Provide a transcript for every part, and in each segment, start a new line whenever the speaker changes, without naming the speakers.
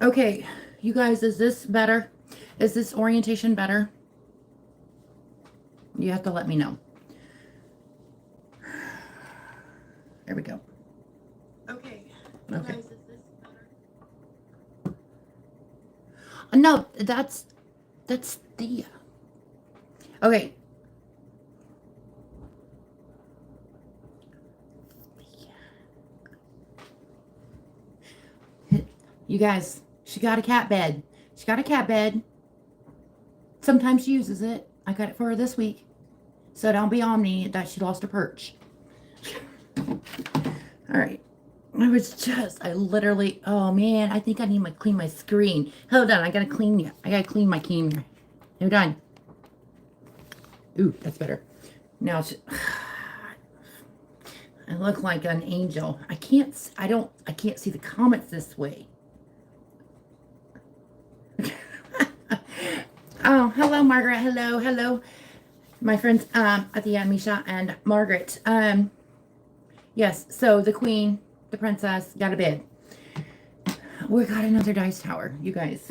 Okay, you guys, is this better? Is this orientation better? You have to let me know. There we go. Okay. Okay. Guys, is this better? No, that's Thea. Okay. You guys, she got a cat bed. She got a cat bed. Sometimes she uses it. I got it for her this week. So don't be on me that she lost her perch. All right. I literally, oh man, I think I need to clean my screen. Hold on, I gotta clean you. I gotta clean my camera. Hold on. Ooh, that's better. Now, I look like an angel. I can't see the comments this way. Oh, hello, Margaret. Hello, hello. My friends, Atia, Misha, and Margaret. Yes, so the queen, the princess, got a bed. We got another dice tower, you guys.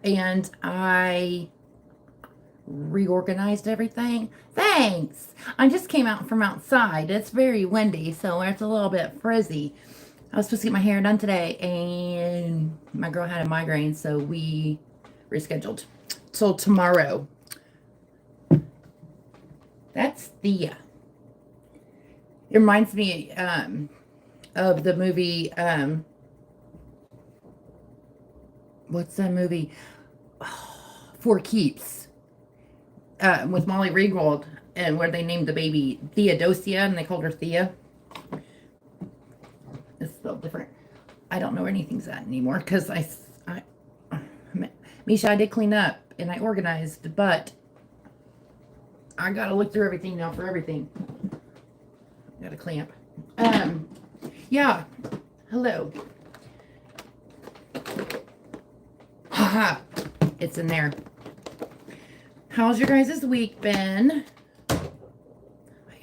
And I reorganized everything. Thanks. I just came out from outside. It's very windy, so it's a little bit frizzy. I was supposed to get my hair done today, and my girl had a migraine, so we rescheduled till tomorrow. That's Thea. It reminds me of the movie. What's that movie? Oh, For Keeps. With Molly Ringwald, and where they named the baby Theodosia, and they called her Thea. It's spelled different. I don't know where anything's at anymore because Misha, I did clean up and I organized, but I gotta look through everything now for everything. Got a clamp. Yeah. Hello. Haha. It's in there. How's your guys' week been? I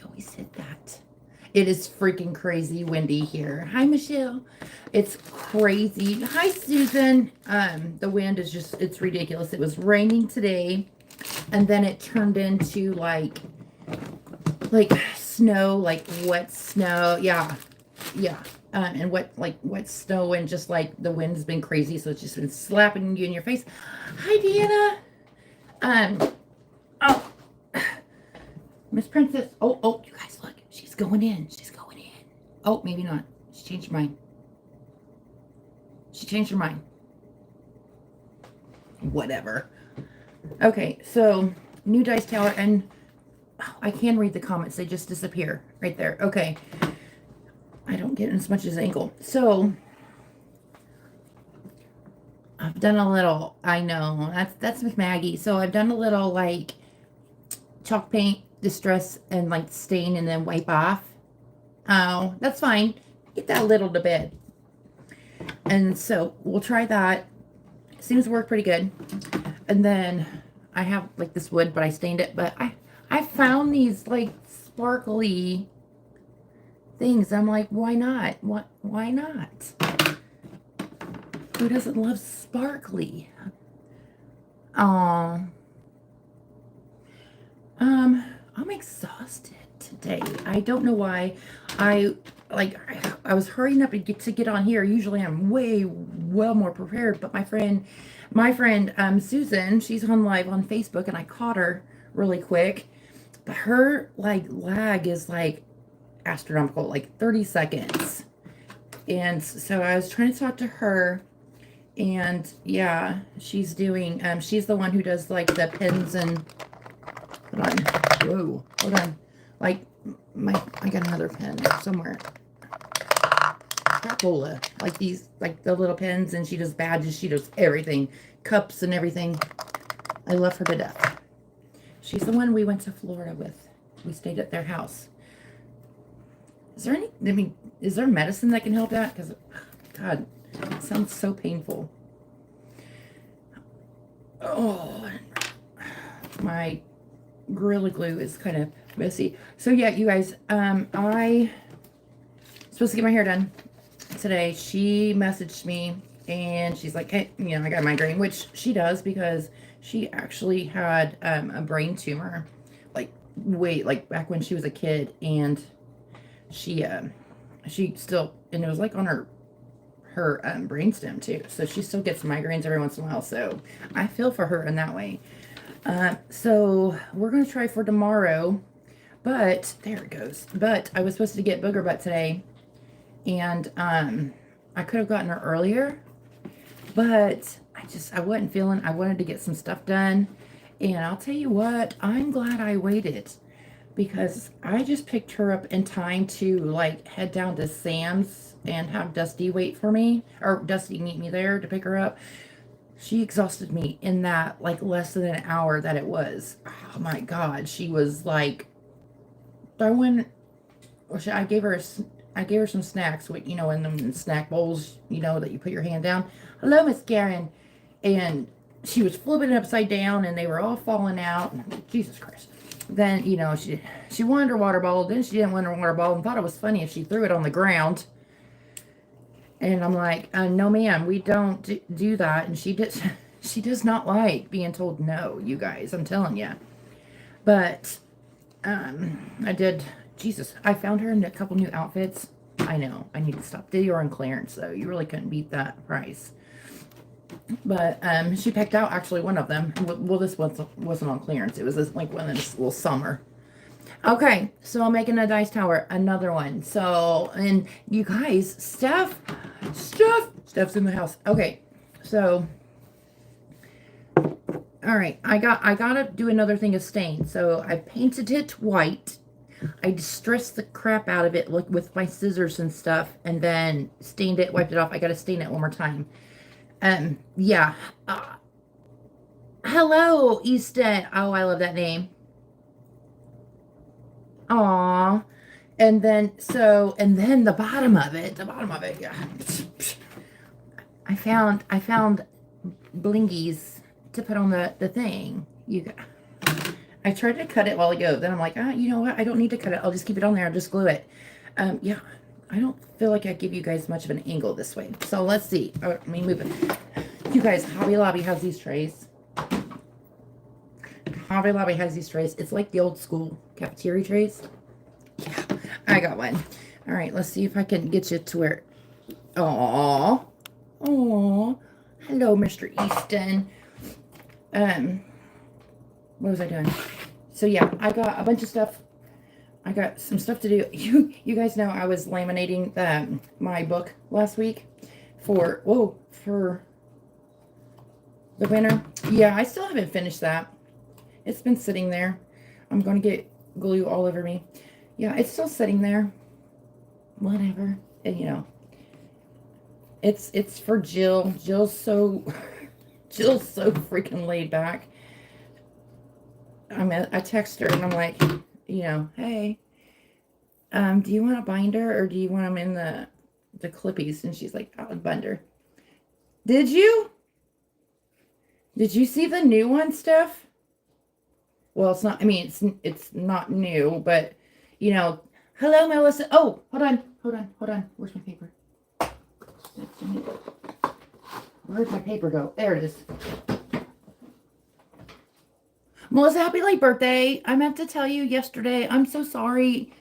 always said that. It is freaking crazy windy here. Hi, Michelle. It's crazy. Hi, Susan. The wind is just, it's ridiculous. It was raining today, and then it turned into like snow, like wet snow. Yeah. And wet snow, and just like the wind's been crazy, so it's just been slapping you in your face. Hi, Deanna. Oh, Miss Princess. Oh, you guys, look. She's going in. Oh, maybe not. She changed her mind. Whatever. Okay, so new dice tower, and I can read the comments. They just disappear right there. Okay. I don't get as much as ankle. So I've done a little, I know, that's with Maggie. So I've done a little like chalk paint, distress, and like stain, and then wipe off. Oh, that's fine. Get that little to bed. And so we'll try that. Seems to work pretty good. And then I have like this wood, but I stained it. But I found these like sparkly things. I'm like, why not? Why not? Who doesn't love sparkly? I'm exhausted today. I don't know why. I was hurrying up to get on here. Usually I'm well more prepared, but my friend Susan, she's on live on Facebook, and I caught her really quick. But her like lag is like astronomical, like 30 seconds. And so I was trying to talk to her, and yeah, she's doing she's the one who does like the pins and hold on. Like I got another pen somewhere. Crapola. Like these, like the little pens, and she does badges, she does everything. Cups and everything. I love her to death. She's the one we went to Florida with. We stayed at their house. Is there medicine that can help that? Because, God, it sounds so painful. Oh, my Gorilla Glue is kind of messy. So, yeah, you guys, I supposed to get my hair done today. She messaged me And she's like, hey, I got a migraine, which she does because she actually had a brain tumor, like like back when she was a kid, and she she still, and it was like on her brainstem too, so she still gets migraines every once in a while. So I feel for her in that way. So we're gonna try for tomorrow, but there it goes. But I was supposed to get booger butt today, and I could have gotten her earlier, but I wasn't feeling. I wanted to get some stuff done, and I'll tell you what, I'm glad I waited because I just picked her up in time to like head down to Sam's and have Dusty wait for me, or Dusty meet me there to pick her up. She exhausted me in that like less than an hour that it was. Oh my God, she was like throwing. I gave her some snacks with in them snack bowls that you put your hand down. Hello, Miss Karen, and she was flipping it upside down, and they were all falling out. Jesus Christ. Then she wanted her water bottle. Then she didn't want her water bottle and thought it was funny if she threw it on the ground. And I'm like, no, ma'am, we don't do that. And she did. She does not like being told no, you guys. I'm telling you. But I did. Jesus, I found her in a couple new outfits. I know. I need to stop. They are on clearance, though. You really couldn't beat that price. But she picked out actually one of them. Well, this wasn't on clearance. It was this, like one of this little summer. Okay, so I'm making a dice tower, another one. So, and you guys, Steph's in the house. Okay, so, all right, I gotta do another thing of stain. So I painted it white. I distressed the crap out of it with my scissors and stuff, and then stained it, wiped it off. I gotta stain it one more time. Yeah. Hello, Easton. Oh, I love that name. Aw. And then the bottom of it, yeah. I found blingies to put on the thing. I tried to cut it while ago. Then I'm like, you know what? I don't need to cut it. I'll just keep it on there. I'll just glue it. Yeah. I don't feel like I give you guys much of an angle this way. So let's see. Let me move it. You guys, Hobby Lobby has these trays. Hobby Lobby has these trays. It's like the old school cafeteria trays. Yeah, I got one. All right, let's see if I can get you to where. Aww. Aww. Hello, Mr. Easton. What was I doing? So yeah, I got a bunch of stuff. I got some stuff to do. You guys know I was laminating my book last week for the winter. Yeah, I still haven't finished that. It's been sitting there. I'm going to get glue all over me. Yeah, it's still sitting there. Whatever. And, it's for Jill. Jill's so freaking laid back. I text her and I'm like, hey, do you want a binder or do you want them in the clippies? And she's like, oh, binder. Did you see the new one, Steph? Well, it's not, I mean, it's not new, but, hello, Melissa. Oh, hold on. Where's my paper? Where'd my paper go? There it is. Melissa, happy late birthday. I meant to tell you yesterday. I'm so sorry.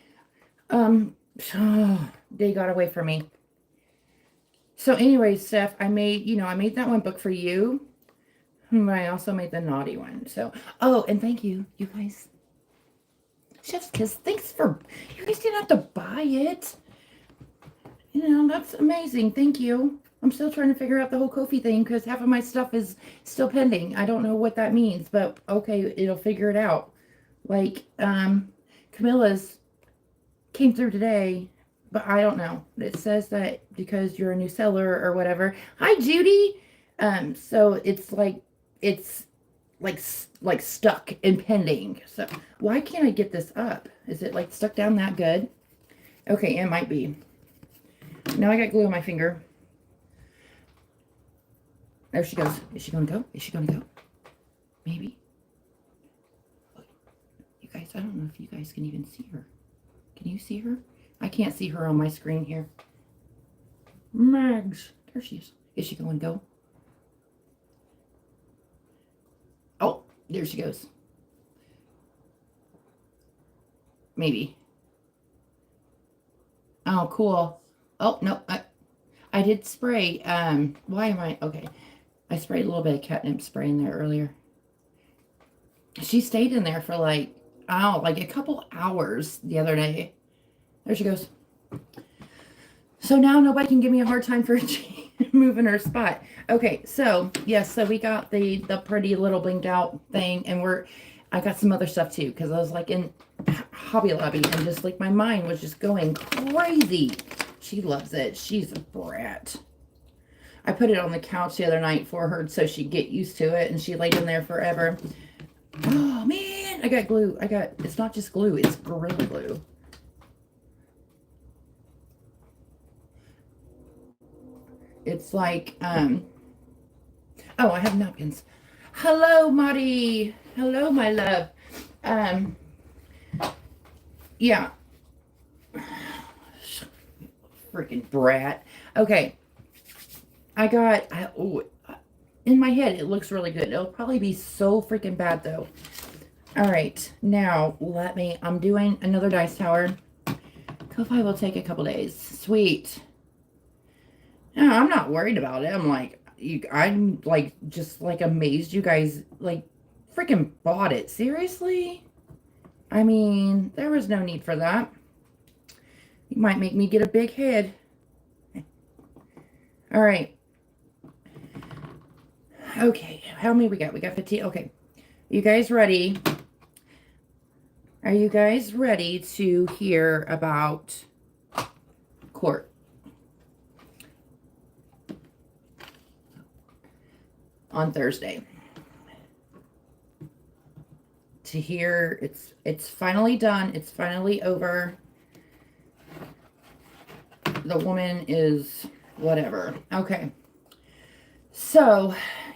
They got away from me. So anyway, Steph, I made that one book for you. But I also made the naughty one. So, and thank you, you guys. Chef's Kiss, thanks for, you guys didn't have to buy it. That's amazing. Thank you. I'm still trying to figure out the whole Ko-fi thing because half of my stuff is still pending. I don't know what that means, but okay, it'll figure it out. Like, Camilla's came through today, but I don't know. It says that because you're a new seller or whatever. Hi, Judy. So it's like stuck and pending. So why can't I get this up? Is it like stuck down that good? Okay, it might be. Now I got glue on my finger. There she goes. Is she going to go? Is she going to go? Maybe. You guys, I don't know if you guys can even see her. Can you see her? I can't see her on my screen here. Mags. There she is. Is she going to go? Oh, there she goes. Maybe. Oh, cool. Oh, no. I did spray. Why am I? Okay. I sprayed a little bit of catnip spray in there earlier. She stayed in there for like, oh, like a couple hours the other day. There she goes. So now nobody can give me a hard time for moving her spot. Okay, so yes, so we got the pretty little blinked out thing, and I got some other stuff too, because I was like in Hobby Lobby and just like my mind was just going crazy. She loves it. She's a brat. I put it on the couch the other night for her so she'd get used to it, and she laid in there forever. Oh man, I got glue. It's not just glue, it's Gorilla Glue. It's like, oh, I have napkins. Hello, Marty. Hello, my love. Yeah. Freaking brat. Okay. Oh, in my head, it looks really good. It'll probably be so freaking bad, though. All right. Now, I'm doing another dice tower. Ko-Fi will take a couple days. Sweet. No, I'm not worried about it. I'm like, just like amazed you guys, like, freaking bought it. Seriously? I mean, there was no need for that. You might make me get a big head. All right. Okay, how many we got? We got 15. Okay. You guys ready? Are you guys ready to hear about court? On Thursday. To hear it's finally done. It's finally over. The woman is whatever. Okay. So,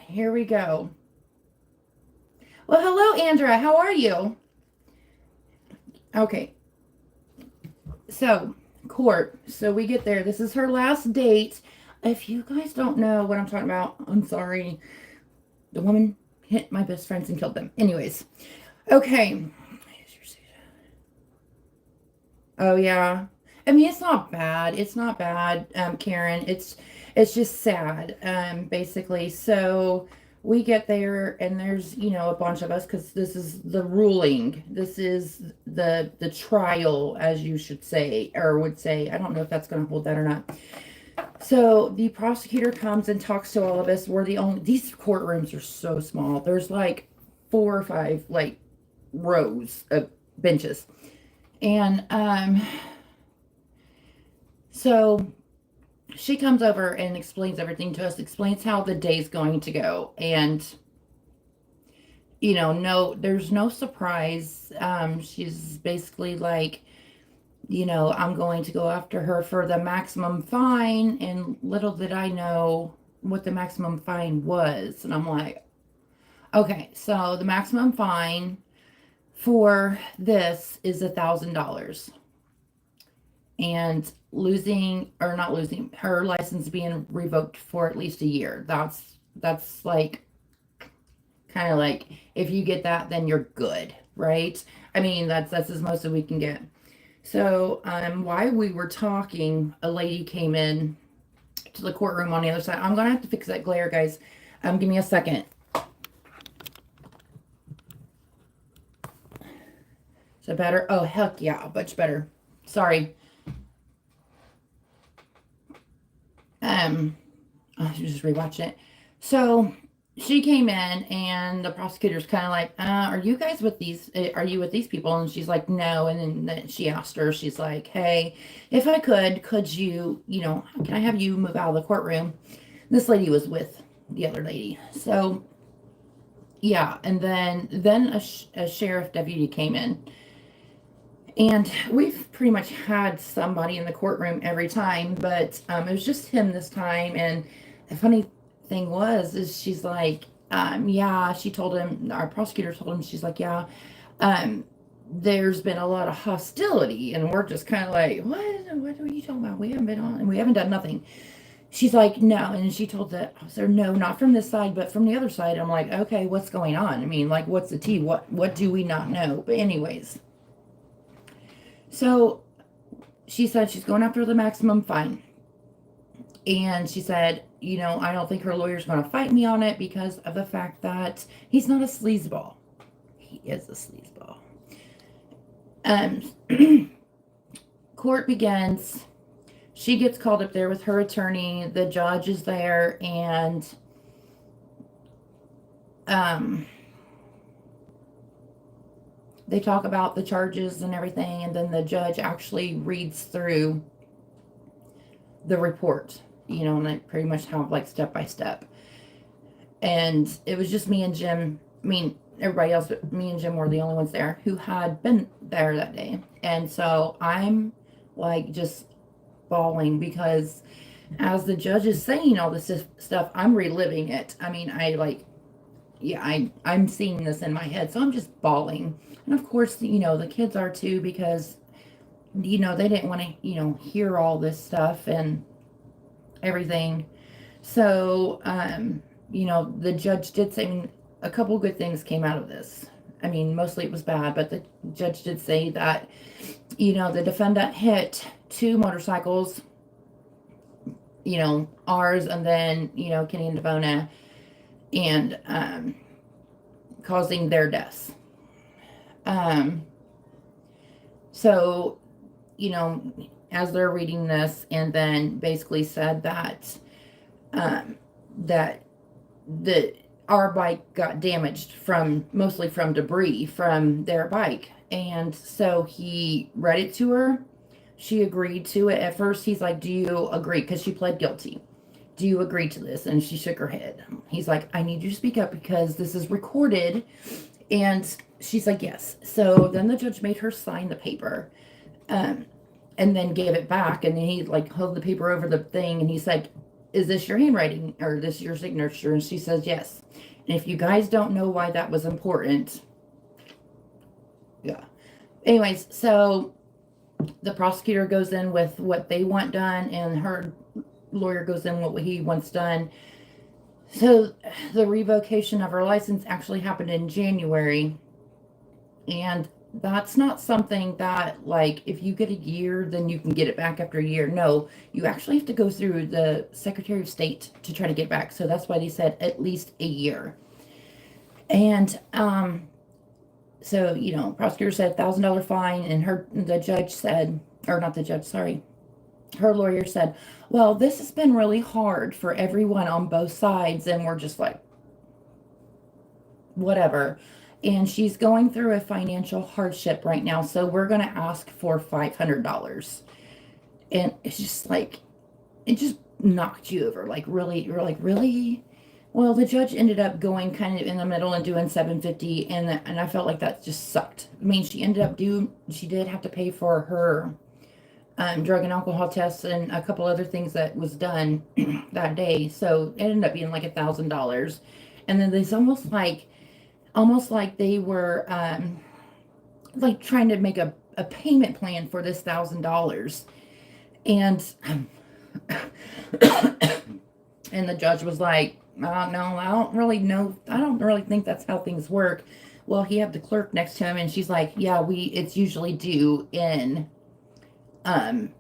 here we go. Well, hello, Andra. How are you? Okay. So, court. So, we get there. This is her last date. If you guys don't know what I'm talking about, I'm sorry. The woman hit my best friends and killed them. Anyways. Okay. Oh, yeah. I mean, it's not bad. It's not bad, Karen. It's just sad, basically. So we get there and there's, a bunch of us because this is the ruling. This is the trial, as you should say, or would say. I don't know if that's going to hold that or not. So the prosecutor comes and talks to all of us. These courtrooms are so small. There's like 4 or 5 like rows of benches. And so she comes over and explains everything to us, explains how the day's going to go. And, no, there's no surprise. She's basically like, I'm going to go after her for the maximum fine. And little did I know what the maximum fine was. And I'm like, okay, so the maximum fine for this is $1,000. And not losing her license being revoked for at least a year. That's like kind of like, if you get that, then you're good, right? I mean, that's as most as we can get. So while we were talking, a lady came in to the courtroom on the other side. I'm gonna have to fix that glare, guys. Give me a second. Is that better? Oh, heck yeah, much better. Sorry. I was just rewatching it. So she came in and the prosecutor's kind of like, are you guys with these, are you with these people? And she's like, no. And then she asked her, she's like, hey, if I could you, can I have you move out of the courtroom? This lady was with the other lady. So yeah. And then a sheriff deputy came in. And we've pretty much had somebody in the courtroom every time, but it was just him this time. And the funny thing is she's like, yeah, she told him, our prosecutor told him, she's like, yeah, there's been a lot of hostility. And we're just kind of like, what are you talking about? We haven't been on, and we haven't done nothing. she's like, no. And she told the officer, no, not from this side, but from the other side. I'm like, okay, what's going on? I mean, like, what's the tea? What do we not know? But anyways, so she said she's going after the maximum fine. And she said, I don't think her lawyer's going to fight me on it because of the fact that he's not a sleazeball. He is a sleazeball. Court begins. She gets called up there with her attorney. The judge is there, and they talk about the charges and everything, and then the judge actually reads through the report, and I pretty much have like step by step. And it was just me and Jim. I mean, everybody else, but me and Jim were the only ones there who had been there that day. And so I'm like just bawling because as the judge is saying all this stuff, I'm reliving it. I mean, I'm seeing this in my head, so I'm just bawling. And of course, the kids are too, because they didn't want to hear all this stuff and everything. So the judge did say, I mean, a couple good things came out of this. I mean, mostly it was bad, but the judge did say that the defendant hit 2 motorcycles, ours, and then Kenny and Devona, and causing their deaths. So, as they're reading this, and then basically said that that our bike got damaged mostly from debris from their bike. And so he read it to her. She agreed to it. At first, he's like, do you agree? Because she pled guilty. Do you agree to this? And she shook her head. He's like, I need you to speak up because this is recorded. And she's like, yes. So then the judge made her sign the paper, and then gave it back. And then he like held the paper over the thing, and he's like, is this your handwriting, or this your signature? And she says, yes. And if you guys don't know why that was important, yeah. Anyways, so the prosecutor goes in with what they want done, and her lawyer goes in with what he wants done. So the revocation of her license actually happened in January, and that's not something that, like, if you get a year, then you can get it back after a year. No, you actually have to go through the Secretary of State to try to get back. So that's why they said at least a year. And so prosecutor said $1,000 fine, and the judge said, or not the judge, sorry, her lawyer said, well, this has been really hard for everyone on both sides, and we're just like, whatever. And she's going through a financial hardship right now, so we're going to ask for $500. And it's just like, it just knocked you over. Like, really? You're like, really? Well, the judge ended up going kind of in the middle and doing $750, and I felt like that just sucked. I mean, she did have to pay for her drug and alcohol tests and a couple other things that was done that day. So it ended up being like $1,000. And then there's almost like they were like trying to make a payment plan for this $1,000. And and the judge was like, no, I don't really know. I don't really think that's how things work. Well, he had the clerk next to him, and she's like, yeah, it's usually due in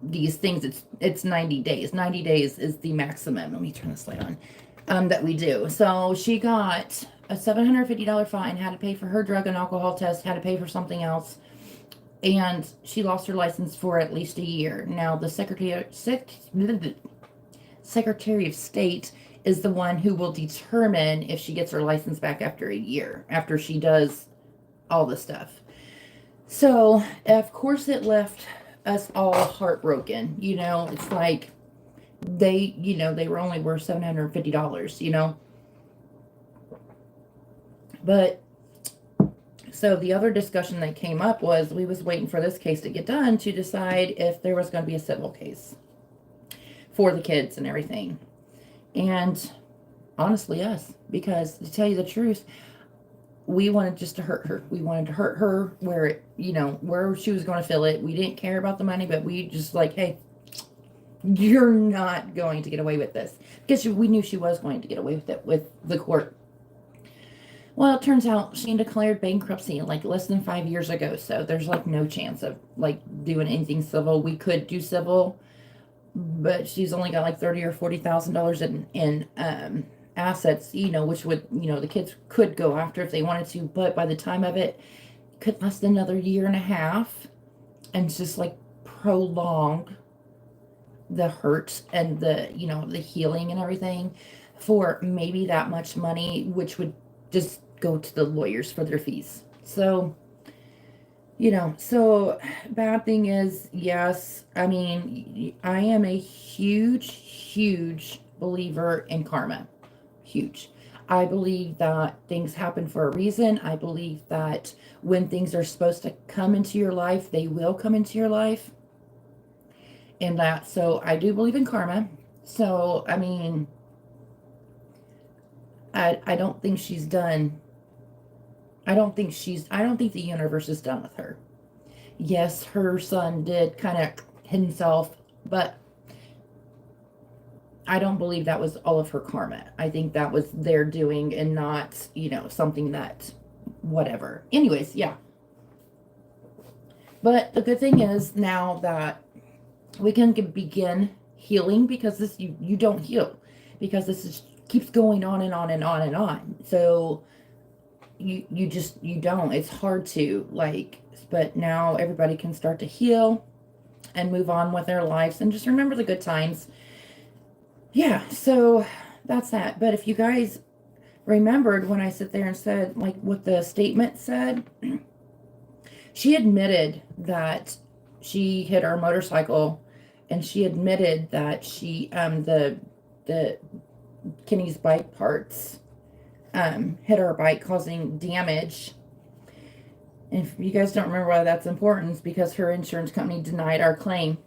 these things. It's 90 days. 90 days is the maximum. Let me turn this light on. That we do. So she got a $750 fine, had to pay for her drug and alcohol test, had to pay for something else, and she lost her license for at least a year. Now, the Secretary of State is the one who will determine if she gets her license back after a year, after she does all the stuff. So, of course, it left us all heartbroken. It's like they were only worth $750, But so the other discussion that came up was we was waiting for this case to get done to decide if there was going to be a civil case for the kids and everything. And honestly, us, because to tell you the truth, we wanted just to hurt her. We wanted to hurt her where she was going to feel it. We didn't care about the money, but we just like, hey, You're not going to get away with this. Because we knew she was going to get away with it with the court. Well, it turns out she declared bankruptcy like less than 5 years ago. So there's like no chance of like doing anything civil. We could do civil, but she's only got like 30 or $40,000 in assets, which would, the kids could go after if they wanted to. But by the time of it, could last another year and a half, and just like prolong the hurt and the healing and everything for maybe that much money, which would just go to the lawyers for their fees. So, so bad thing is, yes, I mean, I am a huge believer in karma. Huge. I believe that things happen for a reason. I believe that when things are supposed to come into your life, they will come into your life. And that, so I do believe in karma. So, I mean, I don't think she's done. I don't think the universe is done with her. Yes, her son did kind of hit himself, but I don't believe that was all of her karma. I think that was their doing and not, something that, whatever. Anyways, yeah. But the good thing is now that we can begin healing, because this, you don't heal, because this keeps going on and on and on and on. So you don't, it's hard to but now everybody can start to heal and move on with their lives and just remember the good times. Yeah, so that's that. But if you guys remembered when I sit there and said like what the statement said, she admitted that she hit her motorcycle, and she admitted that she the Kenny's bike parts hit her bike, causing damage. And if you guys don't remember why that's important, it's because her insurance company denied our claim,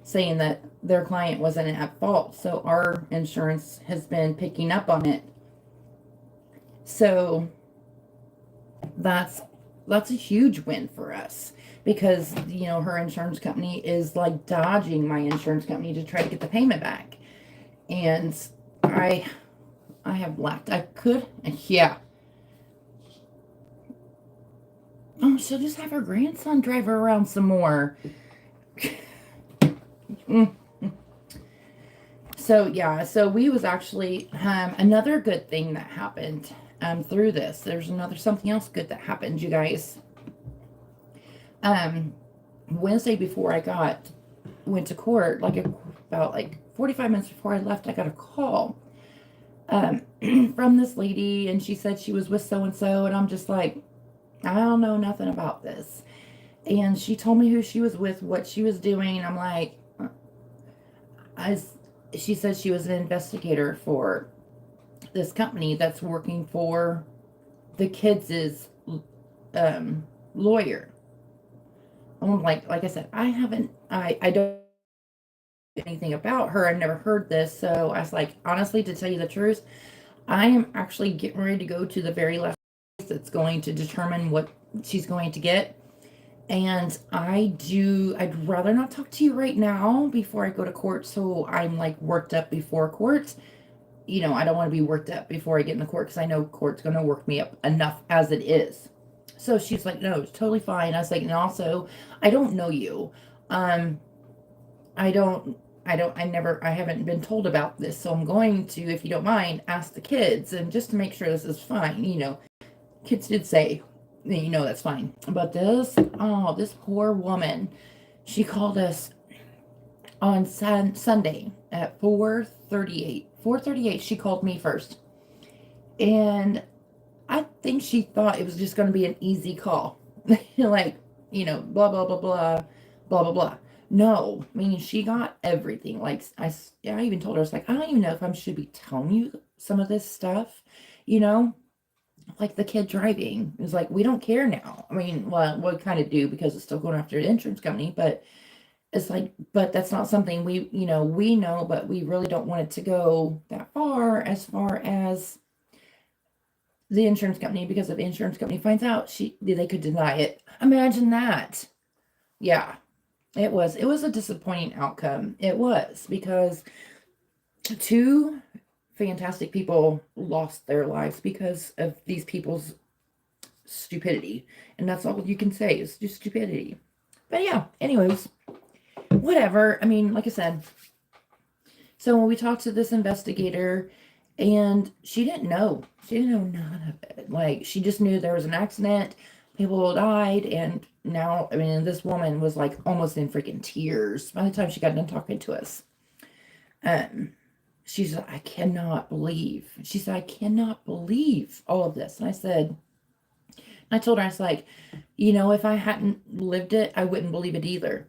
saying that their client wasn't at fault. So our insurance has been picking up on it. So that's a huge win for us, because her insurance company is like dodging my insurance company to try to get the payment back. And I have laughed. I could, yeah. Oh, she'll just have her grandson drive her around some more. So yeah, so we was actually another good thing that happened through this. There's something else good that happened, you guys. Wednesday before I went to court, about 45 minutes before I left, I got a call from this lady, and she said she was with so and so, and I'm just like, I don't know nothing about this. And she told me who she was with, what she was doing, and I'm like, she said she was an investigator for this company that's working for the kids' lawyer. I'm like I said, I don't know anything about her. I've never heard this. So I was like, honestly, to tell you the truth, I am actually getting ready to go to the very last place that's going to determine what she's going to get. And I'd rather not talk to you right now before I go to court. So I'm worked up before court. I don't want to be worked up before I get in the court, because I know court's going to work me up enough as it is. So she's like, no, it's totally fine. I was like, and also, I don't know you. I haven't been told about this. So I'm going to, if you don't mind, ask the kids, and just to make sure this is fine. Kids did say, that's fine. But this poor woman, she called us on Sunday at 4:38. 4:38, she called me first. And I think she thought it was just going to be an easy call. Blah, blah, blah, blah, blah, blah, blah. No, I mean, she got everything. I even told her, I was like, I don't even know if I should be telling you some of this stuff, like the kid driving. It was like, we don't care now. I mean, well, we kind of do, because it's still going after the insurance company, but it's like, but that's not something we know, but we really don't want it to go that far as the insurance company, because if the insurance company finds out, they could deny it. Imagine that. Yeah. It was. It was a disappointing outcome. It was because two fantastic people lost their lives because of these people's stupidity. And that's all you can say is just stupidity. But yeah, anyways, whatever. I mean, like I said, so when we talked to this investigator, and she didn't know. She didn't know none of it. Like, she just knew there was an accident, people died, and now, I mean, this woman was like almost in freaking tears by the time she got done talking to us. Um, she said, I cannot believe. She said, I cannot believe all of this. And I told her, I was like, you know, if I hadn't lived it, I wouldn't believe it either.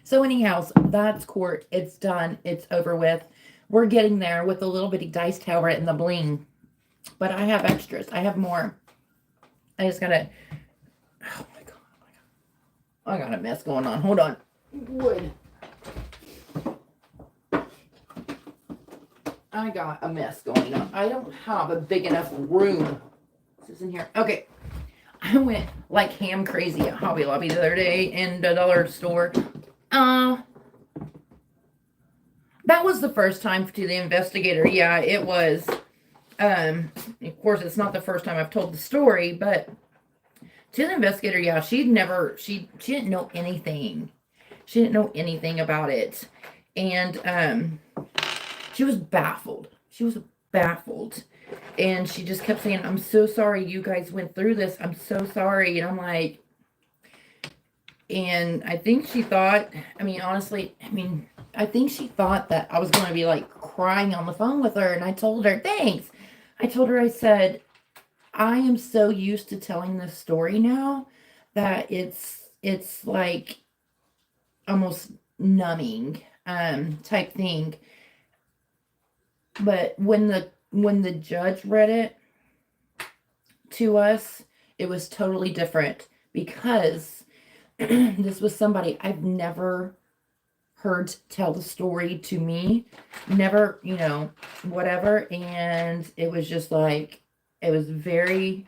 So anyhow, that's court. It's done. It's over with. We're getting there with the little bitty dice tower and the bling. But I have extras. I have more. I just gotta... Oh my god. I got a mess going on. Hold on. Wood. I got a mess going on. I don't have a big enough room. This is in here. Okay. I went like ham crazy at Hobby Lobby the other day in the dollar store. That was the first time to the investigator. Yeah, it was. Of course, it's not the first time I've told the story, but to the investigator, yeah, she didn't know anything. She didn't know anything about it. And, she was baffled. She was baffled. And she just kept saying, I'm so sorry you guys went through this. I'm so sorry. And I'm like, and I think she thought, I mean, honestly, I think she thought that I was going to be like crying on the phone with her. And I told her, thanks. I told her, I said, I am so used to telling this story now that it's like almost numbing type thing. But when the judge read it to us, it was totally different because this was somebody I've never heard tell the story to me. Never, you know, whatever. And it was just like, it was very,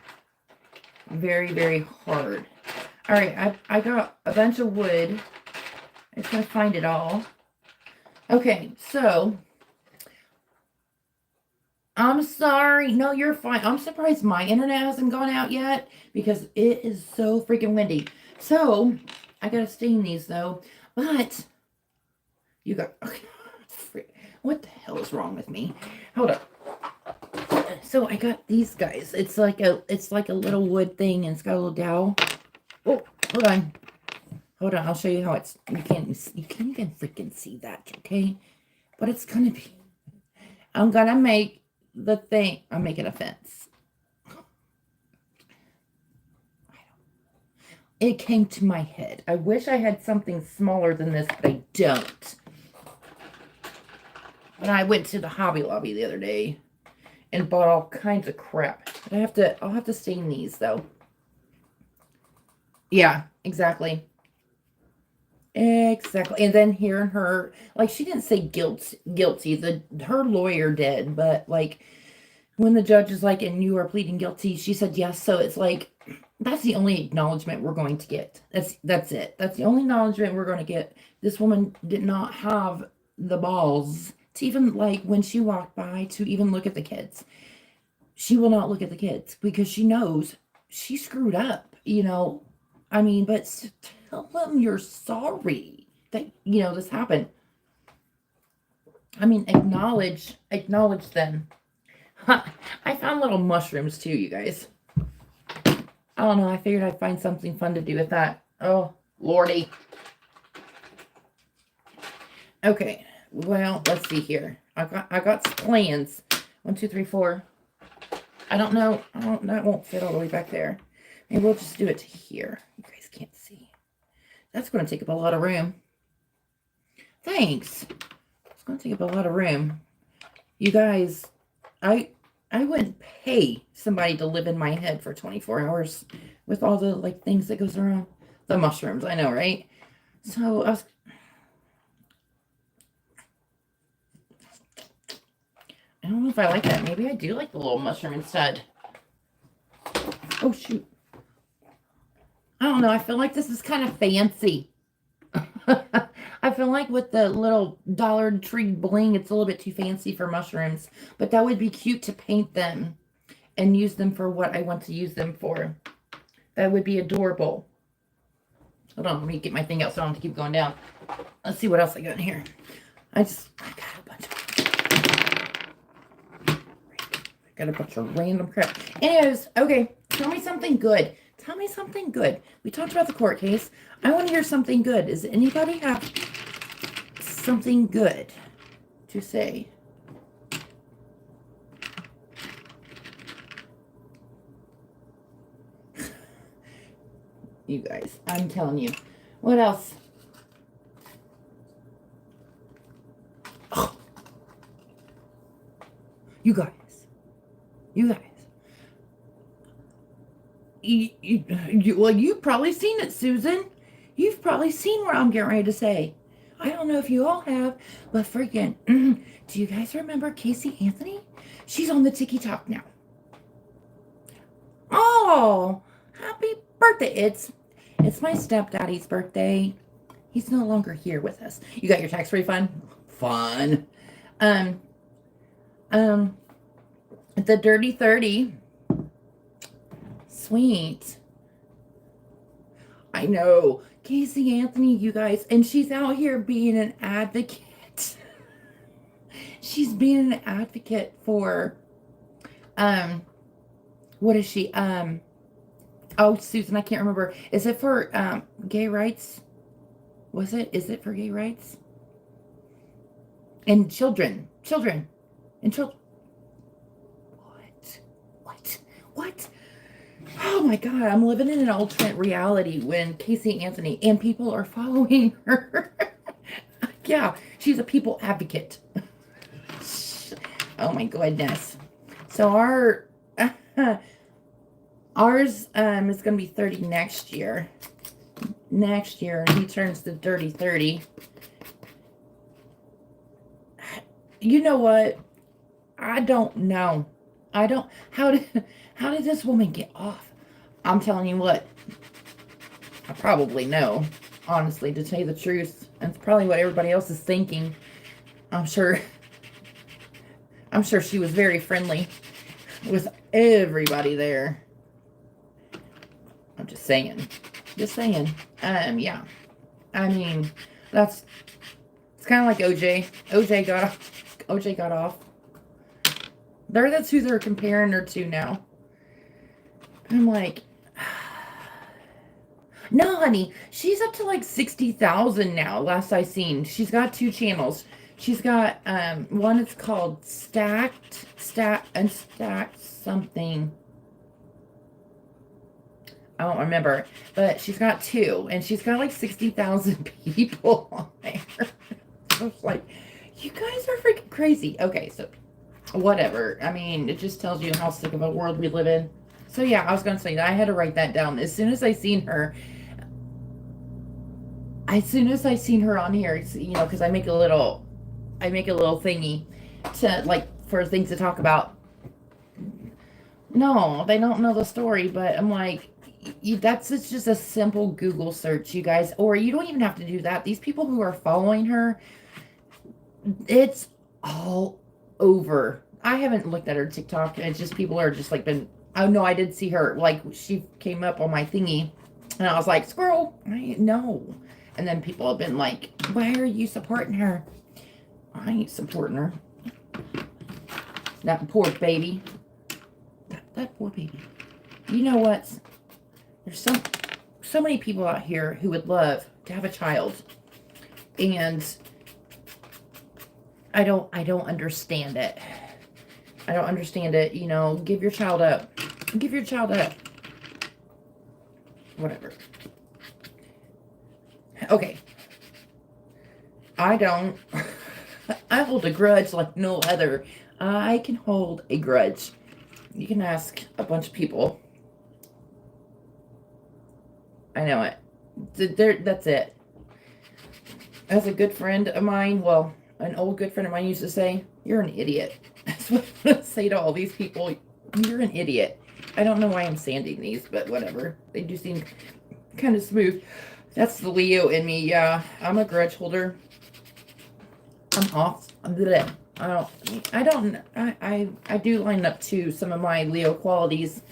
very, very hard. All right, I got a bunch of wood. I just gotta find it all. Okay, so I'm sorry. No, you're fine. I'm surprised my internet hasn't gone out yet because it is so freaking windy. So, I gotta stain these though. But, you got... What the hell is wrong with me? Hold up. So, I got these guys. It's like a little wood thing and it's got a little dowel. Oh, hold on. Hold on. I'll show you how it's... You can't even freaking see that, okay? But it's gonna be... I'm gonna make the thing. I'm making a fence. It came to my head. I wish I had something smaller than this, but I don't. But I went to the Hobby Lobby the other day and bought all kinds of crap. But I'll have to stain these though. Yeah, exactly. Exactly. And then hearing her, like, she didn't say guilty. Her lawyer did, but like when the judge is like, and you are pleading guilty, she said yes. So it's like, that's the only acknowledgement we're going to get. That's it. That's the only acknowledgement we're going to get. This woman did not have the balls to even, like, when she walked by, to even look at the kids. She will not look at the kids because she knows she screwed up, you know. I mean, but tell them you're sorry that, you know, this happened. I mean, acknowledge them. I found little mushrooms too, you guys. I don't know. I figured I'd find something fun to do with that. Oh, Lordy. Okay. Well, let's see here. I got plans. 1, 2, 3, 4. I don't know. That won't fit all the way back there. Maybe we'll just do it to here. You guys can't see. That's going to take up a lot of room. Thanks. It's going to take up a lot of room. You guys, I wouldn't pay somebody to live in my head for 24 hours with all the, like, things that goes around. The mushrooms, I know, right? So, I don't know if I like that. Maybe I do like the little mushroom instead. Oh, shoot. I don't know. I feel like this is kind of fancy. I feel like with the little Dollar Tree bling, it's a little bit too fancy for mushrooms. But that would be cute to paint them and use them for what I want to use them for. That would be adorable. Hold on, let me get my thing out so I don't have to keep going down. Let's see what else I got in here. I got a bunch of random crap. Anyways, okay, tell me something good. Tell me something good. We talked about the court case. I want to hear something good. Does anybody have something good to say? You guys, I'm telling you. What else? Oh. You guys. Well, you've probably seen it, Susan. You've probably seen what I'm getting ready to say. I don't know if you all have, but freaking, do you guys remember Casey Anthony? She's on the TikTok now. Oh, happy birthday. It's my stepdaddy's birthday. He's no longer here with us. You got your tax refund? Fun. The Dirty 30. Sweet. I know. Casey Anthony, you guys. And she's out here being an advocate. She's being an advocate for, what is she? Oh, Susan, I can't remember. Is it for, gay rights? Was it? Is it for gay rights? And children. And children. What? Oh my God, I'm living in an alternate reality when Casey Anthony and people are following her. Yeah, she's a people advocate. Oh my goodness. So ours is going to be 30 next year. Next year, he turns the Dirty 30. You know what? I don't know. How did this woman get off? I'm telling you what. I probably know, honestly, to tell you the truth. That's probably what everybody else is thinking. I'm sure she was very friendly with everybody there. I'm just saying. Yeah. I mean, it's kind of like OJ. OJ got off. That's who they're comparing her to now. I'm like, no, honey, she's up to like 60,000 now. Last I seen, she's got 2 channels. She's got one. It's called Stacked something. I don't remember, but she's got 2, and she's got like 60,000 people on there. I was like, you guys are freaking crazy. Okay, so whatever. I mean, it just tells you how sick of a world we live in. So yeah, I was going to say that. I had to write that down. As soon as I seen her on here, you know, because I make a little thingy to, like, for things to talk about. No, they don't know the story, but I'm like, it's just a simple Google search, you guys. Or you don't even have to do that. These people who are following her, it's all over. I haven't looked at her TikTok. It's just people are just like been. Oh no, I did see her. Like, she came up on my thingy, and I was like, "Squirrel, no." And then people have been like, "Why are you supporting her?" I ain't supporting her. That poor baby. That poor baby. You know what? There's so many people out here who would love to have a child, and I don't understand it. I don't understand it. You know, give your child up. Whatever. Okay. I hold a grudge like no other. I can hold a grudge. You can ask a bunch of people. I know it. That's it. As a good friend of mine, well, an old good friend of mine used to say, "You're an idiot." That's what I'm going to say to all these people. You're an idiot. I don't know why I'm sanding these, but whatever. They do seem kind of smooth. That's the Leo in me. Yeah, I'm a grudge holder. I'm off. Bleh. I do line up to some of my Leo qualities,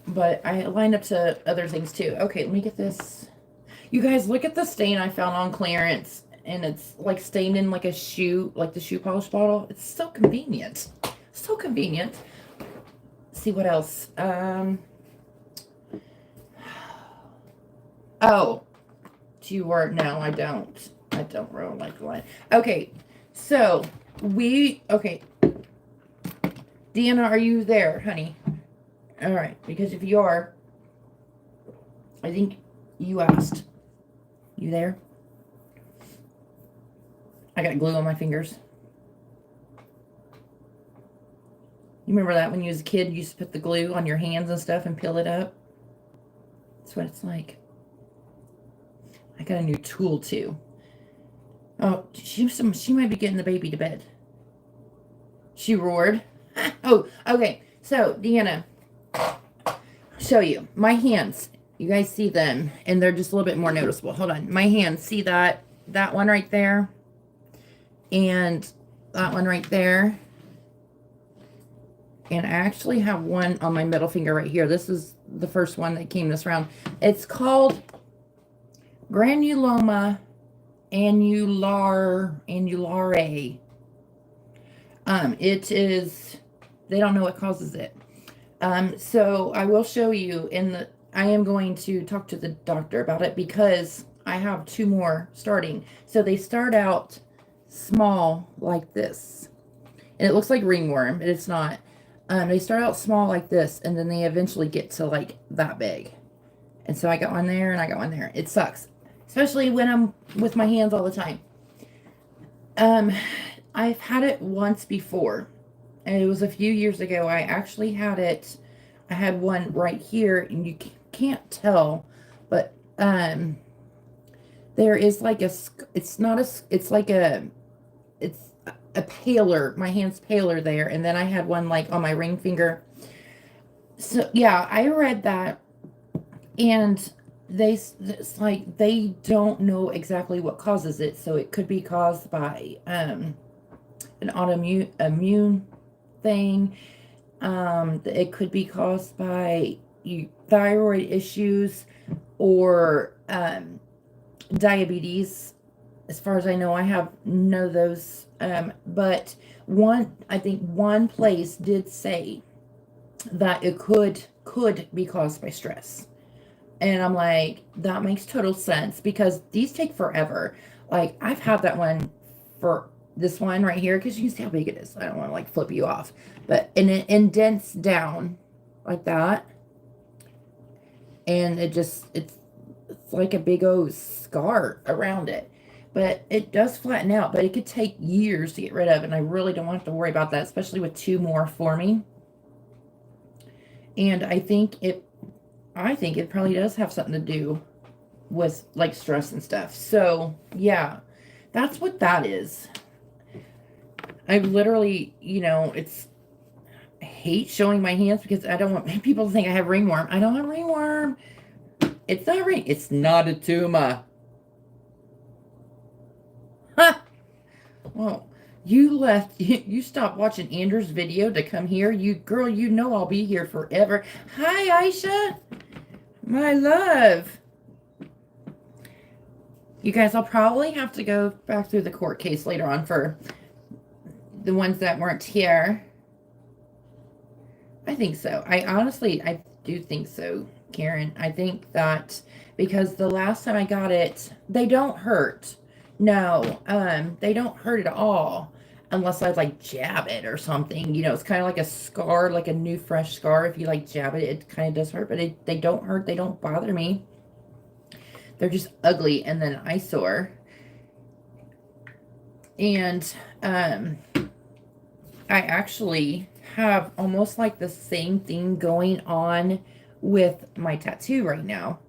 but I line up to other things too. Okay, let me get this. You guys, look at the stain I found on clearance, and it's like stained in like a shoe, like the shoe polish bottle. It's so convenient. So convenient. Let's see what else. Oh, do you work? No, I don't. I don't really like the line. Okay, so okay. Deanna, are you there, honey? All right, because if you are, I think you asked. You there? I got glue on my fingers. You remember that when you was a kid, you used to put the glue on your hands and stuff and peel it up? That's what it's like. I got a new tool too. Oh, she might be getting the baby to bed. She roared. Oh, okay. So, Deanna, show you my hands. You guys see them, and they're just a little bit more noticeable. Hold on. My hands, see that one right there? And that one right there. And I actually have one on my middle finger right here. This is the first one that came this round. It's called granuloma annulare. It is, they don't know what causes it. So I will show you I am going to talk to the doctor about it because I have 2 more starting. So they start out small like this. And it looks like ringworm, but it's not. They start out small like this, and then they eventually get to like that big. And so I got one there and I got one there. It sucks, especially when I'm with my hands all the time. I've had it once before, and it was a few years ago. I actually had it. I had one right here, and you can't tell, but there is like it's like a paler, my hand's paler there, and then I had one like on my ring finger. So yeah, I read that, and it's like they don't know exactly what causes it, so it could be caused by an autoimmune thing. It could be caused by thyroid issues or diabetes. As far as I know, I have none of those. But I think one place did say that it could be caused by stress. And I'm like, that makes total sense because these take forever. Like, I've had that one for this one right here, because you can see how big it is. I don't want to like flip you off, but and it indents down like that, and it's like a big old scar around it. But it does flatten out, but it could take years to get rid of, and I really don't have to worry about that, especially with 2 more forming. And I think it probably does have something to do with like stress and stuff. So yeah, that's what that is. I literally, I hate showing my hands because I don't want people to think I have ringworm. I don't have ringworm. It's not a tumor. Huh. Well, you stopped watching Andrew's video to come here. Girl, I'll be here forever. Hi, Aisha. My love. You guys, I'll probably have to go back through the court case later on for the ones that weren't here. I think so. I do think so, Karen. I think that because the last time I got it, they don't hurt. No, they don't hurt at all unless I like jab it or something. It's kind of like a scar, like a new fresh scar. If you like jab it, it kind of does hurt, but they don't hurt. They don't bother me. They're just ugly and then eyesore. And I actually have almost like the same thing going on with my tattoo right now.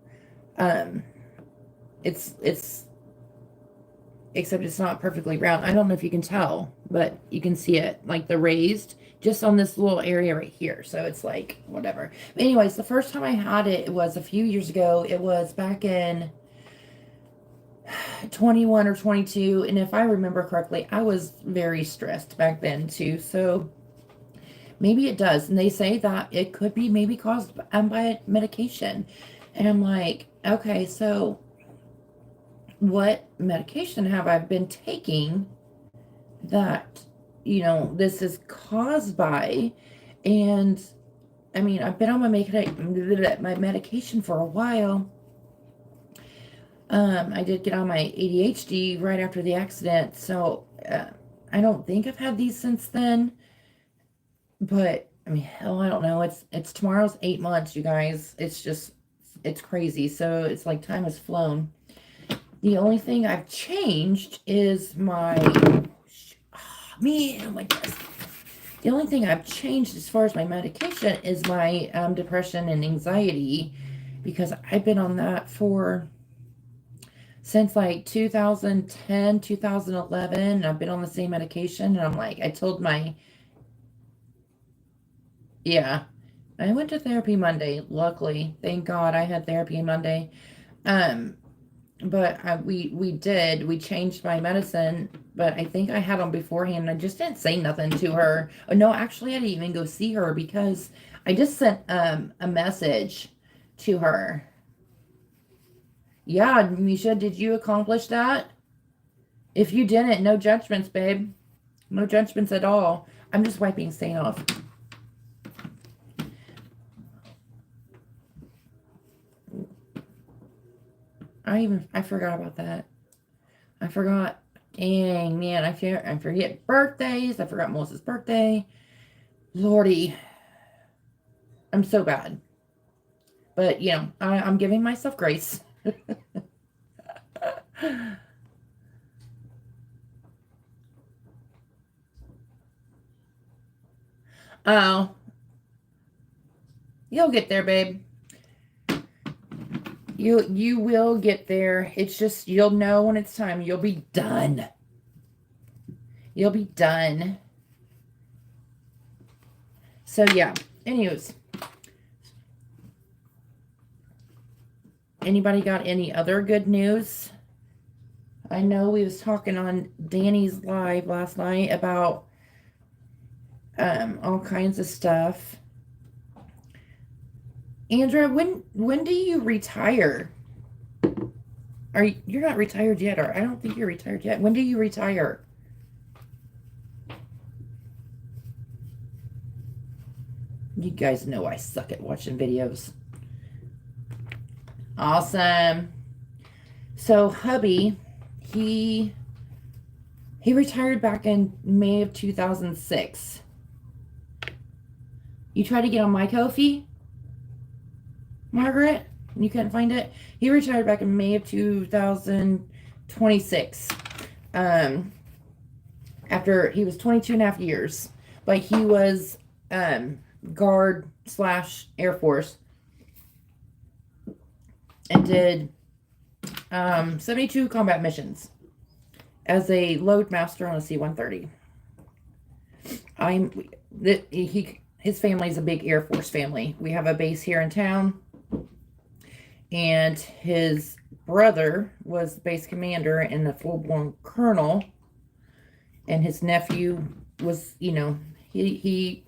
Except it's not perfectly round. I don't know if you can tell, but you can see it like the raised just on this little area right here. So it's like whatever. But anyways, the first time I had it, it was a few years ago. It was back in 21 or 22. And if I remember correctly, I was very stressed back then too. So maybe it does. And they say that it could be maybe caused by medication. And I'm like, okay, so what medication have I been taking that, this is caused by? And I mean, I've been on my medication for a while. I did get on my ADHD right after the accident, so I don't think I've had these since then. But I mean, hell, I don't know. It's tomorrow's 8 months, you guys. It's crazy. So it's like time has flown. The only thing I've changed is my oh my goodness. The only thing I've changed as far as my medication is my depression and anxiety, because I've been on that since like 2010, 2011. I've been on the same medication, and I'm like, yeah, I went to therapy Monday. Luckily, thank God I had therapy Monday. Um, but we changed my medicine, but I think I had them beforehand. I just didn't say nothing to her. Oh, no, actually, I didn't even go see her because I just sent a message to her. Yeah, Misha, did you accomplish that? If you didn't, no judgments, babe. No judgments at all. I'm just wiping stain off. I forgot about that. I forgot. Dang, man, I forget birthdays. I forgot Melissa's birthday. Lordy. I'm so bad. But, I'm giving myself grace. Oh, you'll get there, babe. You will get there. It's just you'll know when it's time. You'll be done. You'll be done. So yeah. Anyways. Anybody got any other good news? I know we was talking on Danny's live last night about all kinds of stuff. Andrea, when do you retire? You're not retired yet, or I don't think you're retired yet. When do you retire? You guys know I suck at watching videos. Awesome. So hubby, he retired back in May of 2006. You tried to get on my Ko-fi, Margaret? You couldn't find it? He retired back in May of 2026. After he was 22 and a half years. But he was guard / Air Force. And did 72 combat missions as a load master on a C-130. His family is a big Air Force family. We have a base here in town, and his brother was base commander and a full-blown colonel, and his nephew was, he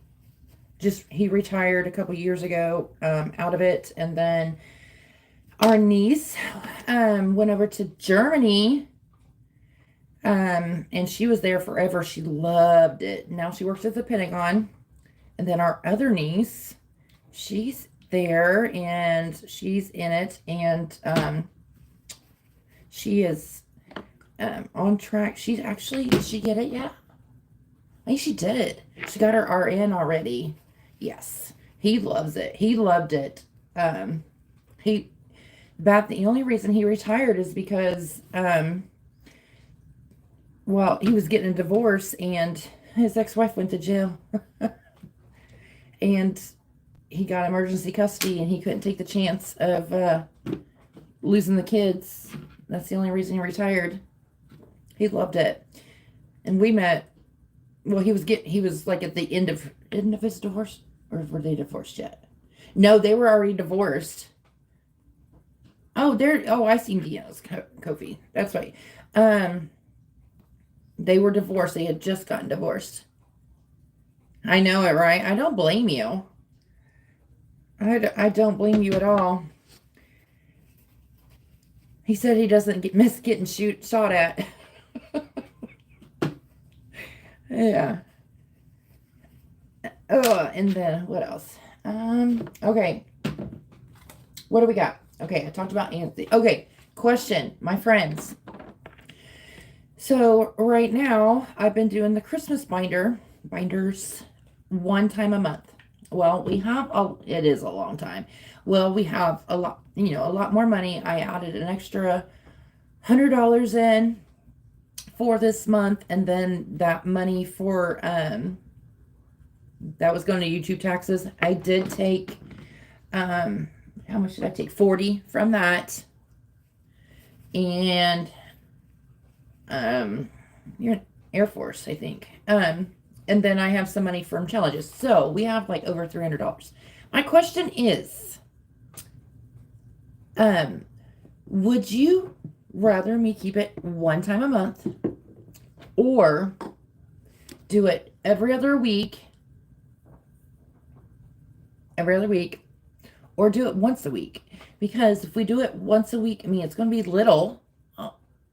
retired a couple years ago out of it, and then our niece went over to Germany, and she was there forever. She loved it. Now she works at the Pentagon. And then our other niece, she's there, and she's in it, and she is on track. Did she get it yet? I think she did. She got her RN already. Yes. He loves it. He loved it. The only reason he retired is because, he was getting a divorce, and his ex-wife went to jail. And he got emergency custody, and he couldn't take the chance of losing the kids. That's the only reason he retired. He loved it. And we met Well, he was like at the end of his divorce, or were they divorced yet? No, they were already divorced. Oh, I seen Deanna's Kofi. That's right. Um, they were divorced. They had just gotten divorced. I know it, right? I don't blame you. I don't blame you at all. He said he doesn't miss getting shot at. Yeah. Oh, and then what else? Okay. What do we got? Okay, I talked about Anthony. Okay, question, my friends. So right now, I've been doing the Christmas binders one time a month. Well, it is a long time. Well, we have a lot more money. I added an extra $100 in for this month, and then that money for that was going to YouTube taxes. I did take how much did I take? 40 from that. And you're Air Force, I think. And then I have some money from challenges. So we have like over $300. My question is, would you rather me keep it one time a month or do it every other week, or do it once a week? Because if we do it once a week, I mean, it's going to be little.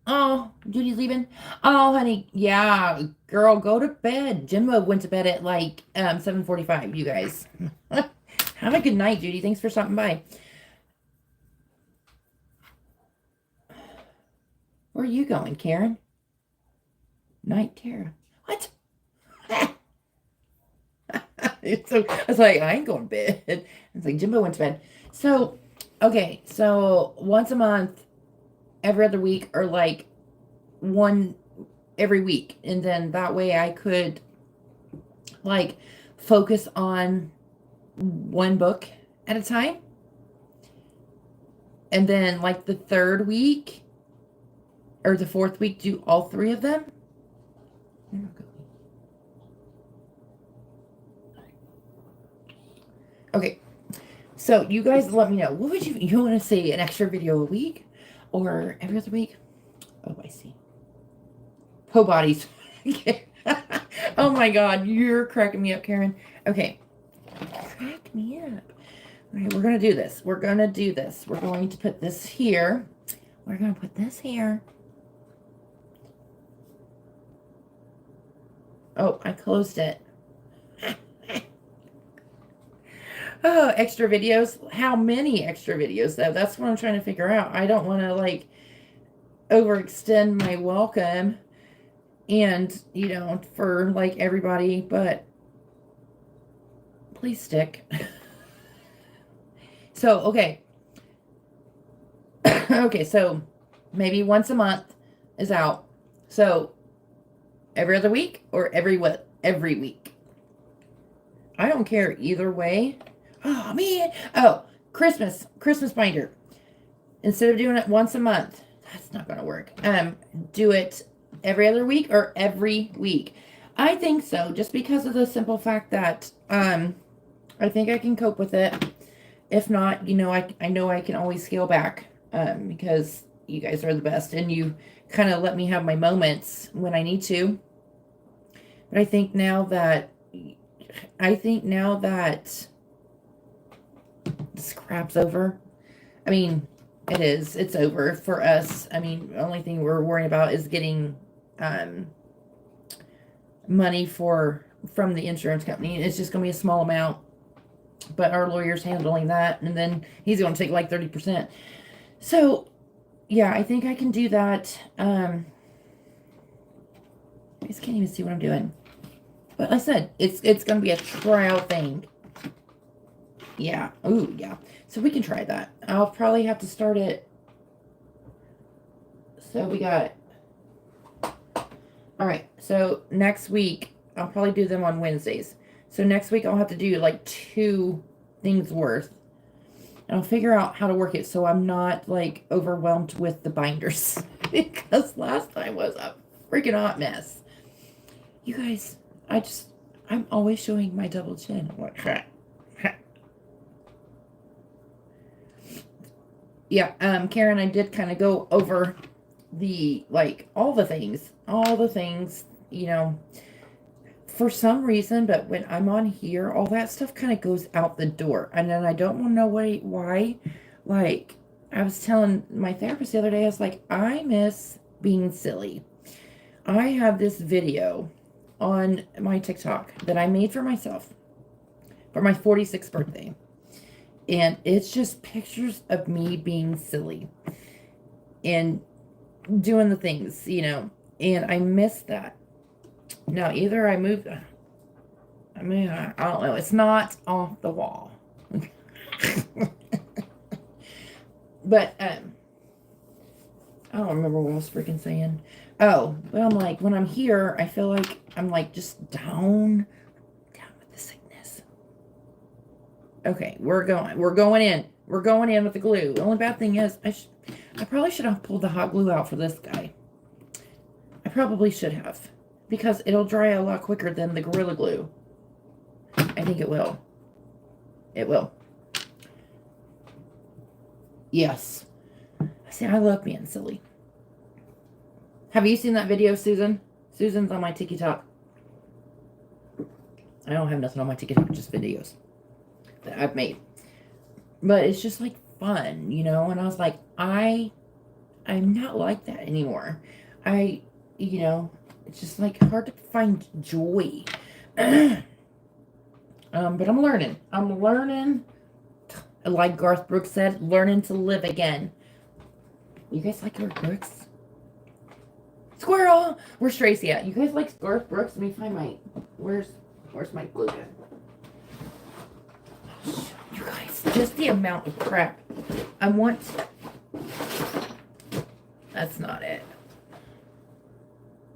Oh, Judy's leaving. Oh, honey. Yeah, girl, go to bed. Jimbo went to bed at like 7:45, you guys. Have a good night, Judy. Thanks for stopping by. Where are you going, Karen? Night Tara. What? So I was like, I ain't going to bed. It's like Jimbo went to bed. So, okay, so once a month, every other week, or like one every week. And then that way I could like focus on one book at a time. And then like the third week or the fourth week, do all three of them. Okay, so you guys let me know. What would you want to see? An extra video a week or every other week? Oh, I see. Po bodies. Oh my God, you're cracking me up, Karen. Okay, crack me up. All right, we're gonna do this. We're going to put this here. We're gonna put this here. Oh, I closed it. Oh, extra videos. How many extra videos though? That's what I'm trying to figure out. I don't want to like overextend my welcome and, for like everybody, but please stick. So, okay. Okay, so maybe once a month is out. So every other week or every week. I don't care either way. Oh man. Oh, Christmas binder. Instead of doing it once a month, that's not going to work. Do it every other week or every week. I think so, just because of the simple fact that I think I can cope with it. If not, I know I can always scale back because you guys are the best and you kind of let me have my moments when I need to. But I think now that this crap's over. I mean, it is. It's over for us. I mean, the only thing we're worrying about is getting money from the insurance company. It's just going to be a small amount. But our lawyer's handling that. And then he's going to take like 30%. So, yeah, I think I can do that. I just can't even see what I'm doing. But like I said, it's going to be a trial thing. Yeah. Ooh, yeah. So we can try that. I'll probably have to start it. So we got it. All right. So next week, I'll probably do them on Wednesdays. So next week, I'll have to do like 2 things worth. And I'll figure out how to work it so I'm not like overwhelmed with the binders. Because last time was a freaking hot mess. You guys, I'm always showing my double chin. I'm like, yeah, Karen, I did kind of go over the, like, all the things, you know, for some reason, but when I'm on here, all that stuff kind of goes out the door. And then I don't want to know why. Like, I was telling my therapist the other day, I was like, I miss being silly. I have this video on my TikTok that I made for myself for my 46th birthday. And it's just pictures of me being silly and doing the things, you know, and I miss that. Now, either I moved, I mean, I don't know, it's not off the wall. But, I don't remember what I was freaking saying. Oh, but I'm like, when I'm here, I feel like I'm like just down with the sickness. Okay, we're going in with the glue. The only bad thing is, I probably should have pulled the hot glue out for this guy. I probably should have, because it'll dry a lot quicker than the Gorilla Glue. I think it will. It will. Yes. See, I love being silly. Have you seen that video, Susan? Susan's on my TikTok. I don't have nothing on my TikTok, just videos that I've made. But it's just like fun, you know? And I was like, I'm not like that anymore. You know, it's just like hard to find joy. But I'm learning. Like Garth Brooks said, learning to live again. You guys like Garth Brooks? Squirrel! Where's Tracy at? You guys like Garth Brooks? Let me find my... Where's my glue gun? You guys, just the amount of crap. That's not it.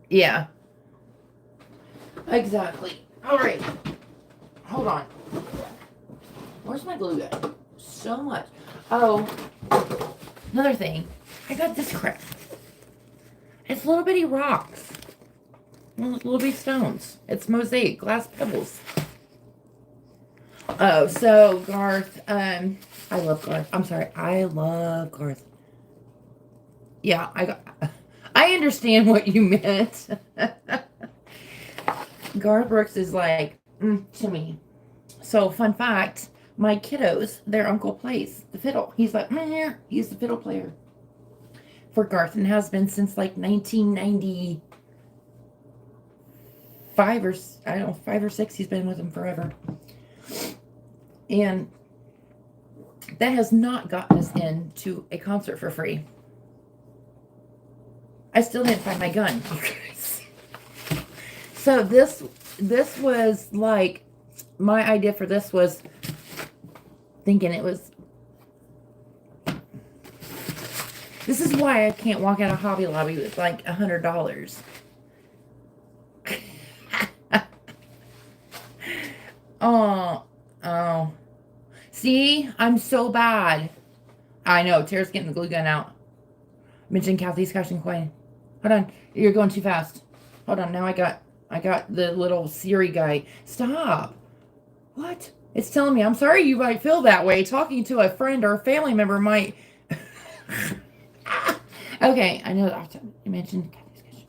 Yeah. Exactly. Alright. Hold on. Where's my glue gun? So much. Oh. Another thing. I got this crap. It's little bitty rocks. Little bitty stones. It's mosaic. Glass pebbles. Oh, so Garth. I love Garth. I'm sorry. I love Garth. Yeah, I understand what you meant. Garth Brooks is like, to me. So, fun fact, my kiddos, their uncle plays the fiddle. He's like, he's the fiddle player for Garth and has been since like 1995 or, I don't know, 5 or 6. He's been with him forever. And that has not gotten us into a concert for free. I still didn't find my gun, you guys. So this was like, my idea for this was thinking it was, this is why I can't walk out of Hobby Lobby with like $100. Oh. See, I'm so bad. I know, Tara's getting the glue gun out. Mention Kathy's Cash and Coin. Hold on, you're going too fast. Hold on, now I got the little Siri guy. Stop. What? It's telling me, I'm sorry you might feel that way. Talking to a friend or a family member might... Okay, I know that you mentioned Kathy's Cash and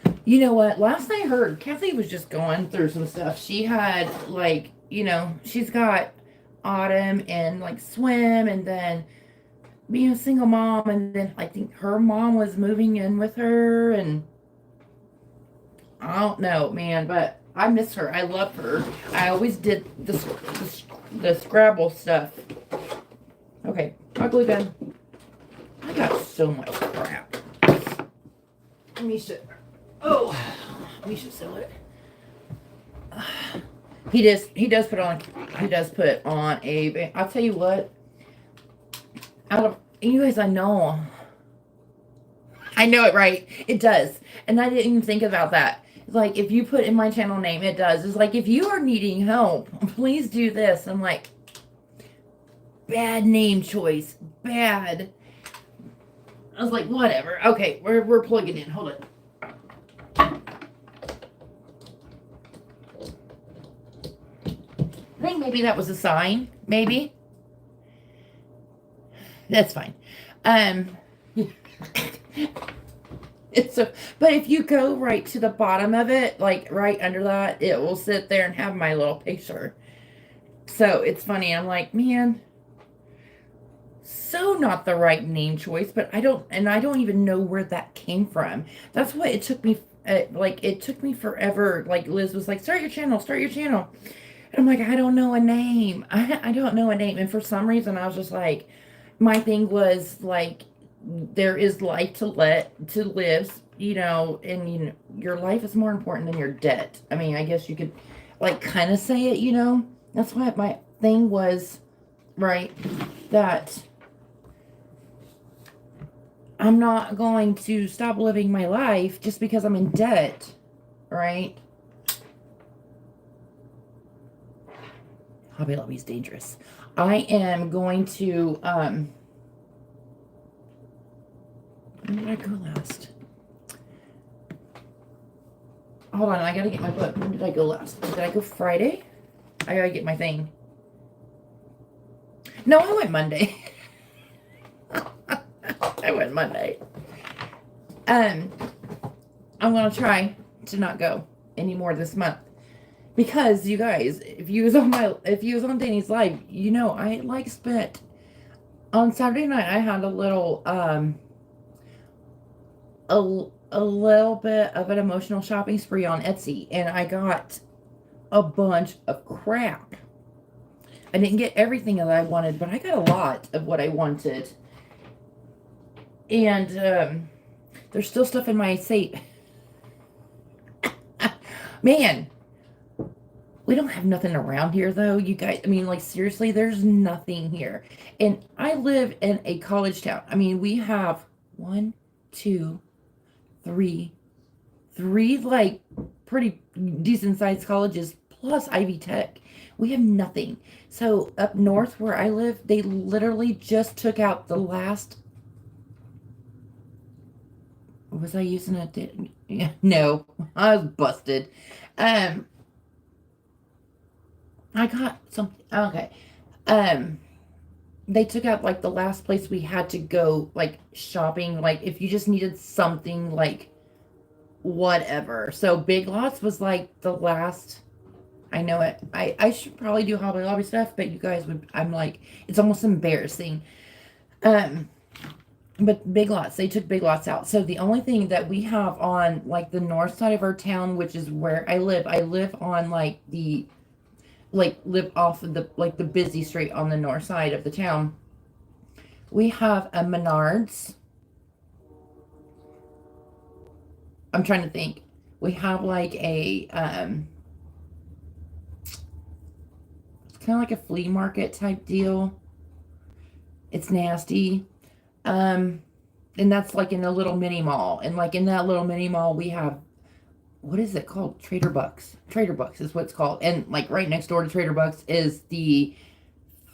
Coin. You know what? Last I heard, Kathy was just going through some stuff. She had, like, you know, she's got Autumn and, like, Swim, and then being a single mom, and then I think her mom was moving in with her, and I don't know, man, but I miss her. I love her. I always did the Scrabble stuff. Okay, my glue gun. I got so much crap. We should sell it. He does put on a, I'll tell you what, you guys, I know it, right? It does. And I didn't even think about that. It's like, if you put in my channel name, it does. It's like, if you are needing help, please do this. I'm like, bad name choice. Bad. I was like, whatever. Okay, we're plugging in. Hold it. I think maybe that was a sign. Maybe. That's fine. Um, it's a, but if you go right to the bottom of it, like right under that, it will sit there and have my little picture. So it's funny. I'm like, man, so not the right name choice, but I don't even know where that came from. That's what it took me. Like it took me forever. Like Liz was like, start your channel, start your channel. And I'm like, I don't know a name. I don't know a name. And for some reason, I was just like, my thing was like, there is life to live, and your life is more important than your debt. I mean, I guess you could like kind of say it. That's why my thing was, right, that I'm not going to stop living my life just because I'm in debt, right? Hobby Lobby's dangerous. I am going to, when did I go last? Hold on, I gotta get my book. When did I go last? Did I go Friday? I gotta get my thing. No, I went Monday. I went Monday. I'm gonna try to not go anymore this month. Because you guys, if you was on Danny's live, I like spent on Saturday night. I had a little a little bit of an emotional shopping spree on Etsy, and I got a bunch of crap. I didn't get everything that I wanted, but I got a lot of what I wanted. And there's still stuff in my safe. Man, we don't have nothing around here, though, you guys. I mean, like, seriously, there's nothing here. And I live in a college town. I mean, we have one, two, three, like, pretty decent-sized colleges, plus Ivy Tech. We have nothing. So, up north where I live, they literally just took out the last... Was I using it? Yeah, no, I was busted. I got something. Okay. They took out like the last place we had to go, like shopping, like if you just needed something, like whatever. So Big Lots was like the last. I know it. I should probably do Hobby Lobby stuff, but you guys would. I'm like, it's almost embarrassing. But Big Lots, they took Big Lots out. So the only thing that we have on like the north side of our town, which is where I live on live off of the busy street on the north side of the town. We have a Menards. I'm trying to think. We have like a it's kind of like a flea market type deal. It's nasty. And that's like in a little mini mall. And like in that little mini mall, we have, what is it called? Trader Bucks. Trader Bucks is what it's called. And like right next door to Trader Bucks is the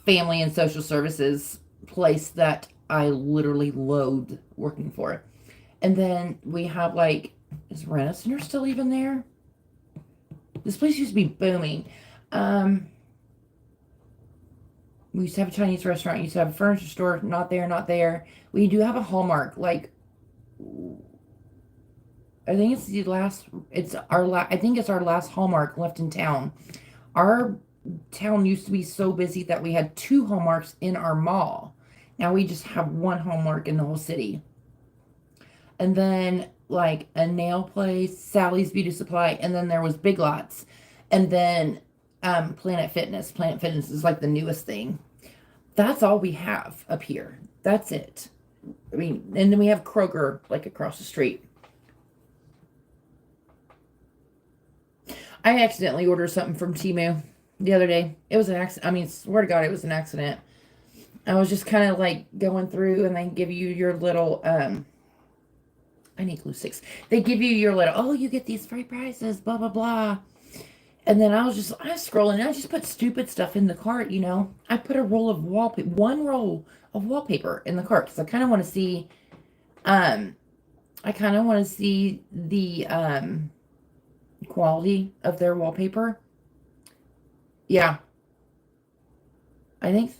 family and social services place that I literally loathe working for. And then we have like, is Rent-A-Center still even there? This place used to be booming. We used to have a Chinese restaurant. We used to have a furniture store. Not there, not there. We do have a Hallmark. Like, I think it's the last. I think it's our last Hallmark left in town. Our town used to be so busy that we had 2 Hallmarks in our mall. Now we just have 1 Hallmark in the whole city. And then like a nail place, Sally's Beauty Supply, and then there was Big Lots, and then Planet Fitness. Planet Fitness is like the newest thing. That's all we have up here. That's it. I mean, and then we have Kroger like across the street. I accidentally ordered something from Temu the other day. It was an accident. I mean, swear to God, it was an accident. I was just kind of like going through, and they give you your little I need glue sticks. They give you your little, oh, you get these free prizes, blah blah blah. And then I was scrolling, and I just put stupid stuff in the cart. I put a roll of wallpaper, 1 roll of wallpaper in the cart because I kind of want to see, the quality of their wallpaper. Yeah, I think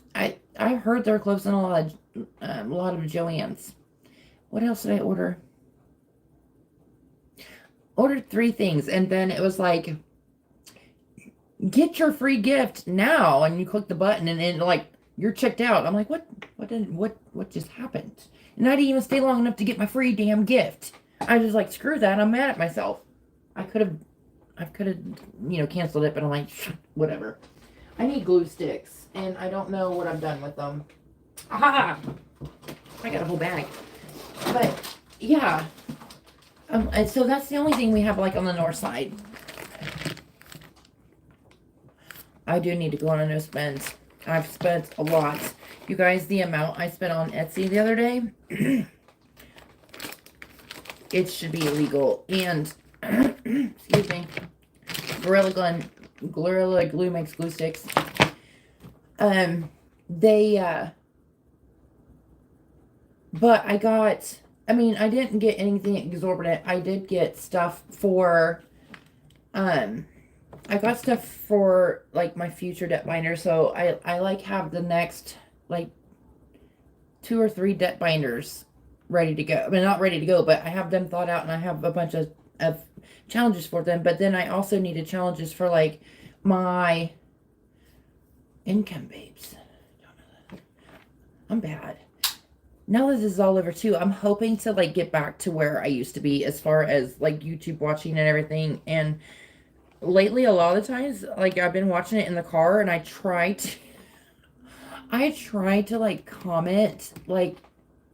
I heard they're closing a lot of Joann's. What else did I order? Ordered 3 things, and then it was like, get your free gift now, and you click the button, and then like you're checked out. I'm like, what just happened? And I didn't even stay long enough to get my free damn gift. I was like, screw that. I'm mad at myself. I could have, canceled it, but I'm like, whatever. I need glue sticks, and I don't know what I've done with them. Aha! I got a whole bag. But yeah, and so that's the only thing we have like on the north side. I do need to go on a no spend. I've spent a lot. You guys, the amount I spent on Etsy the other day, it should be illegal. And, excuse me, Gorilla Glue makes glue sticks. But I didn't get anything exorbitant. I did get stuff for, I got stuff for like my future debt binder. So I like have the next like 2 or 3 debt binders ready to go. I mean, not ready to go, but I have them thought out, and I have a bunch of challenges for them. But then I also needed challenges for like my income babes. I'm bad. Now that this is all over too, I'm hoping to like get back to where I used to be as far as like YouTube watching and everything. And lately, a lot of the times, like I've been watching it in the car, and I try to like comment like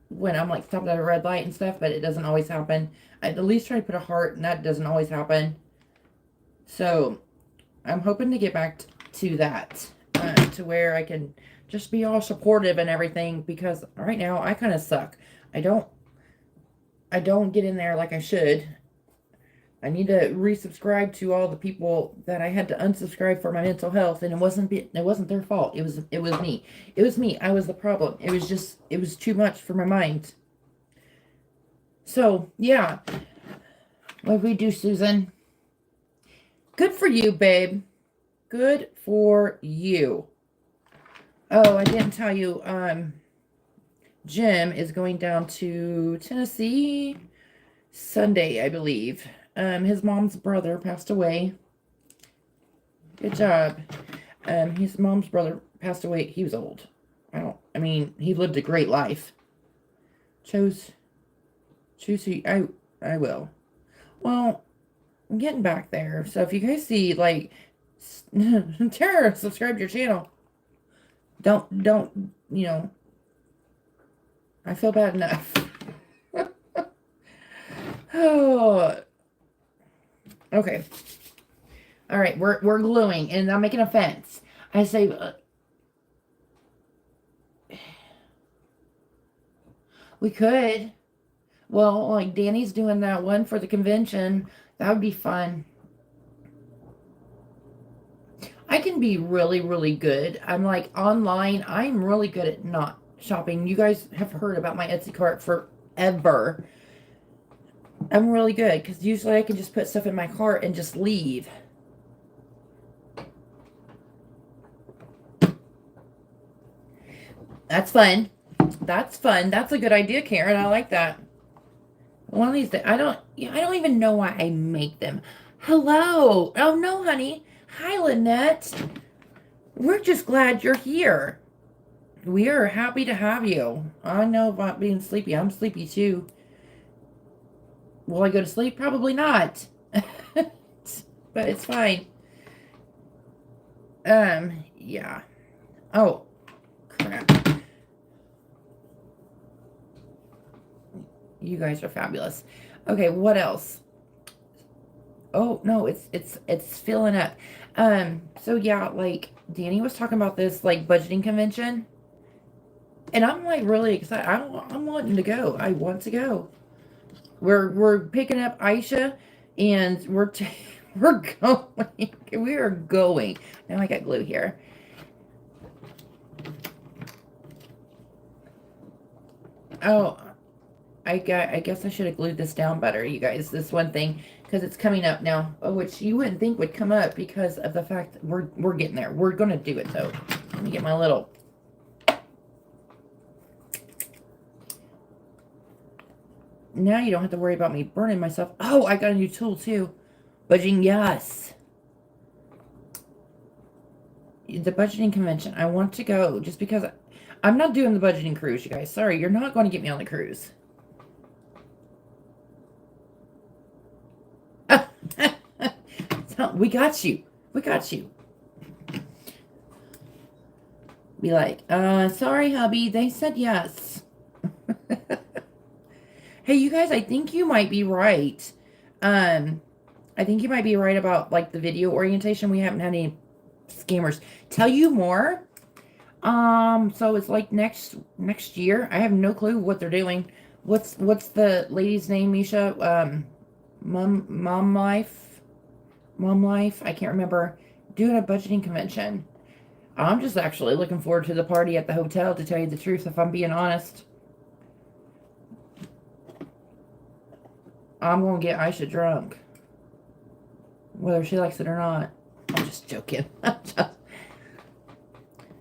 when I'm like stopped at a red light and stuff, but it doesn't always happen. I at least try to put a heart, and that doesn't always happen. So I'm hoping to get back to that, to where I can just be all supportive and everything, because right now I kind of suck. I don't get in there like I should. I need to resubscribe to all the people that I had to unsubscribe for my mental health, and it wasn't their fault. It was me. It was me. I was the problem. It was too much for my mind. So yeah, what we do, Susan? Good for you, babe. Good for you. Oh, I didn't tell you. Jim is going down to Tennessee Sunday, I believe. His mom's brother passed away. Good job. His mom's brother passed away. He was old. He lived a great life. Choose I will. Well, I'm getting back there. So if you guys see, like, Tara, subscribe to your channel. Don't, I feel bad enough. Oh, okay. All right, we're gluing, and I'm making a fence. I say, we could. Well, like Danny's doing that one for the convention. That would be fun. I can be really, really good. I'm like online. I'm really good at not shopping. You guys have heard about my Etsy cart forever. I'm really good because usually I can just put stuff in my cart and just leave. That's fun. That's fun. That's a good idea, Karen. I like that. One of these days, I don't even know why I make them. Hello. Oh, no, honey. Hi, Lynette. We're just glad you're here. We are happy to have you. I know about being sleepy. I'm sleepy, too. Will I go to sleep? Probably not. But it's fine. Yeah. Oh, crap. You guys are fabulous. Okay, what else? Oh, no, it's filling up. So yeah, like Danny was talking about this like budgeting convention. And I'm like really excited. I'm wanting to go. I want to go. We're picking up Aisha, and we're going. We are going. Now I got glue here. Oh, I guess I should have glued this down better, you guys. This one thing, because it's coming up now, which you wouldn't think would come up because of the fact that we're getting there. We're gonna do it though. Let me get my little Now you don't have to worry about me burning myself. Oh, I got a new tool too. Budgeting, yes. The budgeting convention. I want to go just because I'm not doing the budgeting cruise, you guys. Sorry, you're not going to get me on the cruise. We got you. We got you. Be like, sorry, hubby. They said yes. Hey, you guys, I think you might be right. I think you might be right about, like, the video orientation. We haven't had any scammers. Tell you more. So it's like next year. I have no clue what they're doing. What's the lady's name, Misha? Mom Life? I can't remember. Doing a budgeting convention. I'm just actually looking forward to the party at the hotel, to tell you the truth, if I'm being honest. I'm going to get Aisha drunk. Whether she likes it or not. I'm just joking.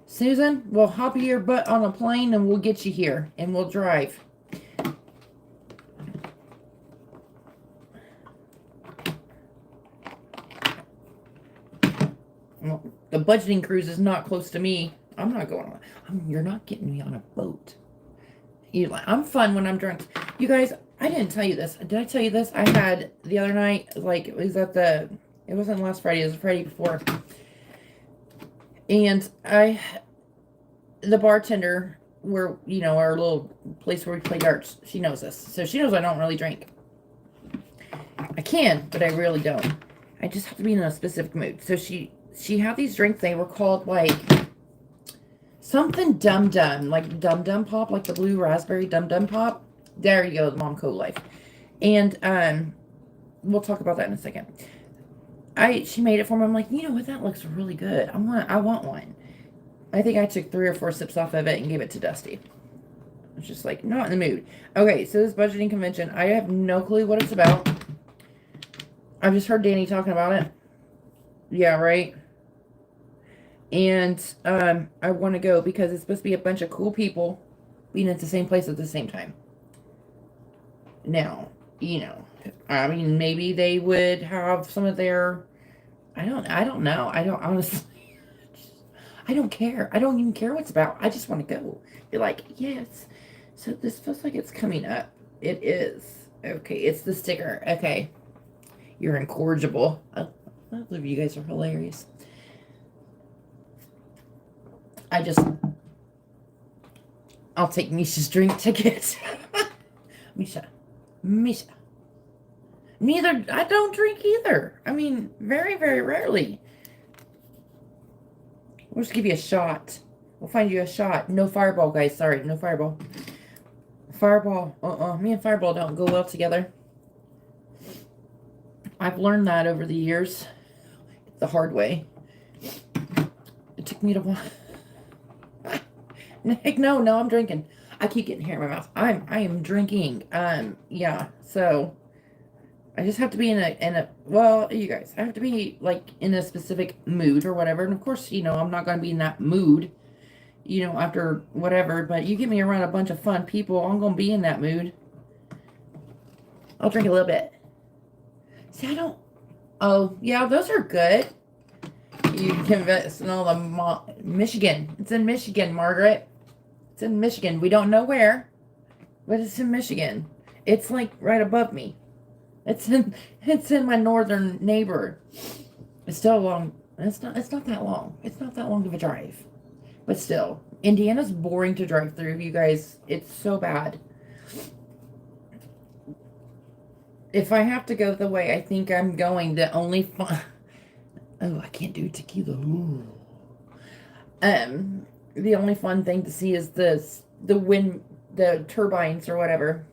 Susan, we'll hop your butt on a plane and we'll get you here. And we'll drive. Well, the budgeting cruise is not close to me. I'm not going on. You're not getting me on a boat. I'm fun when I'm drunk. You guys, I didn't tell you this. Did I tell you this? I had the other night, like, it wasn't last Friday, it was the Friday before. And the bartender, where, our little place where we play darts, she knows this. So she knows I don't really drink. I can, but I really don't. I just have to be in a specific mood. So she had these drinks. They were called, like, something Dum Dum, like Dum Dum Pop, like the blue raspberry Dum Dum Pop. There you go, the Mom Code Life. And we'll talk about that in a second. She made it for me. I'm like, you know what? That looks really good. I want one. I think I took 3 or 4 sips off of it and gave it to Dusty. It's just like, not in the mood. Okay, so this budgeting convention, I have no clue what it's about. I've just heard Danny talking about it. Yeah, right. And I want to go because it's supposed to be a bunch of cool people being at the same place at the same time. Now, I mean, maybe they would have some of their, I don't know. I don't, honestly, I don't care. I don't even care what it's about. I just want to go. Be like, yes. So this feels like it's coming up. It is. Okay, it's the sticker. Okay. You're incorrigible. I love you guys are hilarious. I'll take Misha's drink ticket. Misha. Neither, I don't drink either. I mean, very, very rarely. We'll just give you a shot. We'll find you a shot. No Fireball, guys. Sorry, no Fireball. Fireball, me and Fireball don't go well together. I've learned that over the years. The hard way. It took me to one. Heck no, I'm drinking. I keep getting hair in my mouth. I am drinking. Yeah, so I just have to be in a well, you guys, I have to be like in a specific mood or whatever. And of course, I'm not going to be in that mood, after whatever, but you get me around a bunch of fun people, I'm going to be in that mood. I'll drink a little bit. See, oh, yeah, those are good. You can invest in all the Michigan. It's in Michigan, Margaret. It's in Michigan. We don't know where, but it's in Michigan. It's like right above me. It's in my northern neighbor. It's still long. It's not that long. It's not that long of a drive. But still, Indiana's boring to drive through, you guys. It's so bad. If I have to go the way I think I'm going, the only fun... Oh, I can't do tequila. Ooh. The only fun thing to see is the wind, the turbines or whatever.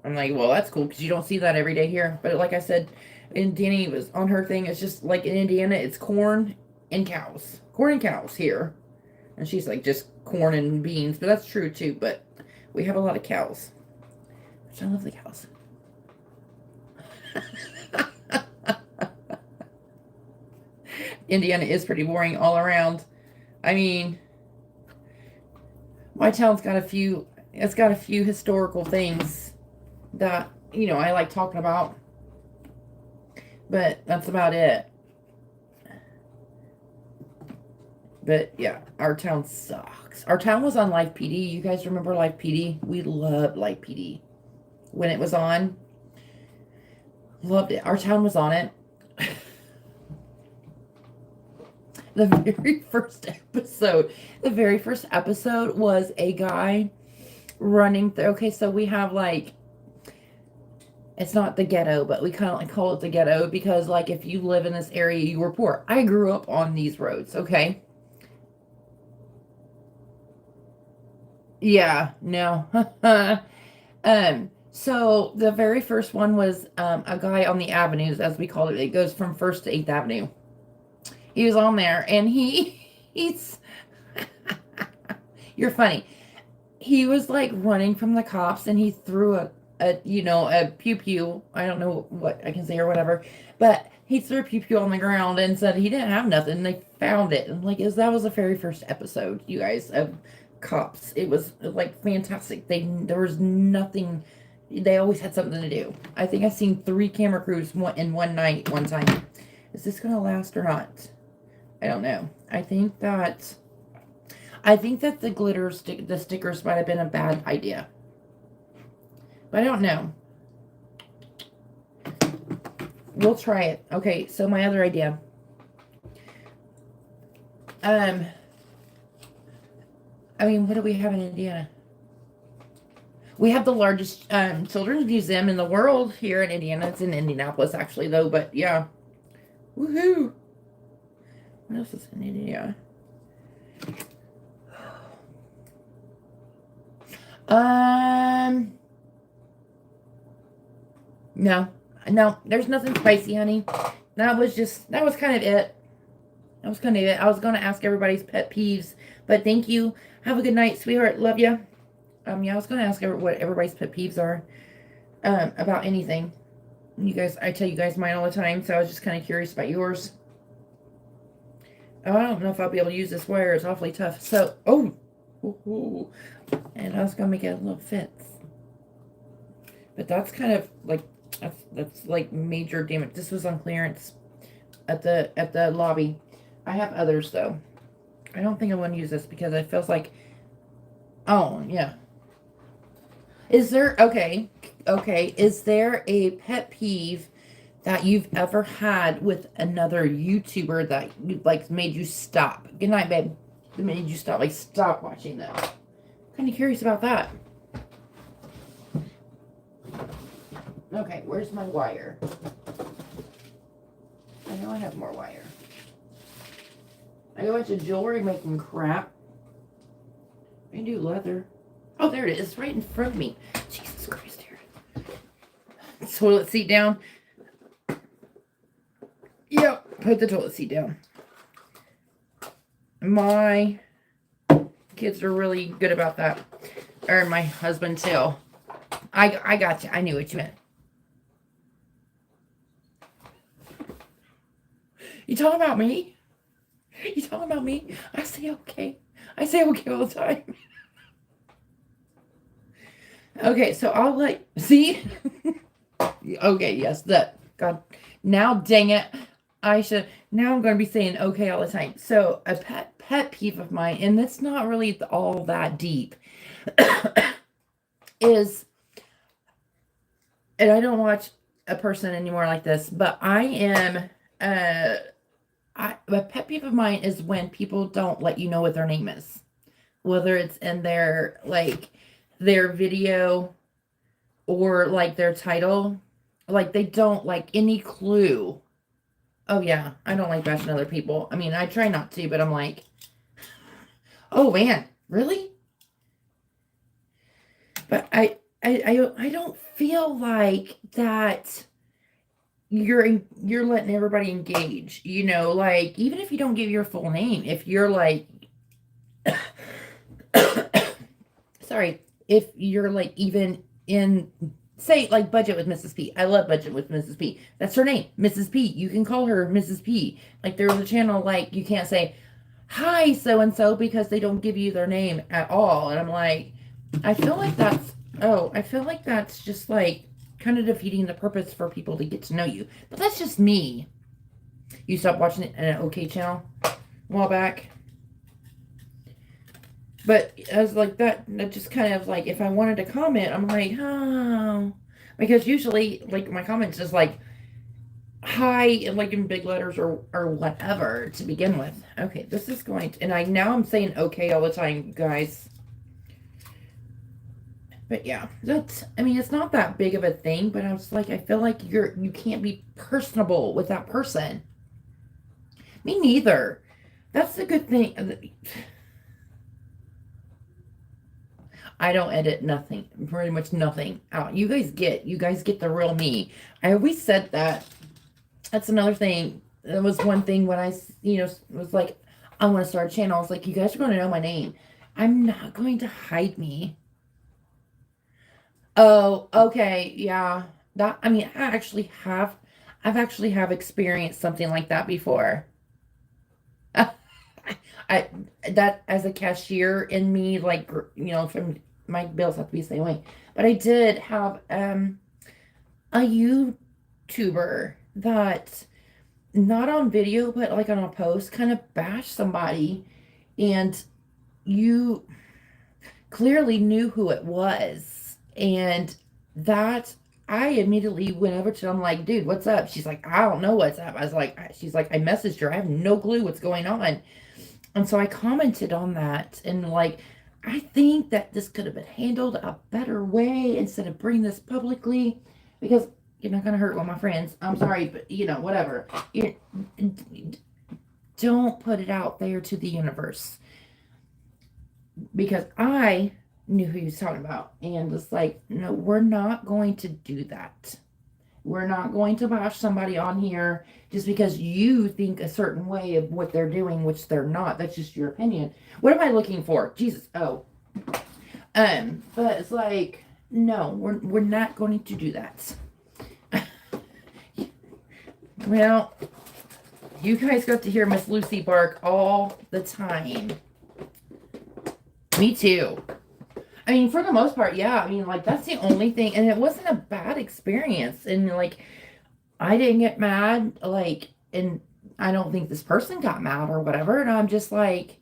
I'm like, well, that's cool because you don't see that every day here. But like I said, and Danny was on her thing. It's just like in Indiana, it's corn and cows. Corn and cows here. And she's like, just corn and beans. But that's true too. But we have a lot of cows. Which I love the cows. Indiana is pretty boring all around. I mean, my town's got a few historical things. that, I like talking about. But that's about it. But yeah, our town sucks. Our town was on Live PD. You guys remember Live PD? We loved Live PD when it was on. Loved it. Our town was on it. The very first episode. The very first episode was a guy running through. Okay, so we have like, it's not the ghetto, but we kind of like call it the ghetto because like if you live in this area, you were poor. I grew up on these roads, okay? Yeah, no. So the very first one was a guy on the avenues, as we called it. It goes from First to Eighth Avenue. He was on there, and he's you're funny. He was like running from the cops, and he threw a pew pew. I don't know what I can say or whatever, but he threw a pew pew on the ground and said he didn't have nothing. And they found it, and like that was the very first episode, you guys, of Cops. It was like fantastic. There was nothing. They always had something to do. I think I've seen 3 camera crews in one night, one time. Is this gonna last or not? I don't know. I think that the stickers might have been a bad idea. But I don't know. We'll try it. Okay, so my other idea. I mean, what do we have in Indiana? We have the largest children's museum in the world here in Indiana. It's in Indianapolis, actually, though. But yeah, woohoo! What else is in Indiana? No, there's nothing spicy, honey. That was kind of it. That was kind of it. I was going to ask everybody's pet peeves, but thank you. Have a good night, sweetheart. Love you. Yeah, I was going to ask what everybody's pet peeves are, about anything. You guys, I tell you guys mine all the time, so I was just kind of curious about yours. Oh, I don't know if I'll be able to use this wire. It's awfully tough. So, ooh. And I was going to make it a little fits. But that's kind of like, that's like major damage. This was on clearance at the lobby. I have others though. I don't think I want to use this because it feels like, oh yeah. Is there, okay, is there a pet peeve that you've ever had with another YouTuber that like made you stop? Good night, babe. That made you stop, like stop watching them. Kind of curious about that. Okay, where's my wire? I know I have more wire. I got a bunch of jewelry making crap. I can do leather. Oh, there it is. It's right in front of me. Jesus Christ, here. Toilet seat down. Yep, put the toilet seat down. My kids are really good about that. Or my husband too. I got you. I knew what you meant. You talking about me? You talking about me? I say okay. I say okay all the time. Okay, so I'll like, see? Okay, yes, that. God, now dang it. Now I'm going to be saying okay all the time. So a pet peeve of mine, and it's not really all that deep, is, and I don't watch a person anymore like this, but I am, a pet peeve of mine is when people don't let you know what their name is, whether it's in their video or like their title, like they don't like any clue. Oh yeah, I don't like bashing other people. I mean, I try not to, but I'm like, oh man, really? But I don't feel like that you're letting everybody engage, like even if you don't give your full name, if you're like sorry, if you're like even in, say, like Budget with Mrs. P. I love Budget with Mrs. P. That's her name, Mrs. P. You can call her Mrs. P. Like there was a channel, like you can't say hi so and so because they don't give you their name at all. And I'm like, I feel like that's Oh, I feel like that's just like kind of defeating the purpose for people to get to know you. But that's just me. You stopped watching it on an OK channel a while back. But as like that just kind of like, if I wanted to comment, I'm like, oh, because usually like my comments is like hi, like in big letters or whatever to begin with. Okay, this is going to, and now I'm saying okay all the time, guys. But yeah, that's, I mean, it's not that big of a thing, but I was like, I feel like you can't be personable with that person. Me neither. That's the good thing. I don't edit nothing, pretty much nothing out. You guys get the real me. I always said that. That's another thing. That was one thing when I, was like, I want to start a channel. I was like, you guys are going to know my name. I'm not going to hide me. Oh, okay, yeah. That, I mean, I've actually have experienced something like that before. I that as a cashier in me, like from my bills have to be the same way. But I did have a YouTuber that not on video, but like on a post, kind of bash somebody, and you clearly knew who it was, and that I immediately went over to them like, dude, what's up? She's like, I don't know what's up. I was like, she's like, I messaged her. I have no clue what's going on. And so I commented on that and like, I think that this could have been handled a better way instead of bringing this publicly because you're not going to hurt one of my friends. I'm sorry, but whatever. Don't put it out there to the universe because I knew who he was talking about and was like, no, we're not going to do that. We're not going to bash somebody on here just because you think a certain way of what they're doing, which they're not. That's just your opinion. What am I looking for? Jesus. Oh. But it's like, no, we're not going to do that. Well, you guys got to hear Miss Lucy bark all the time. Me too. I mean, for the most part, yeah. I mean, like, that's the only thing. And it wasn't a bad experience. And, like, I didn't get mad. Like, and I don't think this person got mad or whatever. And I'm just like,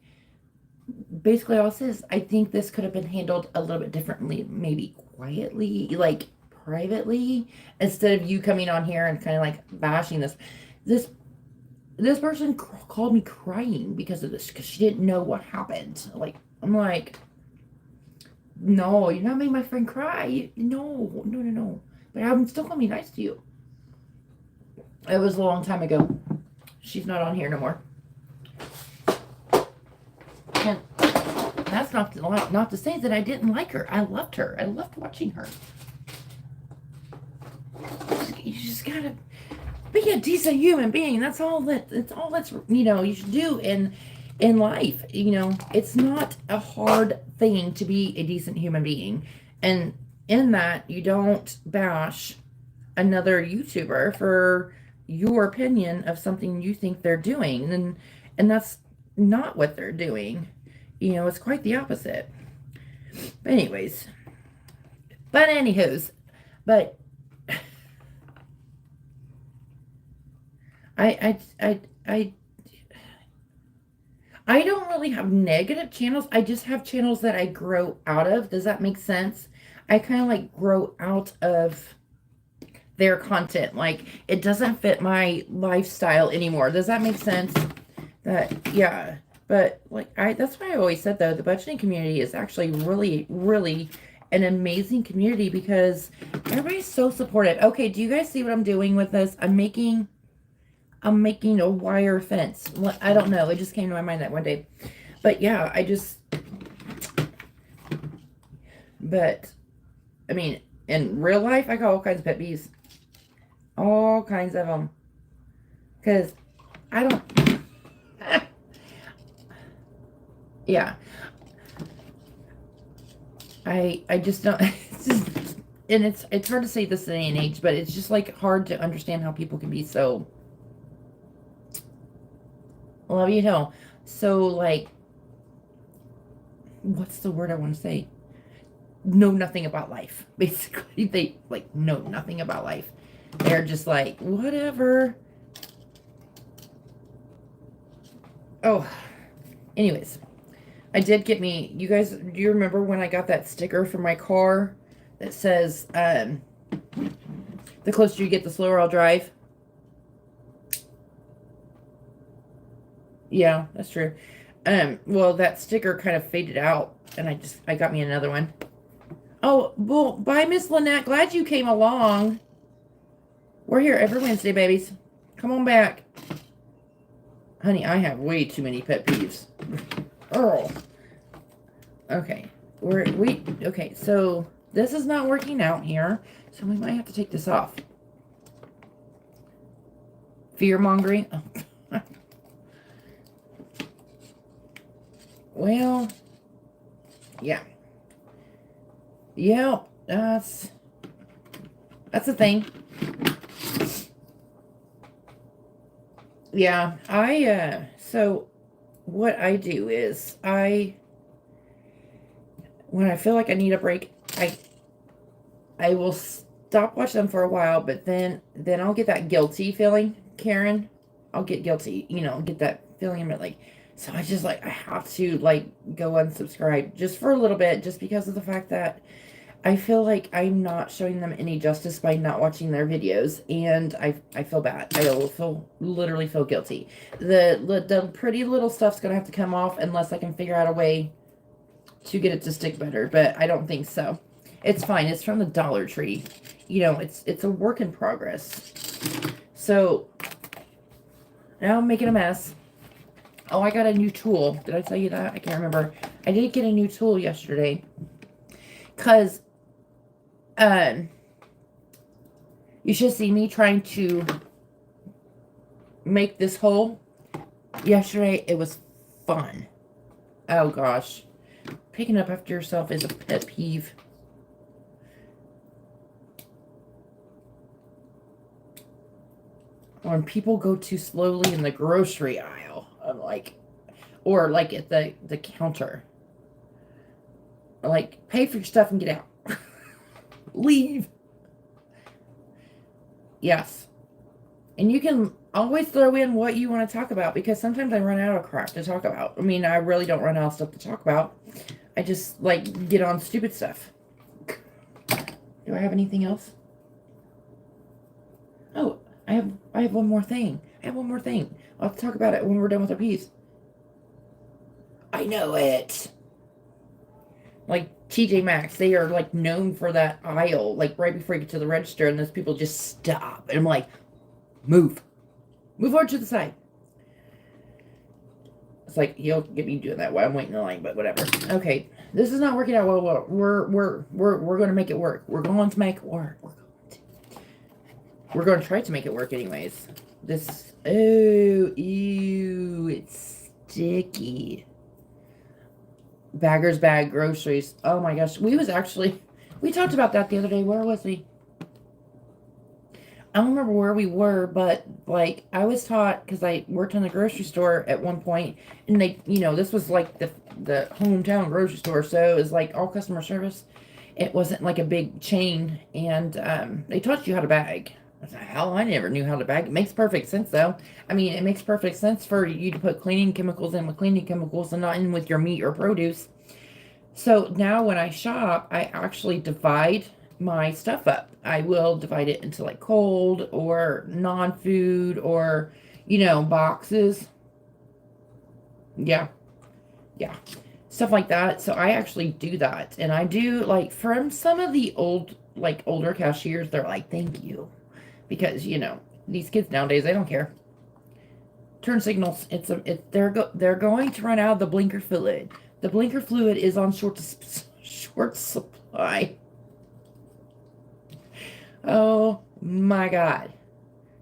basically, all this is, I think this could have been handled a little bit differently, maybe quietly, like, privately, instead of you coming on here and kind of like bashing this. This person called me crying because of this, because she didn't know what happened. Like, I'm like, no, you're not making my friend cry. No, no, no, no. But I'm still gonna be nice to you. It was a long time ago. She's not on here no more. And that's not to say that I didn't like her. I loved her. I loved watching her. You just gotta be a decent human being. That's all that's you should do in life. It's not a hard thing to be a decent human being. And in that, you don't bash another YouTuber for your opinion of something you think they're doing. And that's not what they're doing. It's quite the opposite. But anyways. But anywho's. But I don't really have negative channels. I just have channels that I grow out of. Does that make sense? I kind of like grow out of their content. Like, it doesn't fit my lifestyle anymore. Does that make sense? Yeah. But like, that's why I always said though, the budgeting community is actually really, really an amazing community because everybody's so supportive. Okay, do you guys see what I'm doing with this? I'm making a wire fence. I don't know. It just came to my mind that one day. But yeah, but I mean, in real life, I got all kinds of pet peeves. All kinds of them. Because I don't, yeah. I just don't, it's just, and it's hard to say this day and age, but it's just like hard to understand how people can be so, well, so like, what's the word I want to say? know nothing about life. Basically, they like know nothing about life. They're just like, whatever. Oh, anyways, I did get me, you guys, do you remember when I got that sticker for my car that says, the closer you get, the slower I'll drive? Yeah, that's true. Well, that sticker kind of faded out, and I got me another one. Oh, well, bye, Miss Lynette. Glad you came along. We're here every Wednesday, babies. Come on back. Honey, I have way too many pet peeves. Oh. Okay. Okay, so this is not working out here, so we might have to take this off. Fear-mongering. Oh. Well, yeah. Yeah, that's a thing. Yeah, so what I do is when I feel like I need a break, I will stop watching them for a while, but then I'll get that guilty feeling, Karen. I'll get guilty, get that feeling. But like, so I just like, I have to like go unsubscribe just for a little bit, just because of the fact that I feel like I'm not showing them any justice by not watching their videos, and I feel bad. I will literally feel guilty. The pretty little stuff's gonna have to come off unless I can figure out a way to get it to stick better, but I don't think so. It's fine. It's from the Dollar Tree. It's a work in progress. So now I'm making a mess. Oh, I got a new tool. Did I tell you that? I can't remember. I did get a new tool yesterday. Because you should see me trying to make this hole. Yesterday, it was fun. Oh, gosh. Picking up after yourself is a pet peeve. When people go too slowly in the grocery aisle, I'm like, or like at the counter. Like, pay for your stuff and get out. Leave. Yes. And you can always throw in what you want to talk about, because sometimes I run out of crap to talk about. I mean, I really don't run out of stuff to talk about. I just, like, get on stupid stuff. Do I have anything else? Oh, I have one more thing. I'll have to talk about it when we're done with our piece. I know it. Like, TJ Maxx, they are, like, known for that aisle, like, right before you get to the register, and those people just stop. And I'm like, move. Move over to the side. It's like, he'll get me doing that while I'm waiting in line, but whatever. Okay, this is not working out well. We're going to make it work. We're going to make it work. We're going to try to make it work anyways. This, oh, ew, it's sticky. Bagger's Bag groceries. Oh my gosh. We talked about that the other day. Where was we? I don't remember where we were, but like I was taught, because I worked in the grocery store at one point, and they, this was like the hometown grocery store, so it was like all customer service. It wasn't like a big chain, and they taught you how to bag. Hell, I never knew how to bag. It makes perfect sense, though. I mean, it makes perfect sense for you to put cleaning chemicals in with cleaning chemicals and not in with your meat or produce. So now when I shop, I actually divide my stuff up. I will divide it into like cold or non-food or, boxes. Yeah. Yeah. Stuff like that. So I actually do that. And I do, like, from some of the older cashiers, they're like, thank you. Because, these kids nowadays, they don't care. Turn signals. They're going to run out of the blinker fluid. The blinker fluid is on short supply. Oh my God.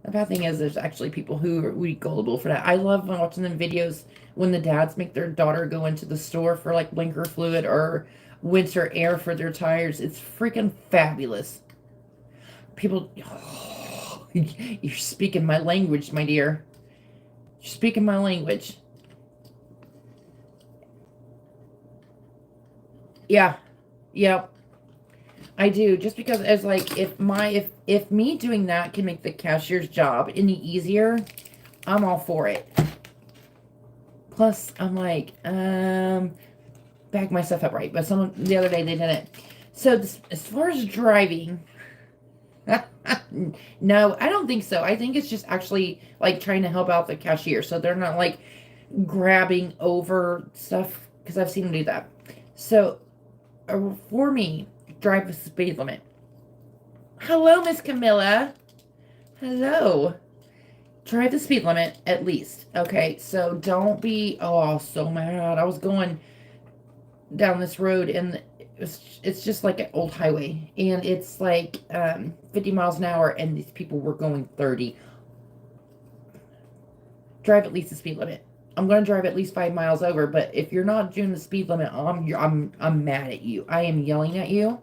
The bad thing is there's actually people who are really gullible for that. I love watching them videos when the dads make their daughter go into the store for like blinker fluid or winter air for their tires. It's freaking fabulous. People, you're speaking my language, my dear. You're speaking my language. Yeah. Yep. I do, just because it's like if me doing that can make the cashier's job any easier, I'm all for it. Plus, I'm like, back my stuff up right. But the other day they didn't. So as far as driving, no, I don't think so. I think it's just actually like trying to help out the cashier, so they're not like grabbing over stuff, because I've seen them do that. So for me, drive the speed limit. Hello, Miss Camilla. Hello. Drive the speed limit at least. Okay, so don't be, oh, so mad. I was going down this road and it's just like an old highway, and it's like 50 miles an hour, and these people were going 30. Drive at least the speed limit. I'm going to drive at least 5 miles over, but if you're not doing the speed limit, I'm mad at you. I am yelling at you.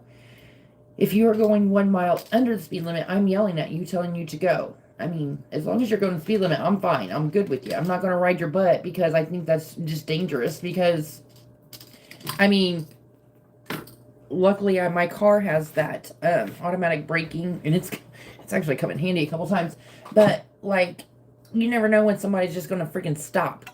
If you are going 1 mile under the speed limit, I'm yelling at you, telling you to go. I mean, as long as you're going the speed limit, I'm fine. I'm good with you. I'm not going to ride your butt, because I think that's just dangerous. Because, I mean, luckily my car has that automatic braking, and it's actually come in handy a couple times. But, like, you never know when somebody's just going to freaking stop.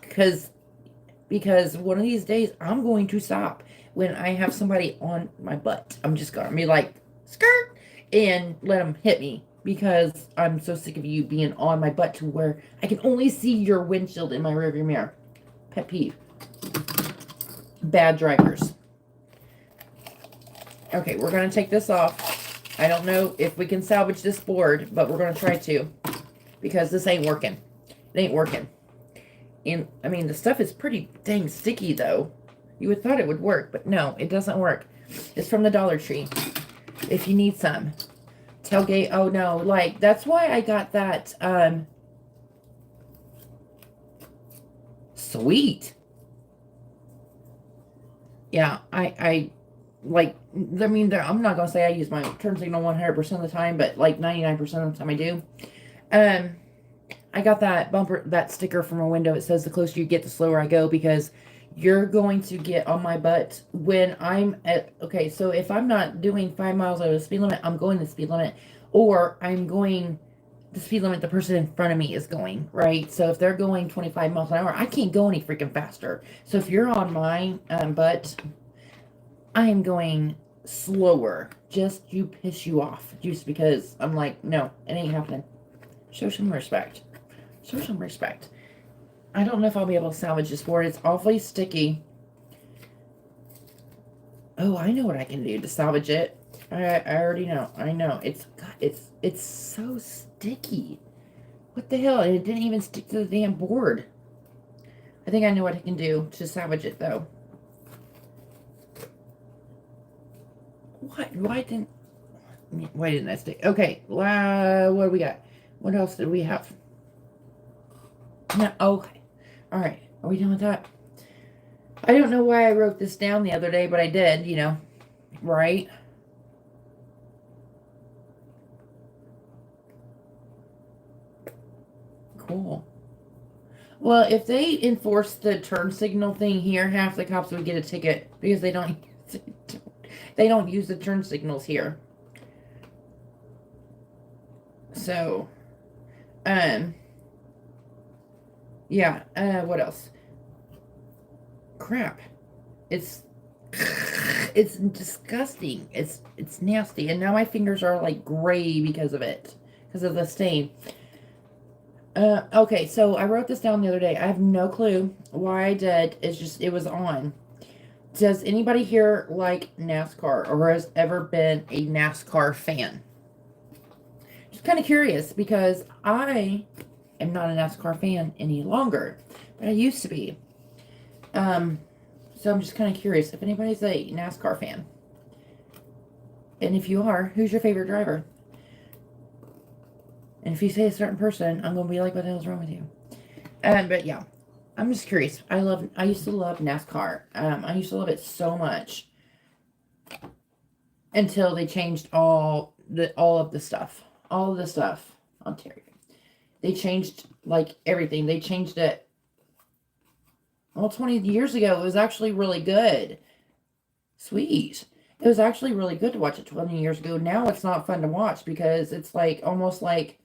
Because one of these days, I'm going to stop when I have somebody on my butt. I'm just going to be like, skirt, and let them hit me, because I'm so sick of you being on my butt to where I can only see your windshield in my rearview mirror. Pet peeve. Bad drivers. Okay, we're going to take this off. I don't know if we can salvage this board, but we're going to try to, because this ain't working. It ain't working. And, I mean, the stuff is pretty dang sticky, though. You would thought it would work, but no, it doesn't work. It's from the Dollar Tree. If you need some. Tailgate, oh no, like, that's why I got that, sweet. Yeah, I like, I mean, I'm not gonna say I use my turn signal 100% of the time, but like 99% of the time I do. I got that that sticker from a window. It says the closer you get, the slower I go, because you're going to get on my butt when I'm at, okay, so if I'm not doing 5 miles over the speed limit, I'm going the speed limit, or I'm going the speed limit the person in front of me is going, right? So if they're going 25 miles an hour, I can't go any freaking faster. So if you're on my butt, I am going slower, just to piss you off, just because I'm like, no, it ain't happening. Show some respect. Show some respect. I don't know if I'll be able to salvage this board. It's awfully sticky. Oh, I know what I can do to salvage it. I already know. I know. It's so sticky. What the hell? And it didn't even stick to the damn board. I think I know what I can do to salvage it, though. What? Why didn't I stick? Okay. What do we got? What else did we have? No. Okay. All right. Are we done with that? I don't know why I wrote this down the other day, but I did, you know. Right? Cool. Well, if they enforce the turn signal thing here, half the cops would get a ticket, because they don't use the turn signals here. So, yeah, what else? Crap. It's disgusting. It's nasty. And now my fingers are like gray because of it. Because of the stain. Okay, so I wrote this down the other day. I have no clue why I did. It's just, it was on. Does anybody here like NASCAR, or has ever been a NASCAR fan? Just kind of curious, because I am not a NASCAR fan any longer, but I used to be. So I'm just kind of curious if anybody's a NASCAR fan. And if you are, who's your favorite driver? And if you say a certain person, I'm going to be like, what the hell's wrong with you? But yeah, I'm just curious. I used to love NASCAR. I used to love it so much. Until they changed all of the stuff. All of the stuff. Ontario. They changed, like, everything. They changed it. Well, 20 years ago, it was actually really good. Sweet. It was actually really good to watch it 20 years ago. Now it's not fun to watch because it's like almost like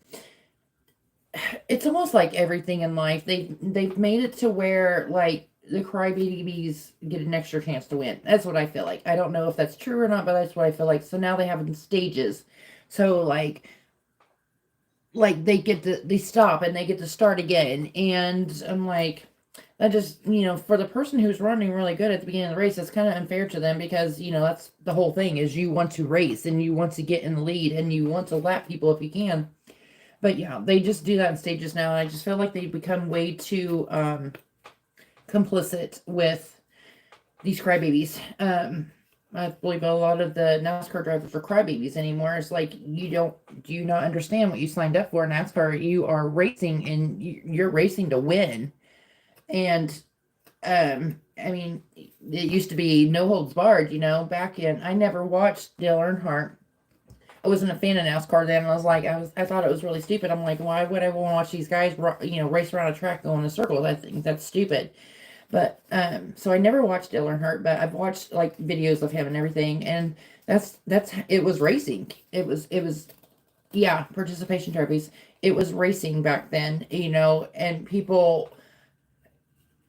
it's almost like everything in life. They've made it to where like the crybabies get an extra chance to win. That's what I feel like. I don't know if that's true or not, but that's what I feel like. So now they have them stages. So like they stop and they get to start again. And I'm like, that just, for the person who's running really good at the beginning of the race, it's kind of unfair to them because, that's the whole thing is you want to race and you want to get in the lead and you want to lap people if you can. But yeah, they just do that in stages now. And I just feel like they become way too complicit with these crybabies. I believe a lot of the NASCAR drivers are crybabies anymore. It's like do you not understand what you signed up for in NASCAR? You are racing and you're racing to win. And I mean, it used to be no holds barred, back in. I never watched Dale Earnhardt. I wasn't a fan of NASCAR then. And I was like, I thought it was really stupid. I'm like, why would I want to watch these guys, race around a track going in circles? I think that's stupid. But so I never watched Dale Earnhardt, but I've watched like videos of him and everything, and that's it was racing. It was yeah, participation trophies. It was racing back then, and people,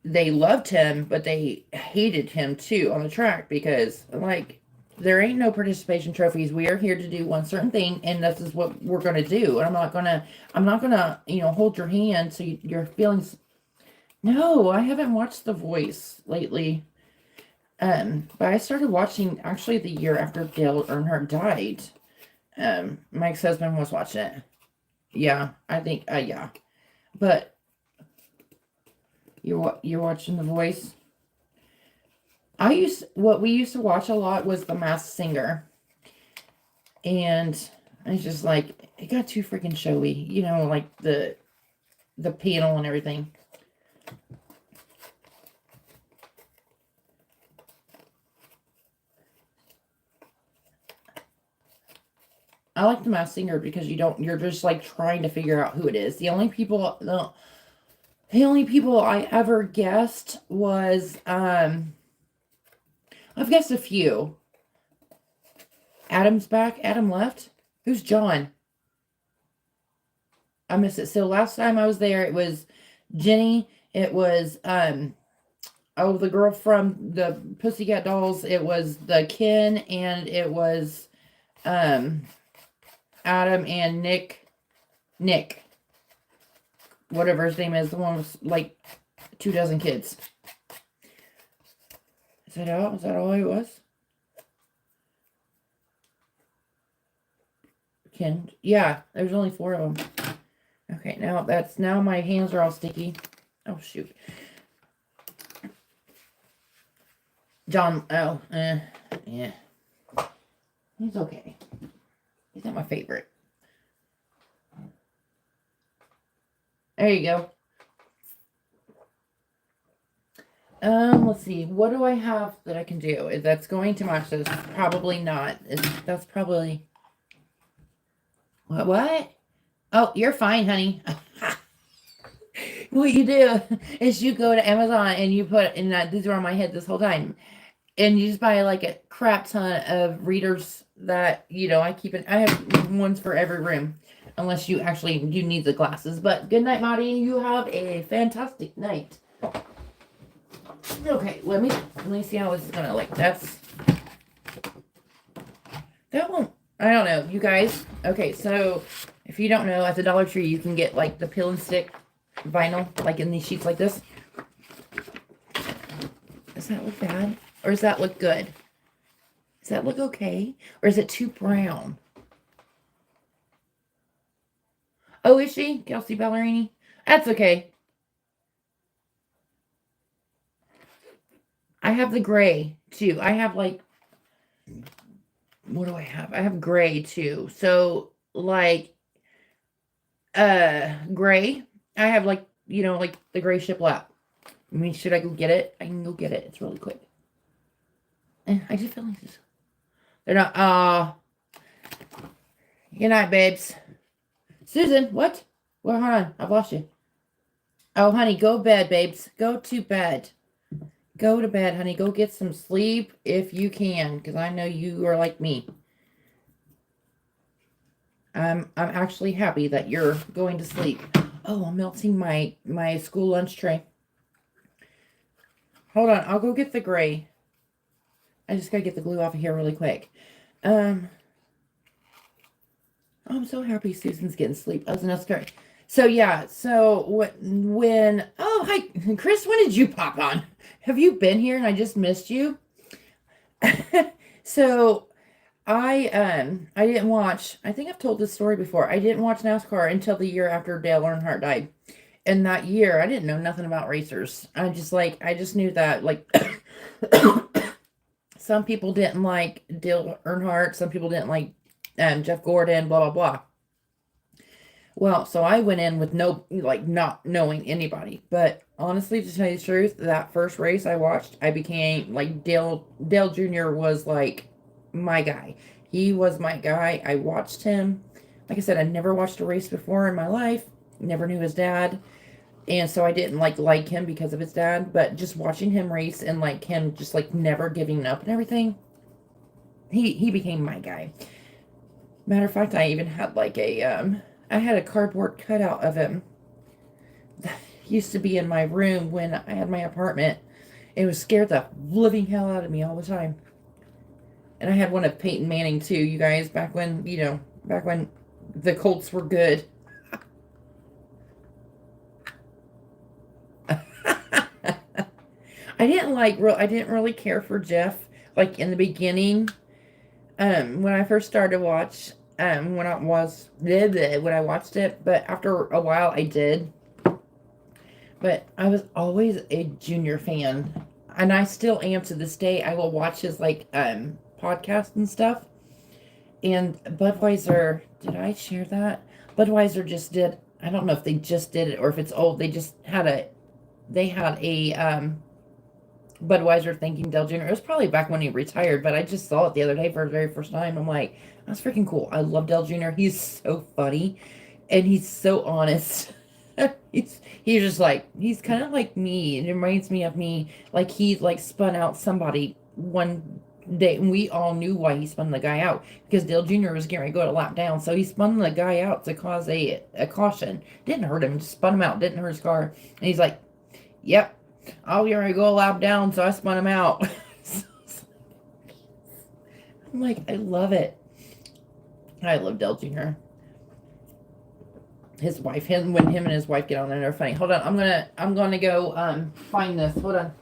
they loved him, but they hated him too on the track because like there ain't no participation trophies. We are here to do one certain thing, and this is what we're gonna do. And I'm not gonna hold your hand so your feelings. No, I haven't watched The Voice lately. But I started watching actually the year after Dale Earnhardt died. My ex-husband was watching it. Yeah, I think, yeah. But you're watching The Voice? What we used to watch a lot was The Masked Singer. And it's just like, it got too freaking showy, like the panel and everything. I like The Masked Singer because you're just like trying to figure out who it is. The only people I ever guessed was, I've guessed a few. Adam's back. Adam left. Who's John? I missed it. So last time I was there, it was Jenny. It was, the girl from the Pussycat Dolls. It was the Ken, and it was, Adam and Nick, whatever his name is, the one with like 24 kids. Is that all? Is that all it was? Ken, yeah, there's only 4 of them. Okay, now my hands are all sticky. Oh shoot. John, yeah. He's okay. He's not my favorite. There you go. Let's see. What do I have that I can do? That's going to match this. Probably not. That's probably... What? Oh, you're fine, honey. What you do is you go to Amazon and you put... And these are on my head this whole time. And you just buy like a crap ton of readers that, I keep it. I have ones for every room. Unless you need the glasses. But good night, Marty. You have a fantastic night. Okay, let me see how this is gonna look. That won't. I don't know, you guys. Okay, so if you don't know, at the Dollar Tree you can get like the peel and stick vinyl, like in these sheets like this. Does that look bad? Or does that look good? Does that look okay? Or is it too brown? Oh, is she? Kelsey Ballerini? That's okay. I have the gray, too. I have, like... What do I have? I have gray, too. So, like... Gray. I have, like, like the gray shiplap. I mean, should I go get it? I can go get it. It's really quick. I just feel like this. They're not... Good night, babes. Susan, what? Well, hold on. I've lost you. Oh, honey, go to bed, babes. Go to bed. Go to bed, honey. Go get some sleep if you can, because I know you are like me. I'm actually happy that you're going to sleep. Oh, I'm melting my school lunch tray. Hold on, I'll go get the gray. I just gotta get the glue off of here really quick. I'm so happy Susan's getting sleep. That was another story. So yeah, so when oh hi Chris, when did you pop on? Have you been here and I just missed you? So I didn't watch, I think I've told this story before. I didn't watch NASCAR until the year after Dale Earnhardt died. And that year I didn't know nothing about racers. I just knew that like some people didn't like Dale Earnhardt, some people didn't like Jeff Gordon, blah blah blah. Well, so I went in with no, like, not knowing anybody. But honestly, to tell you the truth, that first race I watched, I became like Dale Jr. was like my guy. He was my guy. I watched him. Like I said, I never watched a race before in my life. Never knew his dad. And so I didn't like him because of his dad. But just watching him race and like him just like never giving up and everything, he became my guy. Matter of fact, I even had like I had a cardboard cutout of him that used to be in my room when I had my apartment. It was scared the living hell out of me all the time. And I had one of Peyton Manning too, you guys, back when, back when the Colts were good. I didn't really care for Jeff like in the beginning. When I first started watch, when I watched it, but after a while I did. But I was always a Junior fan, and I still am to this day. I will watch his like podcast and stuff. And Budweiser, did I share that? Budweiser just did. I don't know if they just did it or if it's old. They had a Budweiser thanking Dale Jr. It was probably back when he retired, but I just saw it the other day for the very first time. I'm like, that's freaking cool. I love Dale Jr. He's so funny, and he's so honest. he's just like, he's kind of like me. It reminds me of me. Like he like spun out somebody one day, and we all knew why he spun the guy out, because Dale Jr. was getting ready to go to lap down, so he spun the guy out to cause a caution. Didn't hurt him, just spun him out. Didn't hurt his car, and he's like, yep. I'll get ready to go a lap down, so I spun him out. I'm like, I love it. I love Dale Jr. His wife, when him and his wife get on there, they're funny. Hold on, I'm gonna go find this. Hold on.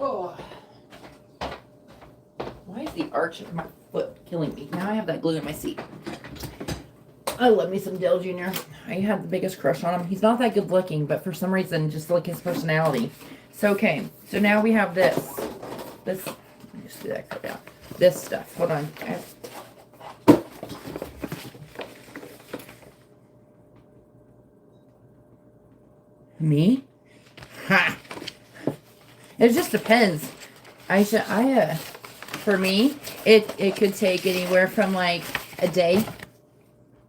Oh. Why is the arch of my foot killing me? Now I have that glue in my seat. I love me some Dale Jr. I had the biggest crush on him. He's not that good looking, but for some reason, just like his personality. So, okay. So now we have this. Let me just do that cut down. This stuff. Hold on. Me? Ha! It just depends. For me, it could take anywhere from like a day,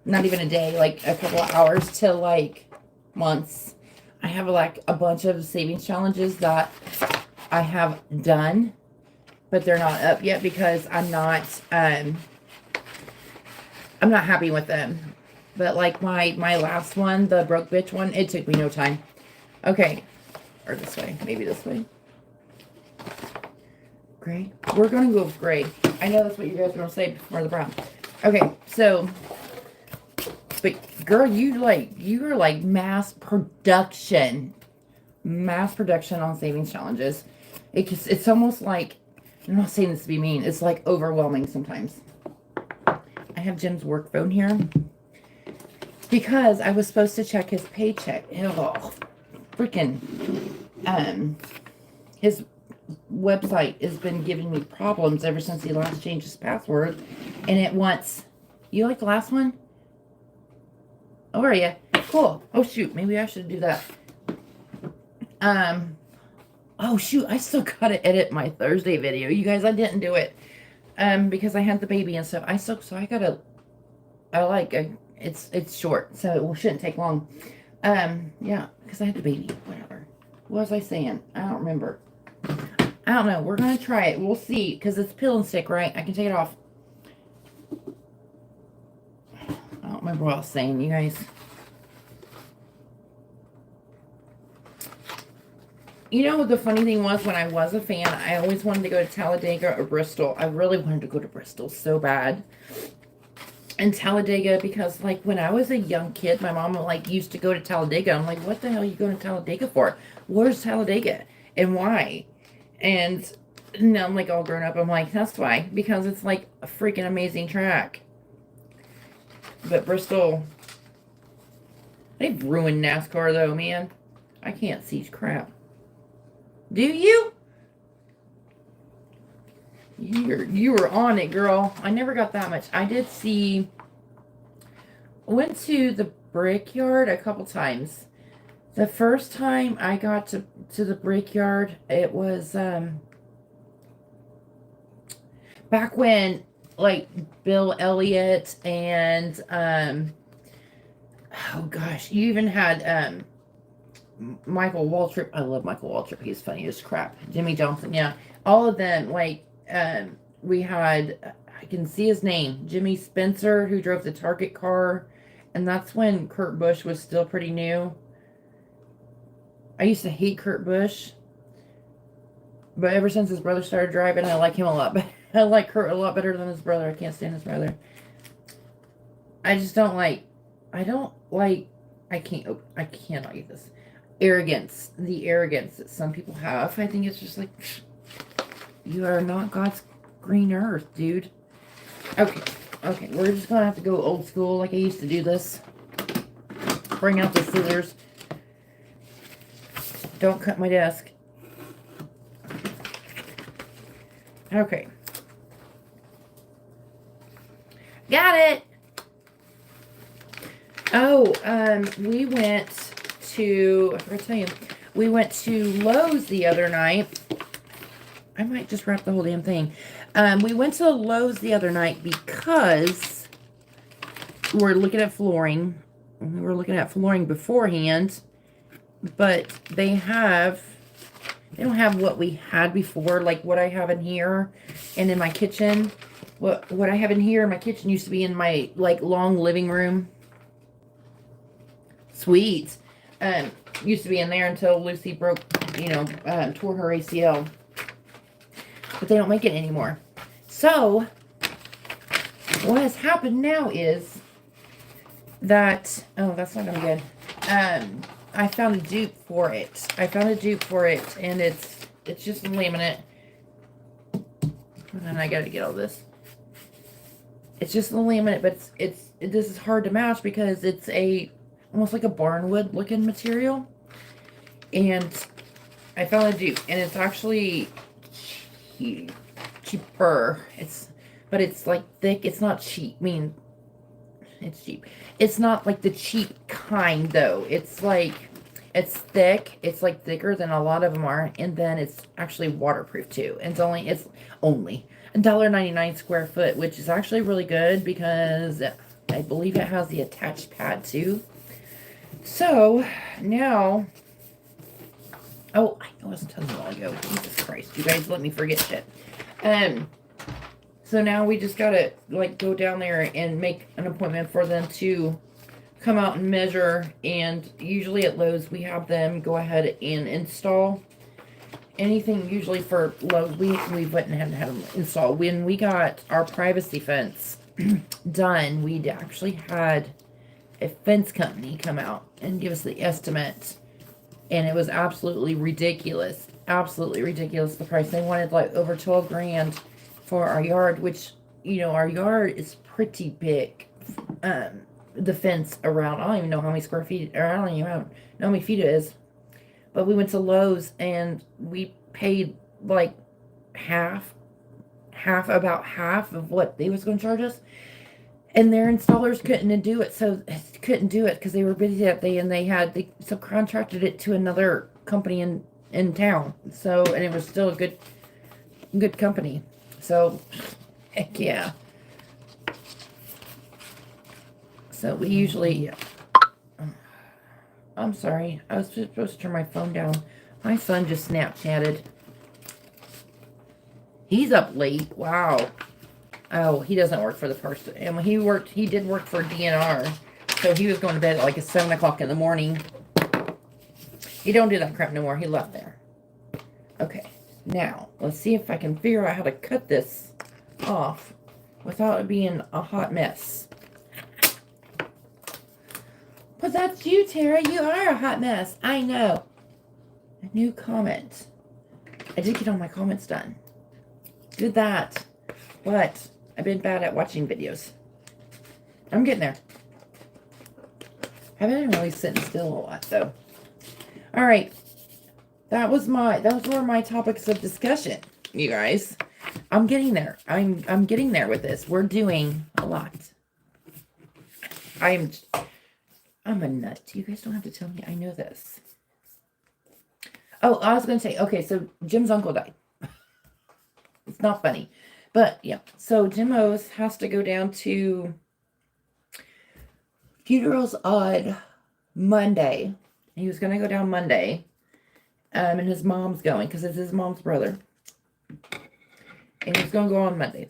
not even a day, like a couple of hours to like months. I have like a bunch of savings challenges that I have done, but they're not up yet because I'm not happy with them. But like my last one, the broke bitch one, it took me no time. Okay, or this way, maybe this way. Gray. We're gonna go with gray. I know that's what you guys were gonna say before the brown. Okay, so, but girl, you are like mass production on savings challenges. It's almost like, I'm not saying this to be mean, it's like overwhelming sometimes. I have Jim's work phone here because I was supposed to check his paycheck. Oh, freaking, his website has been giving me problems ever since he last changed his password, and it wants, you like the last one? Oh, are you? Cool. Oh shoot, maybe I should do that. Oh shoot, I still gotta edit my Thursday video. You guys, I didn't do it. Because I had the baby and stuff. It's short, so it shouldn't take long. Yeah, because I had the baby. Whatever. What was I saying? I don't remember. I don't know. We're gonna try it. We'll see, because it's peel and stick, right? I can take it off. I don't remember what I was saying, you guys. You know, the funny thing was, when I was a fan, I always wanted to go to Talladega or Bristol. I really wanted to go to Bristol so bad. And Talladega, because, like, when I was a young kid, my mom, like, used to go to Talladega. I'm like, what the hell are you going to Talladega for? Where's Talladega? And why? And now I'm, like, all grown up. I'm like, that's why. Because it's, like, a freaking amazing track. But Bristol, they've ruined NASCAR, though, man. I can't see crap. Do you? You were on it, girl. I never got that much. I did see. Went to the Brickyard a couple times. The first time I got to the Brickyard, it was back when, like, Bill Elliott and oh gosh, you even had Michael Waltrip. I love Michael Waltrip. He's funny as crap. Jimmy Johnson, yeah. All of them, like, we had, I can see his name, Jimmy Spencer, who drove the Target car. And that's when Kurt Busch was still pretty new. I used to hate Kurt Busch. But ever since his brother started driving, I like him a lot. I like Kurt a lot better than his brother. I can't stand his brother. I cannot eat this. Arrogance. The arrogance that some people have. I think it's just like, you are not God's green earth, dude. Okay, we're just gonna have to go old school like I used to do this. Bring out the scissors. Don't cut my desk. Okay. Got it! Oh, we went to, I forgot to tell you, we went to Lowe's the other night. I might just wrap the whole damn thing. We went to Lowe's the other night because we're looking at flooring. We were looking at flooring beforehand, but they don't have what we had before, like what I have in here and in my kitchen. What I have in here in my kitchen used to be in my, like, long living room. Sweet. Used to be in there until Lucy broke, tore her ACL. But they don't make it anymore. So, what has happened now is that, oh, that's not gonna be good. I found a dupe for it. And it's just laminate. And I gotta get all this. It's just the laminate, but this is hard to match because it's almost like a barnwood looking material. And I found a dupe, and it's actually cheaper. But it's like thick. It's not cheap. I mean, it's cheap. It's not like the cheap kind though. It's thick. It's like thicker than a lot of them are, and then it's actually waterproof too. And it's only $1.99 square foot, which is actually really good because I believe it has the attached pad too. So now, oh, I know I was telling you a while ago. Jesus Christ, you guys let me forget shit. So now we just gotta, like, go down there and make an appointment for them to come out and measure. And usually at Lowe's, we have them go ahead and install anything. Usually for Lowe's, we went and had them install. When we got our privacy fence done, we'd actually had a fence company come out and give us the estimate. And it was absolutely ridiculous. Absolutely ridiculous, the price. They wanted, like, over 12 grand for our yard, which, our yard is pretty big. The fence around, I don't even know how many square feet, or I don't even know how many feet it is. But we went to Lowe's and we paid like about half of what they was going to charge us. And their installers couldn't do it, couldn't do it because they were busy that day, and they subcontracted it to another company in town. So, and it was still a good company. So, heck yeah. So we usually, I'm sorry, I was supposed to turn my phone down. My son just Snapchatted. He's up late. Wow. Oh, he doesn't work for the person. And when he did work for DNR. So he was going to bed at like 7 o'clock in the morning. He don't do that crap no more. He left there. Okay. Now, let's see if I can figure out how to cut this off without it being a hot mess. But that's you, Tara. You are a hot mess. I know. A new comment. I did get all my comments done. Did that. But I've been bad at watching videos. I'm getting there. Haven't been really sitting still a lot, though. All right. Those were my topics of discussion, you guys. I'm getting there. I'm getting there with this. We're doing a lot. I'm a nut. You guys don't have to tell me. I know this. Oh, I was going to say, okay, so Jim's uncle died. It's not funny. But, yeah. So Jim O's has to go down to Funerals on Monday. He was going to go down Monday. And his mom's going because it's his mom's brother. And he's going to go on Monday.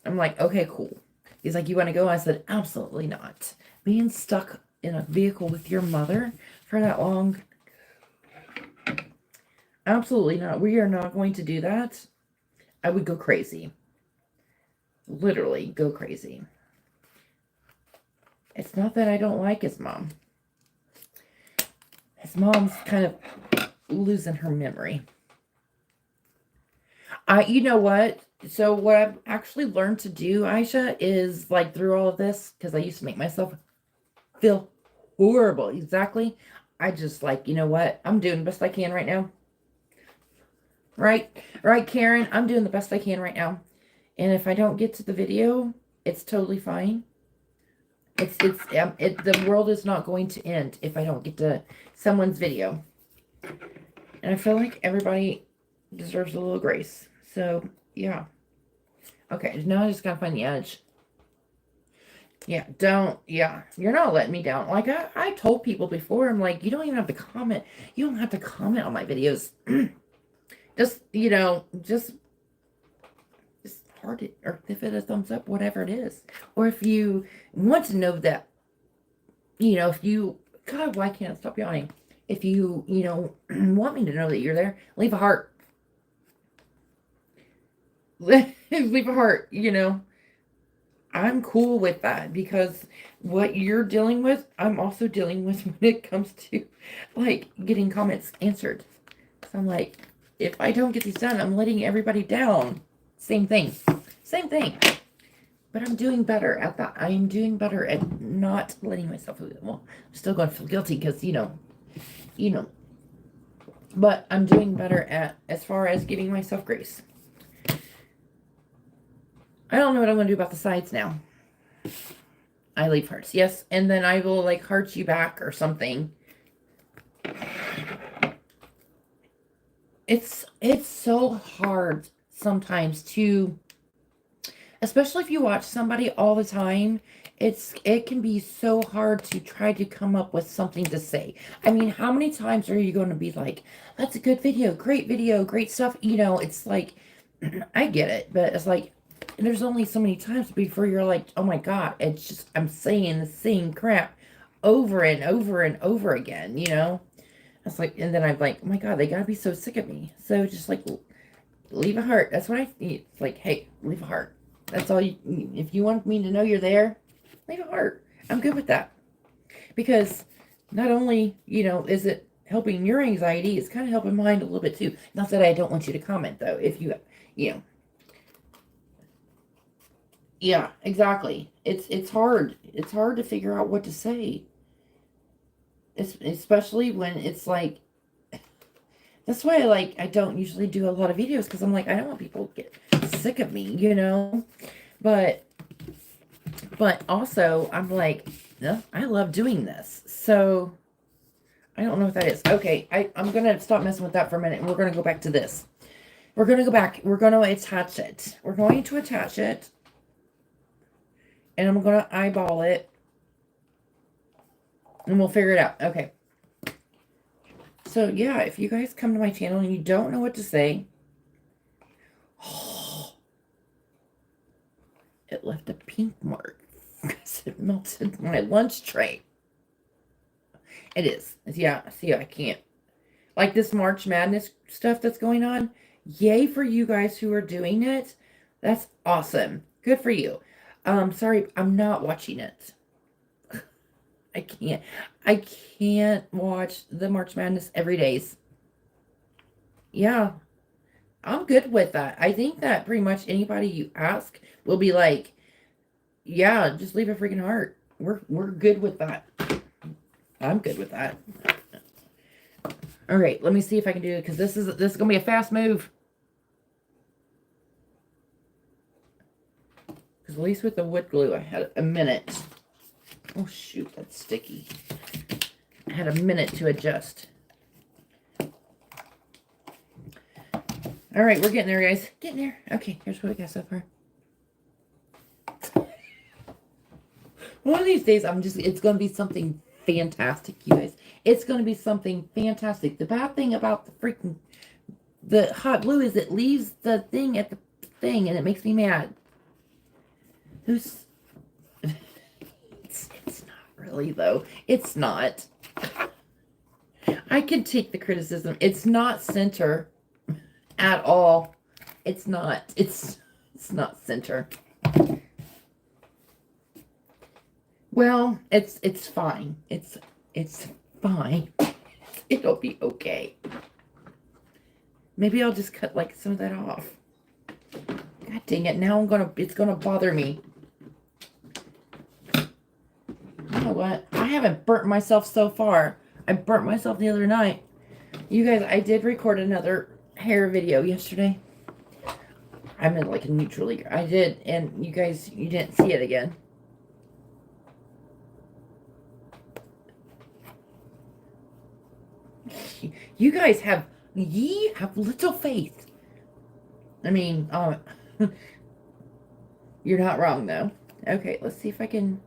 I'm like, okay, cool. He's like, you want to go? I said, absolutely not. Being stuck in a vehicle with your mother for that long. Absolutely not. We are not going to do that. I would go crazy. Literally go crazy. It's not that I don't like his mom. His mom's kind of losing her memory. You know what? So what I've actually learned to do, Aisha, is like through all of this, because I used to make myself feel horrible. Exactly. I just like, you know what? I'm doing the best I can right now. Right, Karen? I'm doing the best I can right now. And if I don't get to the video, it's totally fine. The world is not going to end if I don't get to someone's video. And I feel like everybody deserves a little grace. So, yeah. Okay, now I just gotta find the edge. Yeah, you're not letting me down. Like, I told people before, I'm like, you don't even have to comment. You don't have to comment on my videos. Just, just heart it, or give it a thumbs up, whatever it is. Or if you want to know that, God, why can't I stop yawning? If you, want me to know that you're there, leave a heart. Leave a heart, I'm cool with that because what you're dealing with, I'm also dealing with when it comes to, like, getting comments answered. So I'm like, if I don't get these done, I'm letting everybody down. Same thing. But I'm doing better at that. I'm doing better at not letting myself feel, well, I'm still going to feel guilty because, but I'm doing better at, as far as giving myself grace. I don't know what I'm going to do about the sides now. I leave hearts, yes. And then I will, like, heart you back or something. It's so hard sometimes to, especially if you watch somebody all the time, it can be so hard to try to come up with something to say. I mean, how many times are you going to be like, that's a good video, great stuff. It's like, I get it, but it's like, there's only so many times before you're like, oh my God, it's just, I'm saying the same crap over and over and over again, It's like, and then I'm like, oh my God, they gotta be so sick of me. So just like, leave a heart. That's what I need. It's like, hey, leave a heart. That's all you, if you want me to know you're there, leave a heart. I'm good with that. Because not only, is it helping your anxiety, it's kind of helping mine a little bit too. Not that I don't want you to comment though, if you. Yeah, exactly. It's hard. It's hard to figure out what to say. Especially when it's like, that's why I don't usually do a lot of videos, because I'm like, I don't want people to get sick of me, but also I'm like, Yeah, I love doing this. So I don't know what that is. Okay, I'm going to stop messing with that for a minute, and we're going to go back to this. We're going to go back. We're going to attach it. We're going to attach it. And I'm going to eyeball it. And we'll figure it out. Okay. So, yeah, if you guys come to my channel and you don't know what to say. It left a pink mark because it melted my lunch tray. It is. Yeah, see, I can't. Like this March Madness stuff that's going on. Yay for you guys who are doing it. That's awesome. Good for you. Sorry, I'm not watching it. I can't. I can't watch the March Madness every days. Yeah, I'm good with that. I think that pretty much anybody you ask will be like, yeah, just leave a freaking heart. We're good with that. I'm good with that. All right, let me see if I can do it because this is gonna be a fast move. Because at least with the wood glue, I had a minute. Oh shoot, that's sticky. I had a minute to adjust. All right, we're getting there, guys. Getting there. Okay, here's what we got so far. One of these days, it's going to be something fantastic, you guys. It's going to be something fantastic. The bad thing about the hot glue is it leaves the thing at the thing, and it makes me mad. It's not really, though. It's not. I can take the criticism. It's not center at all. It's not. It's not center. Well, it's fine. It's fine. It'll be okay. Maybe I'll just cut like some of that off. God dang it! Now it's gonna bother me. You know what? I haven't burnt myself so far. I burnt myself the other night. You guys, I did record another hair video yesterday. I'm in like a neutral. I did, and you guys, you didn't see it again. You guys have little faith. I mean, you're not wrong though. Okay, let's see if I can.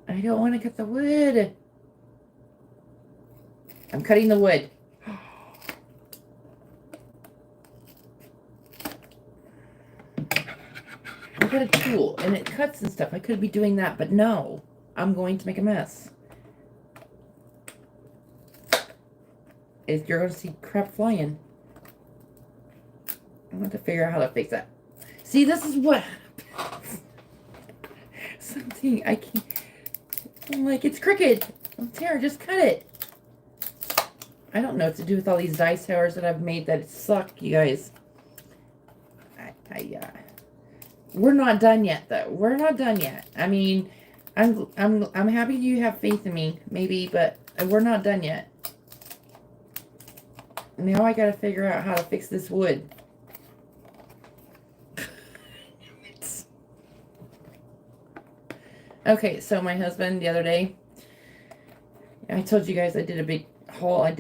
I don't want to cut the wood. I'm cutting the wood. I've got a tool and it cuts and stuff. I could be doing that, but no, I'm going to make a mess. You're going to see crap flying. I want to figure out how to fix that. See, this is what something I can't. I'm like, it's crooked. Tara, just cut it. I don't know what to do with all these dice towers that I've made that suck, you guys. We're not done yet, though. We're not done yet. I mean, I'm happy you have faith in me, maybe, but we're not done yet. Now I gotta figure out how to fix this wood. Okay, so my husband the other day, I told you guys I did a big haul.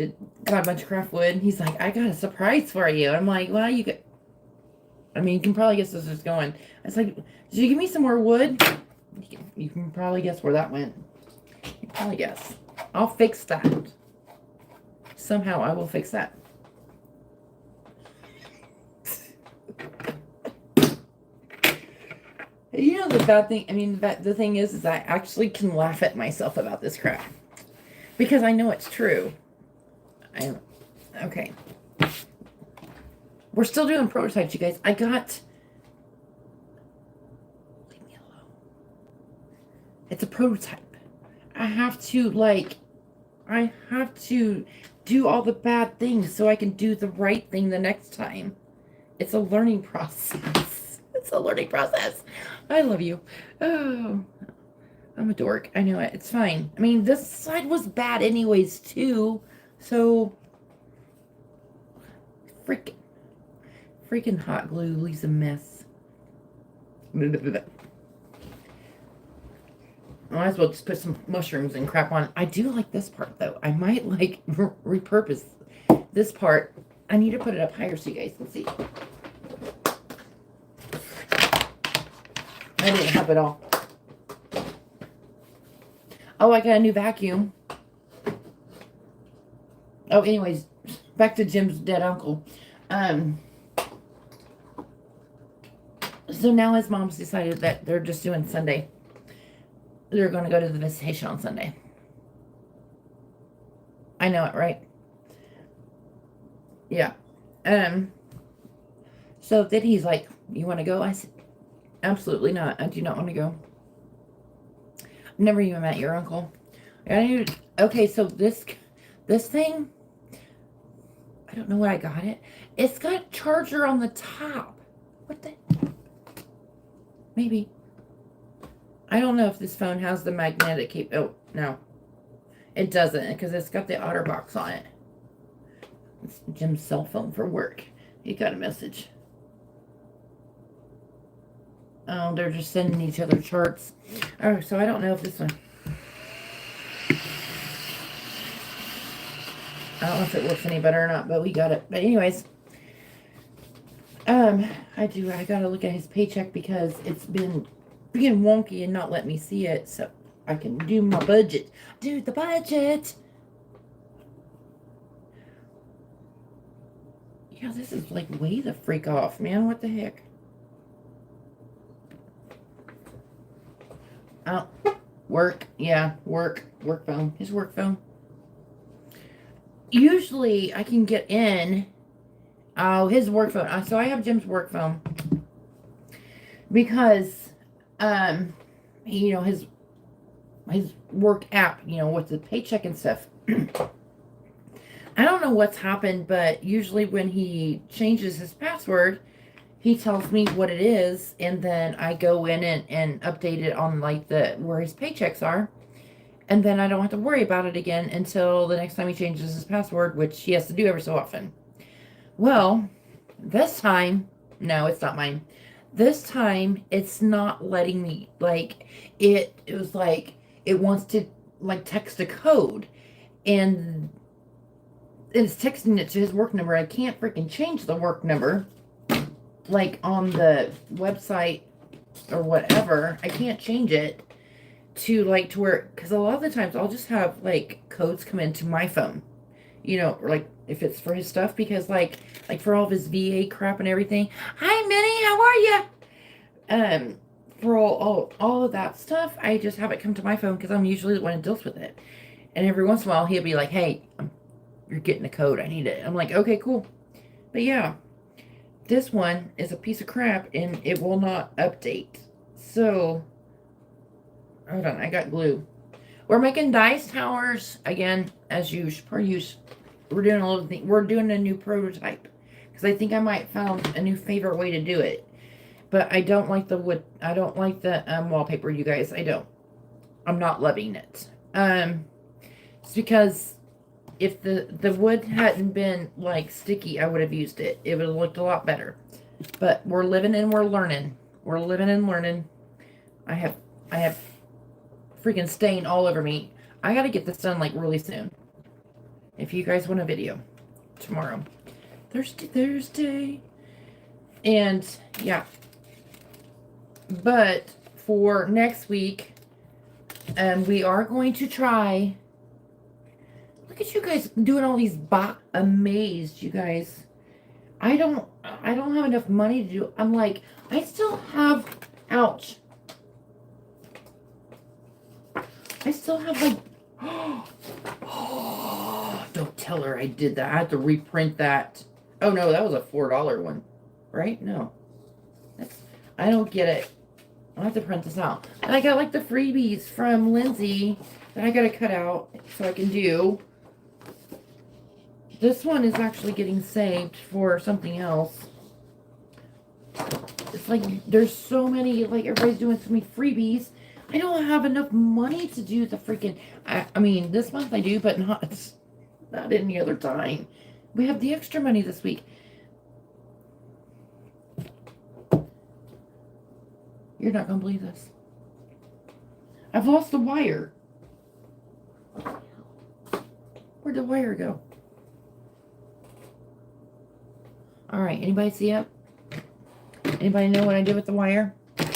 Got a bunch of craft wood. And he's like, I got a surprise for you. I'm like, well, you can probably guess this is going. I was like, did you give me some more wood? You can probably guess where that went. You can probably guess. I'll fix that. Somehow I will fix that. You know the bad thing, the thing is I actually can laugh at myself about this crap. Because I know it's true. Okay. We're still doing prototypes, you guys. Leave me alone. It's a prototype. I have to do all the bad things so I can do the right thing the next time. It's a learning process. It's a learning process. I love you. Oh, I'm a dork. I know it. It's fine. I mean, this side was bad anyways, too. So, freaking hot glue leaves a mess. Might as well just put some mushrooms and crap on. I do like this part though. I might like repurpose this part. I need to put it up higher so you guys can see. I didn't have it all. Oh, I got a new vacuum. Oh, anyways, back to Jim's dead uncle. So now his mom's decided that they're just doing Sunday. They're going to go to the visitation on Sunday. I know it, right? Yeah. So then he's like, you want to go? I said, absolutely not. I do not want to go. I've never even met your uncle. Okay, so this thing, I don't know what I got it. It's got a charger on the top. What the? Maybe. I don't know if this phone has the magnetic cape. Oh, no. It doesn't because it's got the OtterBox on it. It's Jim's cell phone for work. He got a message. Oh, they're just sending each other charts. Oh, so I don't know if this one. I don't know if it works any better or not, but we got it. But anyways, I gotta look at his paycheck because it's been being wonky and not let me see it, so I can do my budget. Do the budget. Yeah, this is like way the freak off, man. What the heck? Oh, work. Yeah, work phone. His work phone. Usually I can get in. Oh, his work phone. So I have Jim's work phone because, you know, his work app, you know, with the paycheck and stuff. I don't know what's happened, but usually when he changes his password, he tells me what it is, and then I go in and update it on like where his paychecks are. And then I don't have to worry about it again until the next time he changes his password, which he has to do every so often. Well, this time, no, it's not mine. This time, it's not letting me, like, it was like, it wants to, like, text a code. And it's texting it to his work number. I can't freaking change the work number, like, on the website or whatever. I can't change it to where, because a lot of the times I'll just have like codes come into my phone, you know, or like if it's for his stuff, because like for all of his VA crap and everything. Hi Minnie, how are you? For all of that stuff, I just have it come to my phone because I'm usually the one who deals with it. And every once in a while he'll be like, hey, you're getting a code, I need it. I'm like, okay, cool. But yeah, this one is a piece of crap and it will not update. So hold on, I got glue. We're making dice towers again, as usual, per use. We're doing a little thing. We're doing a new prototype because I think I might found a new favorite way to do it. But I don't like the wood. I don't like the wallpaper, you guys. I don't. I'm not loving it. It's because if the wood hadn't been like sticky, I would have used it. It would have looked a lot better. But we're living and we're learning. We're living and learning. I have freaking stain all over me. I gotta get this done like really soon. If you guys want a video tomorrow, Thursday, and yeah. But for next week, we are going to try. Look at you guys doing all these amazed, you guys. I don't have enough money to do. I'm like, I still have. Ouch. I still have like, oh, don't tell her I did that. I had to reprint that. Oh no, that was a $4 one, right? No, I don't get it. I'll have to print this out. And I got like the freebies from Lindsay that I got to cut out so I can do. This one is actually getting saved for something else. It's like, there's so many, like everybody's doing so many freebies. I don't have enough money to do the freaking, I mean, this month I do, but not any other time. We have the extra money this week. You're not going to believe this. I've lost the wire. Where'd the wire go? All right, anybody see it? Anybody know what I did with the wire? This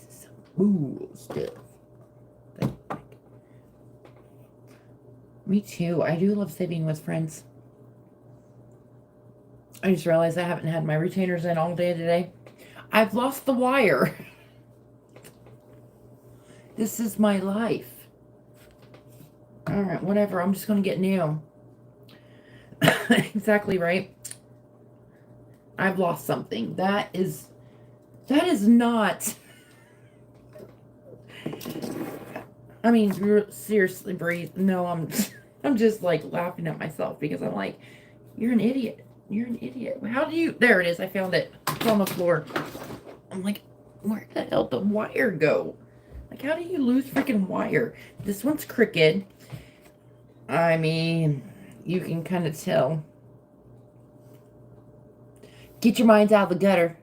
is some cool stuff. Me too. I do love saving with friends. I just realized I haven't had my retainers in all day today. I've lost the wire. This is my life. All right, whatever. I'm just going to get new. Exactly right. I've lost something. That is not. I mean, seriously, breathe. No, I'm just like laughing at myself because I'm like, you're an idiot. You're an idiot. How do you? There it is. I found it. It's on the floor. I'm like, where the hell did the wire go? Like, how do you lose freaking wire? This one's crooked. I mean, you can kind of tell. Get your minds out of the gutter.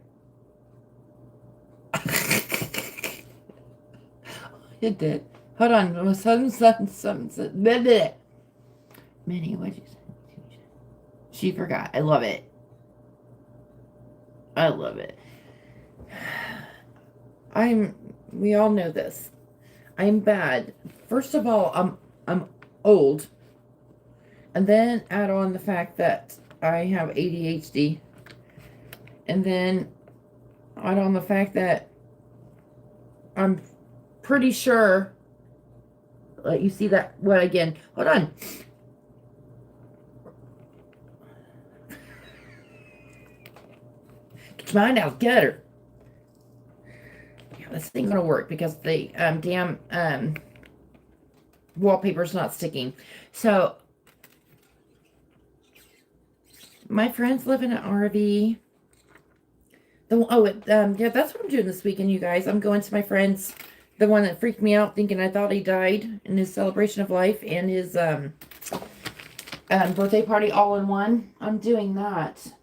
It did. Hold on. Something. Minnie, what'd you say? She forgot. I love it. I love it. We all know this. I'm bad. First of all, I'm old. And then add on the fact that I have ADHD. And then add on the fact that I'm pretty sure, you see that, what again? Hold on. Get your mind out, get her. Yeah, this thing's gonna work because the damn wallpaper's not sticking. So my friends live in an RV. Yeah, that's what I'm doing this weekend, you guys. I'm going to my friend's, the one that freaked me out thinking I thought he died, in his celebration of life and his birthday party all in one. I'm doing that.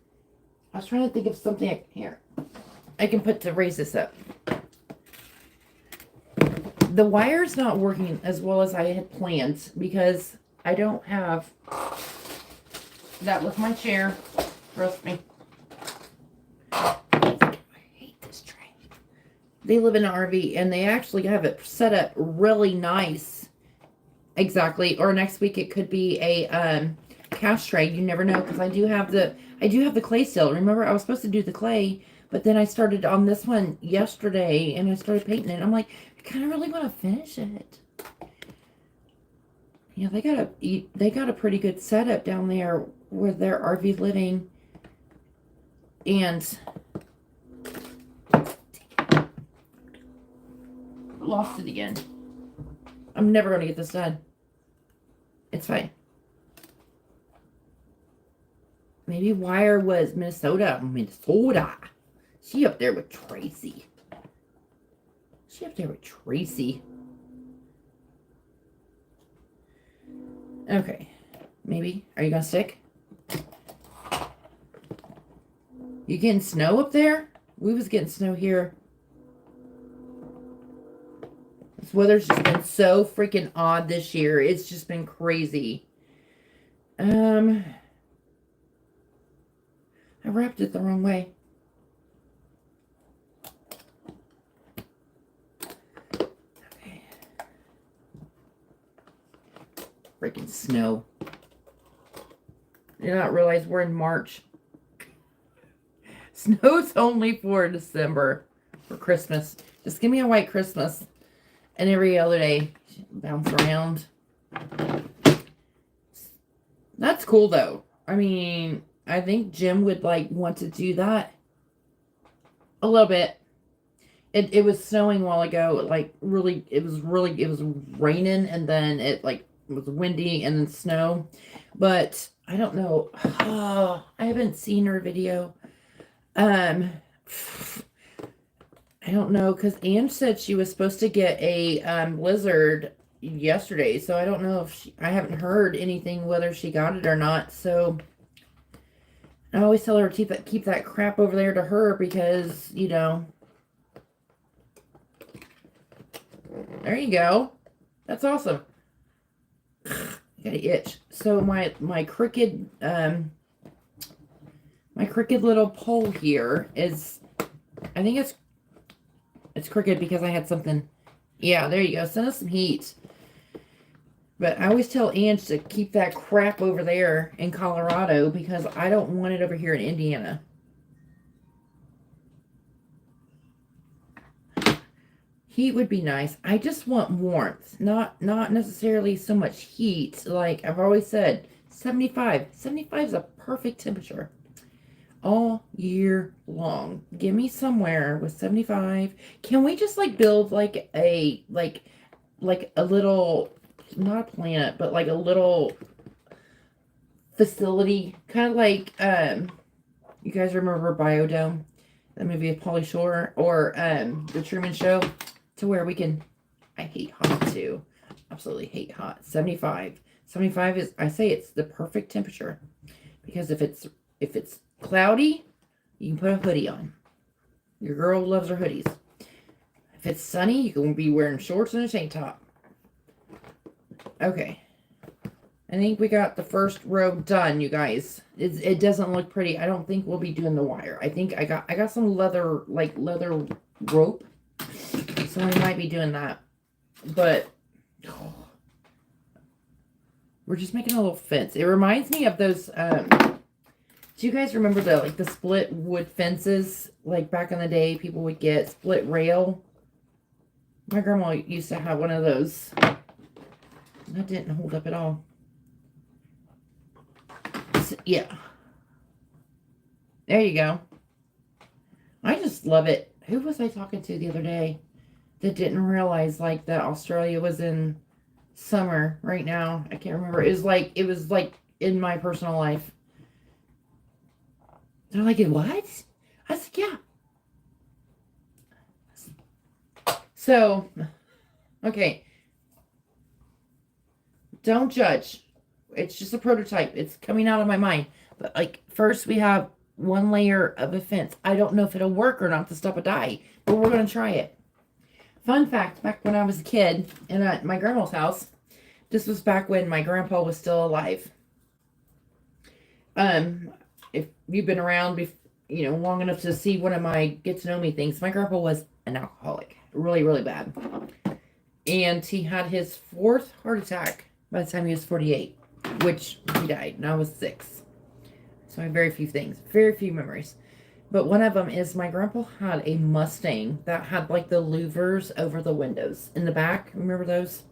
I was trying to think of something here I can put to raise this up. The wire's not working as well as I had planned because I don't have that with my chair. Trust me. I hate this tray. They live in an RV and they actually have it set up really nice. Exactly. Or next week it could be a cash tray. You never know, because I do have the clay still. Remember, I was supposed to do the clay, but then I started on this one yesterday and I started painting it. I'm like, I kind of really want to finish it. Yeah, they got a pretty good setup down there with their RV living. And lost it again. I'm never going to get this done. It's fine. Maybe wire was Minnesota. She up there with Tracy. Okay. Maybe. Are you going to stick? You getting snow up there? We was getting snow here. This weather's just been so freaking odd this year. It's just been crazy. I wrapped it the wrong way. Okay. Freaking snow. Did not realize we're in March. Snow's only for December, for Christmas. Just give me a white Christmas. And every other day, bounce around. That's cool, though. I mean, I think Jim would, want to do that. A little bit. It was snowing a while ago. It was raining, and then it, was windy, and then snow. But, I don't know. I haven't seen her video. I don't know, because Anne said she was supposed to get a blizzard yesterday, so I don't know if I haven't heard anything whether she got it or not. So I always tell her to keep that crap over there to her because, There you go. That's awesome. Got an itch. So my crooked little pole here is, I think it's crooked because I had something. Yeah, there you go. Send us some heat. But I always tell Ange to keep that crap over there in Colorado because I don't want it over here in Indiana. Heat would be nice. I just want warmth, not necessarily so much heat. Like I've always said, 75. 75 is a perfect temperature all year long. Give me somewhere with 75. Can we just like build like a little, not a planet, but like a little facility, kind of like you guys remember Biodome, the movie of Pauly Shore, or the Truman Show, to where we can, I hate hot too. Absolutely hate hot. 75. 75 is, I say it's the perfect temperature because if it's cloudy, you can put a hoodie on. Your girl loves her hoodies. If it's sunny, you can be wearing shorts and a tank top. Okay. I think we got the first row done, you guys. It doesn't look pretty. I don't think we'll be doing the wire. I think I got some leather rope. So we might be doing that. But we're just making a little fence. It reminds me of those do you guys remember the split wood fences? Like back in the day, people would get split rail. My grandma used to have one of those. That didn't hold up at all. So, yeah. There you go. I just love it. Who was I talking to the other day that didn't realize like that Australia was in summer right now? I can't remember. It was like in my personal life. They're like, what? I said, yeah. So, okay. Don't judge. It's just a prototype. It's coming out of my mind. But like, first we have one layer of a fence. I don't know if it'll work or not to stop a dye, but we're going to try it. Fun fact, back when I was a kid and at my grandma's house, this was back when my grandpa was still alive. If you've been around, long enough to see one of my get to know me things, my grandpa was an alcoholic, really, really bad. And he had his 4th heart attack by the time he was 48, which he died, and I was 6. So I have very few memories. But one of them is my grandpa had a Mustang that had like the louvers over the windows in the back. Remember those?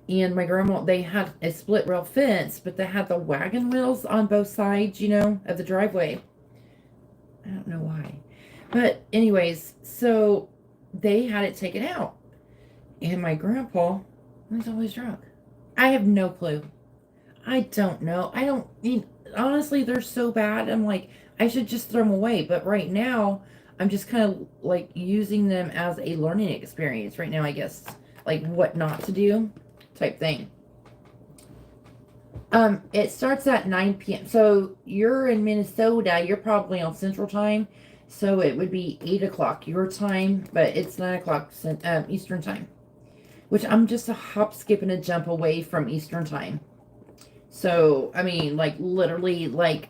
And my grandma, they had a split rail fence, but they had the wagon wheels on both sides, of the driveway. I don't know why. But anyways, so they had it taken out. And my grandpa was always drunk. I have no clue. I don't know. Honestly, they're so bad. I'm like, I should just throw them away. But right now, I'm just kind of like using them as a learning experience right now, I guess. Like what not to do type thing. It starts at 9 p.m. So you're in Minnesota. You're probably on Central Time. So it would be 8 o'clock your time, but it's 9 o'clock Eastern Time. Which I'm just a hop, skip, and a jump away from Eastern Time. So, I mean, like, literally, like,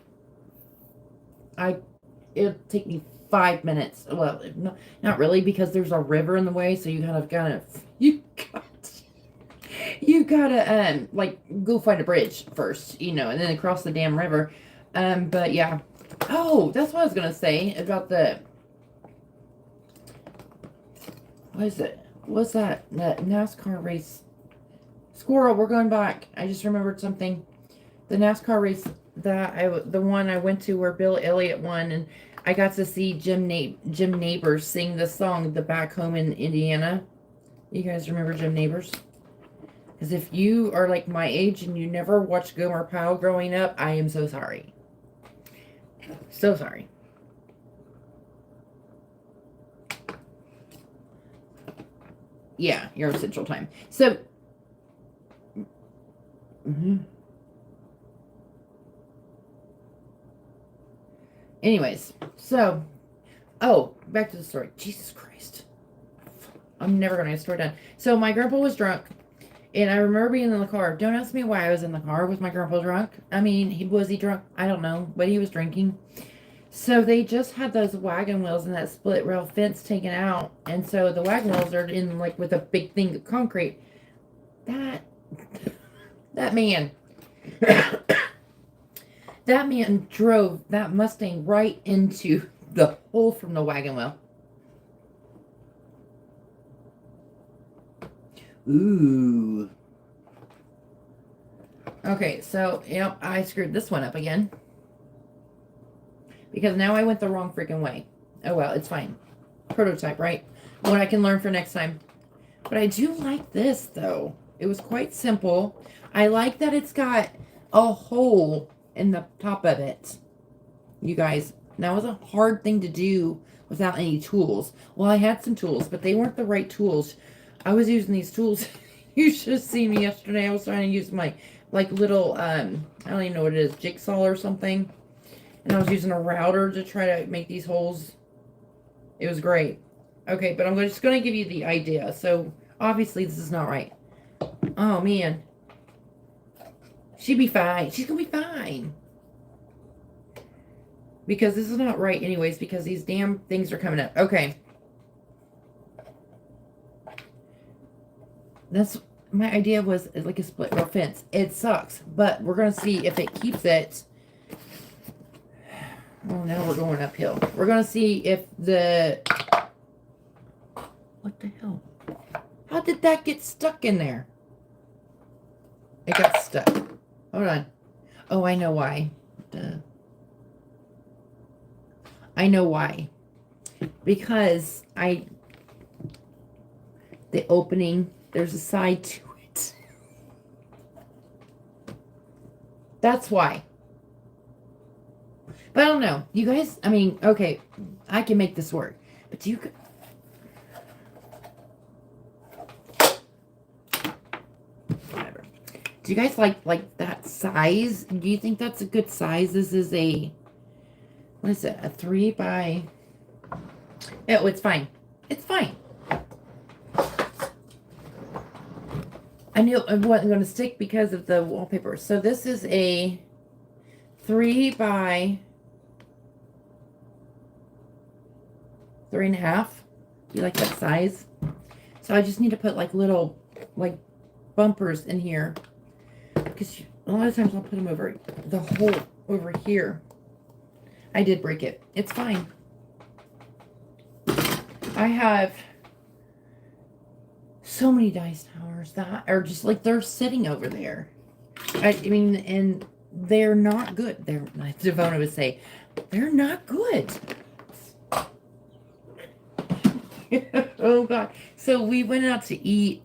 it'll take me 5 minutes. Well, not really, because there's a river in the way, so you gotta, like, go find a bridge first, and then cross the damn river. But, yeah. Oh, that's what I was gonna say about what is it? What's that? That NASCAR race. Squirrel, we're going back. I just remembered something. The NASCAR race the one I went to where Bill Elliott won, and I got to see Jim Nabors sing the song "The Back Home in Indiana." You guys remember Jim Nabors? Because if you are like my age and you never watched Gomer Pyle growing up, I am so sorry. So sorry. Yeah, you're on Central Time. So, anyways, so, back to the story. Jesus Christ. I'm never gonna get a story done. So my grandpa was drunk, and I remember being in the car. Don't ask me why I was in the car. Was my grandpa drunk? I mean, was he drunk? I don't know, but he was drinking. So they just had those wagon wheels and that split rail fence taken out, and so the wagon wheels are in like with a big thing of concrete. That man, that man drove that Mustang right into the hole from the wagon wheel. Ooh. Okay, so, yep, I screwed this one up again. Because now I went the wrong freaking way. Oh well, it's fine. Prototype, right? What I can learn for next time. But I do like this, though. It was quite simple. I like that it's got a hole in the top of it. You guys, that was a hard thing to do without any tools. Well, I had some tools, but they weren't the right tools. I was using these tools. You should have seen me yesterday. I was trying to use my, like, little, I don't even know what it is, jigsaw or something. And I was using a router to try to make these holes. It was great. Okay, but I'm just going to give you the idea. So, obviously, this is not right. Oh, man. She'd be fine. She's going to be fine. Because this is not right anyways, because these damn things are coming up. Okay. That's, my idea was like a split rail fence. It sucks, but we're going to see if it keeps it. Oh, now we're going uphill. We're going to see if the... What the hell? How did that get stuck in there? It got stuck. Hold on. Oh, I know why. I know why. Because the opening, there's a side to it. That's why. But I don't know. You guys, I mean, okay, I can make this work. But you could... Whatever. Do you guys like that size? Do you think that's a good size? This is a... What is it? A 3 by... Oh, it's fine. It's fine. I knew it wasn't going to stick because of the wallpaper. So this is a 3 by 3.5. You like that size? So I just need to put like little like bumpers in here, because a lot of times I'll put them over the hole over here. I did break it. It's fine. I have so many dice towers that are just like they're sitting over there. I mean, and they're not good. They're, like Devona would say, they're not good. Oh God. So we went out to eat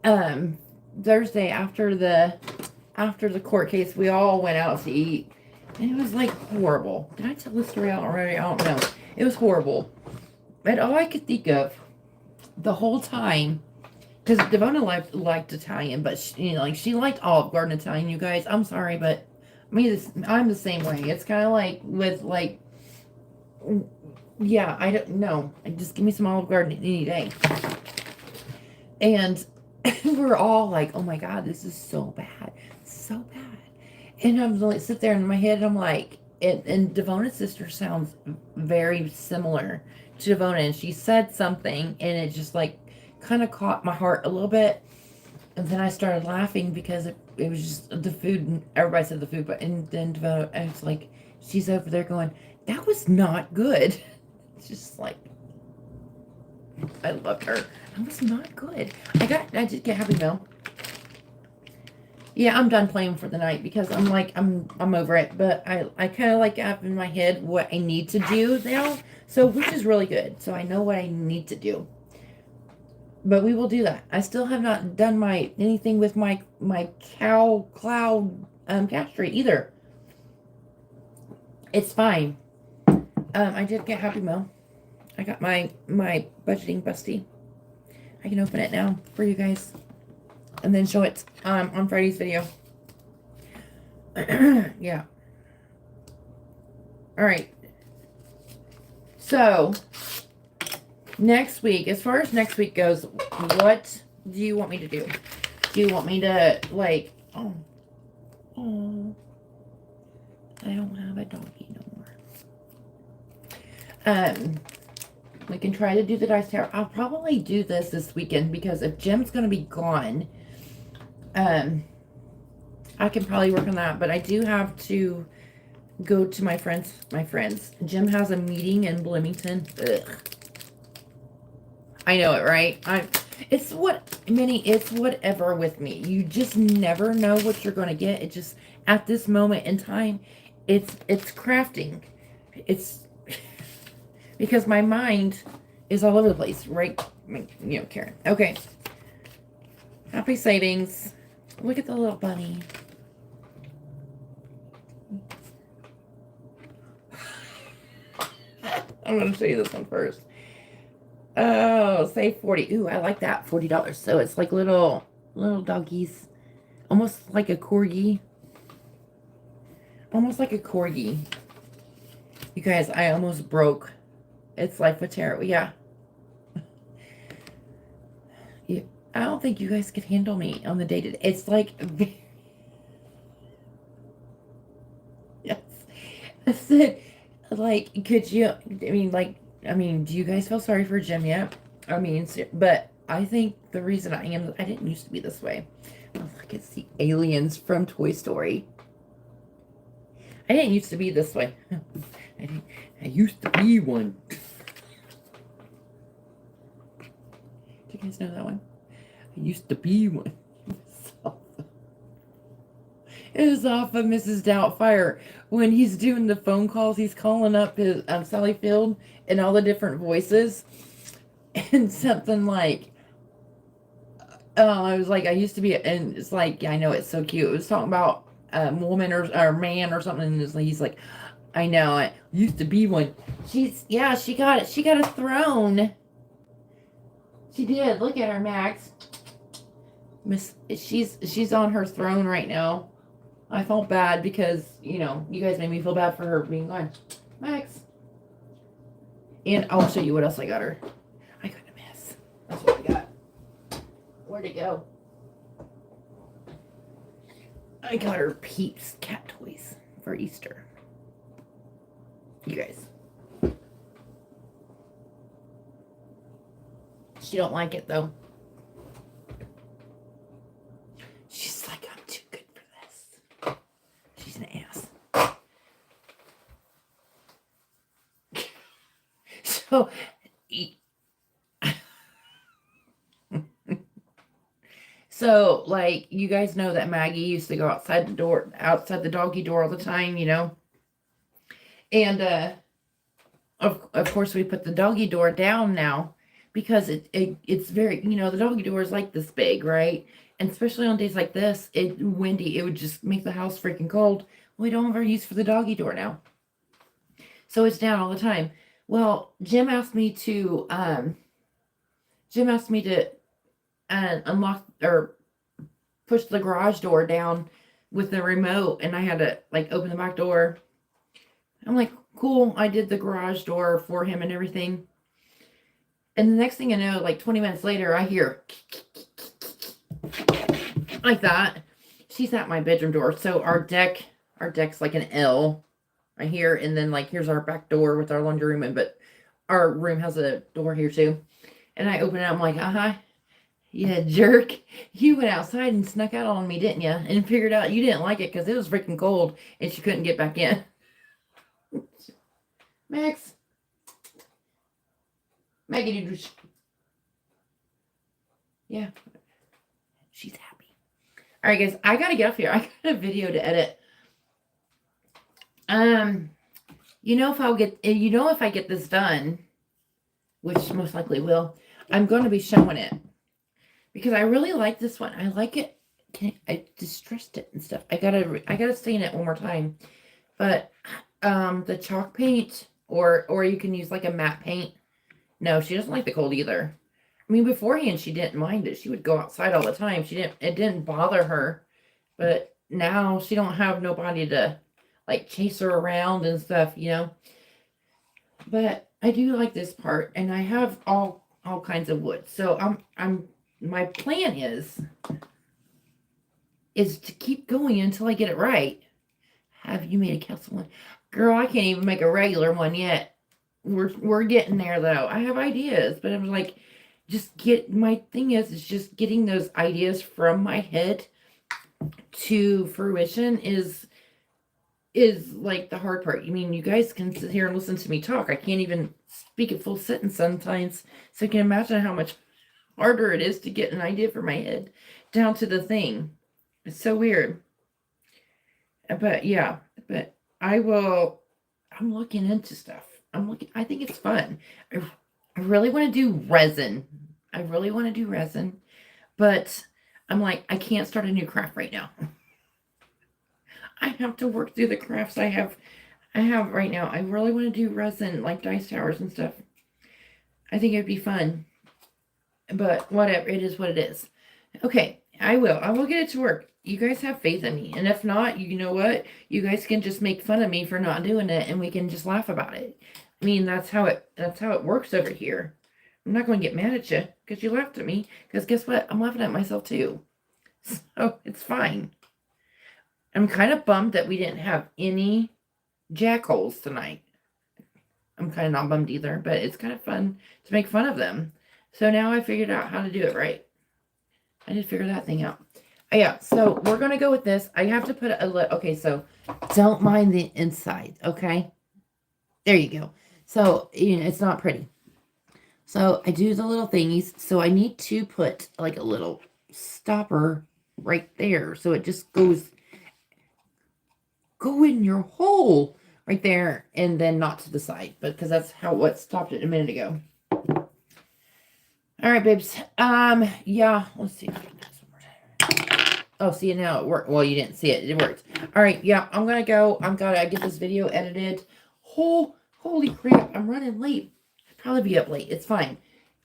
Thursday after the court case. We all went out to eat, and it was like horrible. Did I tell this story out already? I don't know. It was horrible. And all I could think of the whole time, because Devona liked Italian, but she, like she liked Olive Garden Italian. You guys, I'm sorry, but I'm the same way. It's kind of like with like, yeah, I don't know. Just give me some Olive Garden any day. And we're all like, oh my God, this is so bad. So bad. And I'm like, sit there in my head, and I'm like, and Devona's sister sounds very similar to Devona. And she said something, and it just like kind of caught my heart a little bit. And then I started laughing because it was just the food, and everybody said the food, but, and then Devona, I was like, she's over there going, that was not good. It's just like, I loved her. That was not good. I did get Happy Meal. Yeah, I'm done playing for the night because I'm like, I'm over it. But I kind of like have in my head what I need to do now. So, which is really good. So I know what I need to do. But we will do that. I still have not done anything with my cow cloud castrate either. It's fine. I did get Happy Meal. I got my budgeting busty. I can open it now for you guys, and then show it on Friday's video. Yeah. All right. So Next week, as far as next week goes, what do you want me to do? Do you want me to, like, oh, I don't have a doggy no more. We can try to do the dice tower. I'll probably do this weekend because if Jim's going to be gone, I can probably work on that. But I do have to go to my friends. Jim has a meeting in Bloomington. Ugh. I know it, right? It's whatever with me. You just never know what you're going to get. It just, at this moment in time, it's crafting. It's because my mind is all over the place, right? You know, Karen. Okay. Happy savings. Look at the little bunny. I'm going to show you this one first. Oh, say 40. Ooh, I like that. $40. So it's like little doggies. Almost like a corgi. Almost like a corgi. You guys, I almost broke. It's like Patero. Yeah. I don't think you guys could handle me on the day-to-day. It's like... Yes. I said, like, could you... I mean, do you guys feel sorry for Jim yet? I mean, but I think the reason I didn't used to be this way. Oh, look, it's the aliens from Toy Story. I didn't used to be this way. I used to be one. Do you guys know that one? I used to be one. It was off of Mrs. Doubtfire. When he's doing the phone calls, he's calling up his Sally Field in all the different voices. And something like, I was like, I used to be, and it's like, yeah, I know, it's so cute. It was talking about a woman or man or something, and he's like, I know, I used to be one. She got it. She got a throne. She did. Look at her, Max. She's on her throne right now. I felt bad because, you know, you guys made me feel bad for her being gone. Max. And I'll show you what else I got her. I got a mess. That's what I got. Where'd it go? I got her Peeps cat toys for Easter. You guys. She don't like it, though. She's like, I'm too good for this. She's an ass. So, so, like, you guys know that Maggie used to go outside the doggy door all the time, you know? And, of course, we put the doggy door down now because it's very, you know, the doggy door is like this big, right? And especially on days like this, windy, it would just make the house freaking cold. We don't have our use for the doggy door now. So it's down all the time. Well, Jim asked me to unlock or push the garage door down with the remote, and I had to like open the back door. I'm like, cool. I did the garage door for him and everything. And the next thing I know, like 20 minutes later, I hear like that. She's at my bedroom door. So our deck's like an L right here. And then like, here's our back door with our laundry room. But our room has a door here too. And I open it up. I'm like, yeah, jerk. You went outside and snuck out on me, didn't you? And figured out you didn't like it because it was freaking cold and she couldn't get back in. Max. Maggie, yeah. She's happy. All right, guys. I got to get off here. I got a video to edit. If I get this done, which most likely will, I'm going to be showing it because I really like this one. I like it. I distressed it and stuff. I gotta stain it one more time. But the chalk paint or you can use like a matte paint. No, she doesn't like the cold either. I mean, beforehand she didn't mind it. She would go outside all the time. It didn't bother her. But now she don't have nobody to like chase her around and stuff, you know. But I do like this part, and I have all kinds of wood. So my plan is to keep going until I get it right. Have you made a castle one? Girl, I can't even make a regular one yet. We're getting there though. I have ideas, but I'm like, just get my thing is just getting those ideas from my head to fruition is like the hard part. I mean, you guys can sit here and listen to me talk. I can't even speak a full sentence sometimes. So you can imagine how much harder it is to get an idea from my head down to the thing. It's so weird. But yeah, but I'm looking into stuff. I think it's fun. I really want to do resin. I really want to do resin, but I'm like, I can't start a new craft right now. I have to work through the crafts I have right now. I really want to do resin, like dice towers and stuff. I think it'd be fun. But whatever, it is what it is. Okay, I will get it to work. You guys have faith in me. And if not, you know what? You guys can just make fun of me for not doing it and we can just laugh about it. I mean, that's how it works over here. I'm not going to get mad at you because you laughed at me. Because guess what? I'm laughing at myself too. So it's fine. I'm kind of bummed that we didn't have any jackals tonight. I'm kind of not bummed either, but it's kind of fun to make fun of them. So now I figured out how to do it right. I did figure that thing out. Yeah, so we're going to go with this. I have to put okay, so don't mind the inside, okay? There you go. So, it's not pretty. So I do the little thingies. So I need to put like a little stopper right there. So it just go in your hole right there and then not to the side. But because that's what stopped it a minute ago. All right, babes. Yeah, let's see. Oh, see, now it worked. Well, you didn't see it. It worked. All right, yeah, I'm going to go. I'm going to get this video edited. Holy crap, I'm running late. I'll probably be up late. It's fine.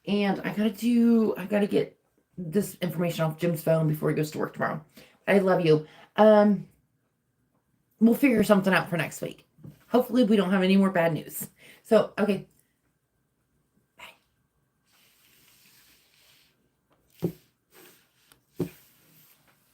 And I got to get this information off Jim's phone before he goes to work tomorrow. I love you. We'll figure something out for next week. Hopefully we don't have any more bad news. So, okay,